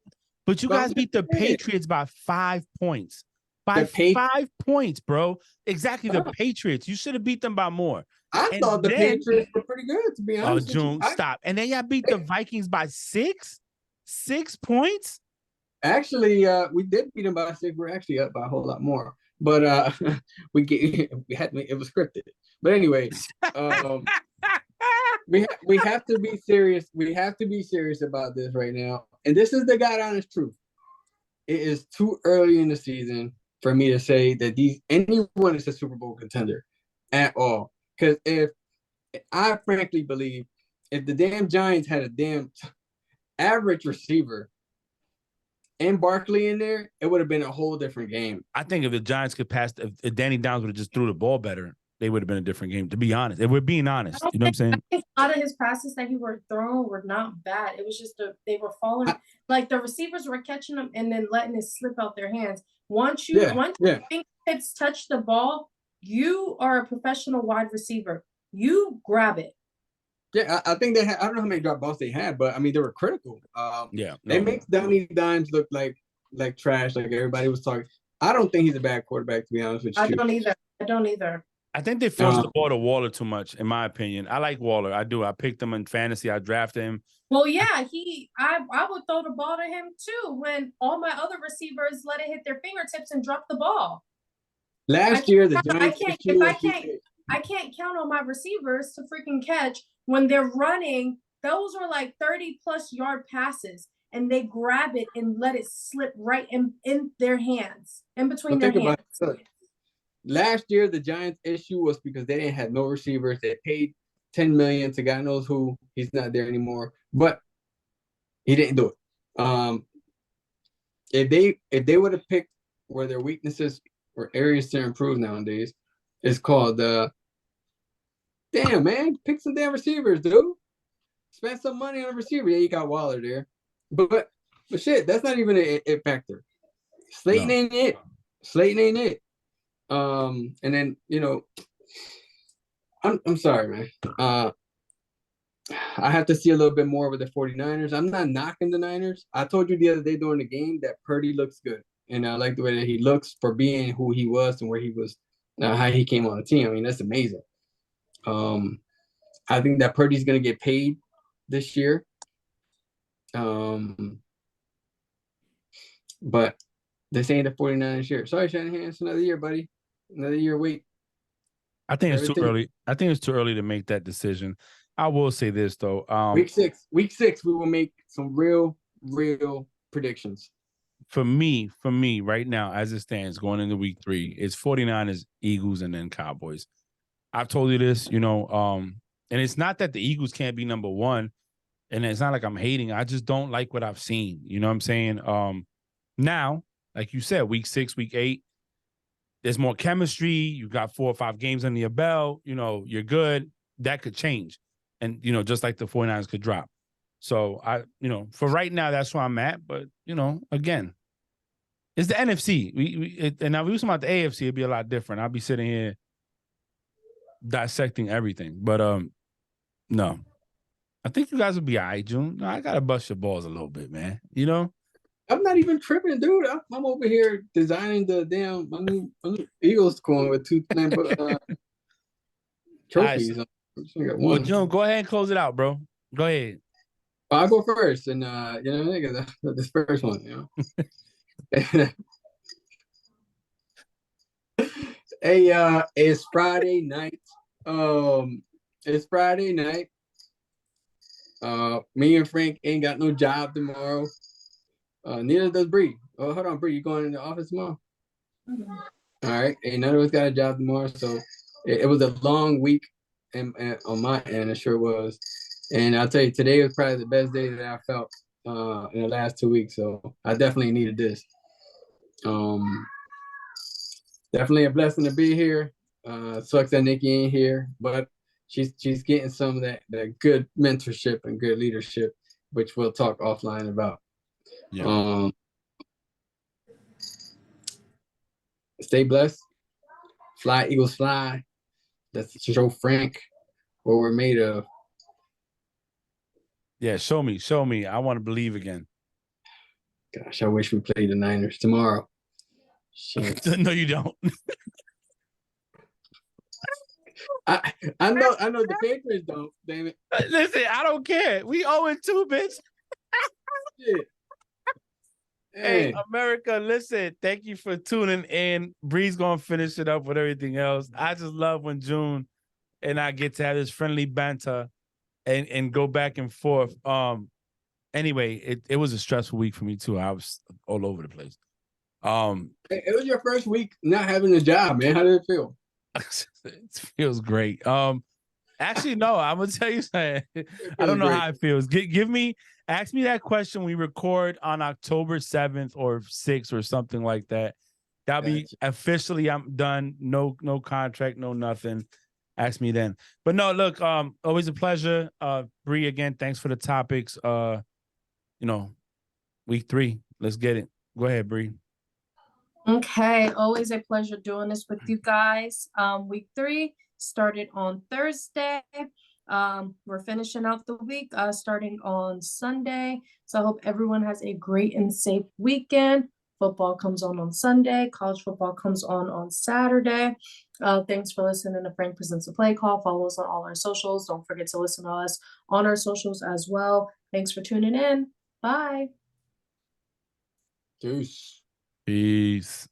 Patriots by 5 points. By 5 points, bro. Exactly, the Patriots. You should have beat them by more. I thought the Patriots were pretty good, to be honest. Oh, June, stop. And then y'all beat the Vikings by 6? 6 points? Actually, we did beat them by 6. We're actually up by a whole lot more. But it was scripted. But anyway, we have to be serious. We have to be serious about this right now. And this is the God honest truth. It is too early in the season for me to say that anyone is a Super Bowl contender at all. Because I frankly believe if the damn Giants had a damn average receiver and Barkley in there, it would have been a whole different game. I think if the Giants could pass, if Danny Downs would have just threw the ball better, they would have been a different game, to be honest. If we're being honest, you know what I'm saying? A lot of his passes that he were throwing were not bad. It was just they were falling. Like the receivers were catching them and then letting it slip out their hands. Once your fingertips touch the ball, you are a professional wide receiver. You grab it. Yeah, I think they had. I don't know how many drop balls they had, but I mean they were critical. They make Danny Dimes look like trash, like everybody was talking. I don't think he's a bad quarterback, to be honest with you. I don't either. I think they forced the ball to Waller too much, in my opinion. I like Waller. I do. I picked him in fantasy. I drafted him. Well, yeah, I would throw the ball to him too when all my other receivers let it hit their fingertips and drop the ball. Last year, the Giants. I can't count on my receivers to freaking catch when they're running. Those are like 30-plus yard passes, and they grab it and let it slip right in their hands, in between their hands. Last year, the Giants' issue was because they didn't have no receivers. They paid $10 million to God knows who. He's not there anymore, but he didn't do it. If they would have picked where their weaknesses or areas to improve nowadays. It's called damn man, pick some damn receivers, dude. Spend some money on a receiver. Yeah, you got Waller there, but shit, that's not even a factor. Slayton ain't it. Slayton ain't it. And then I'm sorry, man. I have to see a little bit more with the 49ers. I'm not knocking the Niners. I told you the other day during the game that Purdy looks good. And I like the way that he looks for being who he was and where he was, how he came on the team. I mean, that's amazing. I think that Purdy's going to get paid this year. But this ain't the 49ers year. Sorry, Shanahan. It's another year, buddy. Another year wait. I think it's too early. I think it's too early to make that decision. I will say this though. Week six, we will make some real predictions. For me, right now, as it stands, going into week 3, it's 49ers, Eagles, and then Cowboys. I've told you this, and it's not that the Eagles can't be number 1, and it's not like I'm hating. I just don't like what I've seen. You know what I'm saying? Now, like you said, week 6, week 8, there's more chemistry. You've got 4 or 5 games under your belt. You're good. That could change. And, just like the 49ers could drop. So, for right now, that's where I'm at. But, again, it's the NFC. And now if we was talking about the AFC, it'd be a lot different. I'll be sitting here dissecting everything. But, no. I think you guys will be all right, June. No, I got to bust your balls a little bit, man. I'm not even tripping, dude. I'm over here designing the damn my new Eagles coin with 2 trophies. Well, June, go ahead and close it out, bro. Go ahead. I'll go first, and this first one, Hey, it's Friday night. It's Friday night. Me and Frank ain't got no job tomorrow. Neither does Bree. Oh, hold on, Bree, you going in the office tomorrow? Mm-hmm. All right, ain't none of us got a job tomorrow, so it was a long week, and on my end, it sure was. And I'll tell you, today was probably the best day that I felt in the last 2 weeks. So I definitely needed this. Definitely a blessing to be here. Sucks that Nikki ain't here, but she's getting some of that good mentorship and good leadership, which we'll talk offline about. Yeah. Stay blessed. Fly, Eagles, fly. Let's show Frank what we're made of. Yeah, show me. I want to believe again. Gosh, I wish we played the Niners tomorrow. No, you don't. I know the Patriots don't, damn it. Listen, I don't care. We 0-2, bitch. Shit. Hey, America, listen, thank you for tuning in. Bree's gonna finish it up with everything else. I just love when June and I get to have this friendly banter and go back and forth. Anyway, it was a stressful week for me too. I was all over the place. It was your first week not having a job, man. How did it feel? It feels great. Actually, no, I'm gonna tell you something. I don't know how it feels. Ask me that question when we record on October 7th or 6th or something like that. That'll be officially I'm done. No contract, no nothing. Ask me then. But no, look, always a pleasure. Bree, again, thanks for the topics. Week 3. Let's get it. Go ahead, Bree. Okay, always a pleasure doing this with you guys. Week 3 started on Thursday. We're finishing out the week starting on Sunday. So I hope everyone has a great and safe weekend. Football comes on Sunday. College football comes on Saturday. Thanks for listening to Frank Presents a Play Call. Follow us on all our socials. Don't forget to listen to us on our socials as well. Thanks for tuning in. Bye. Peace. Peace.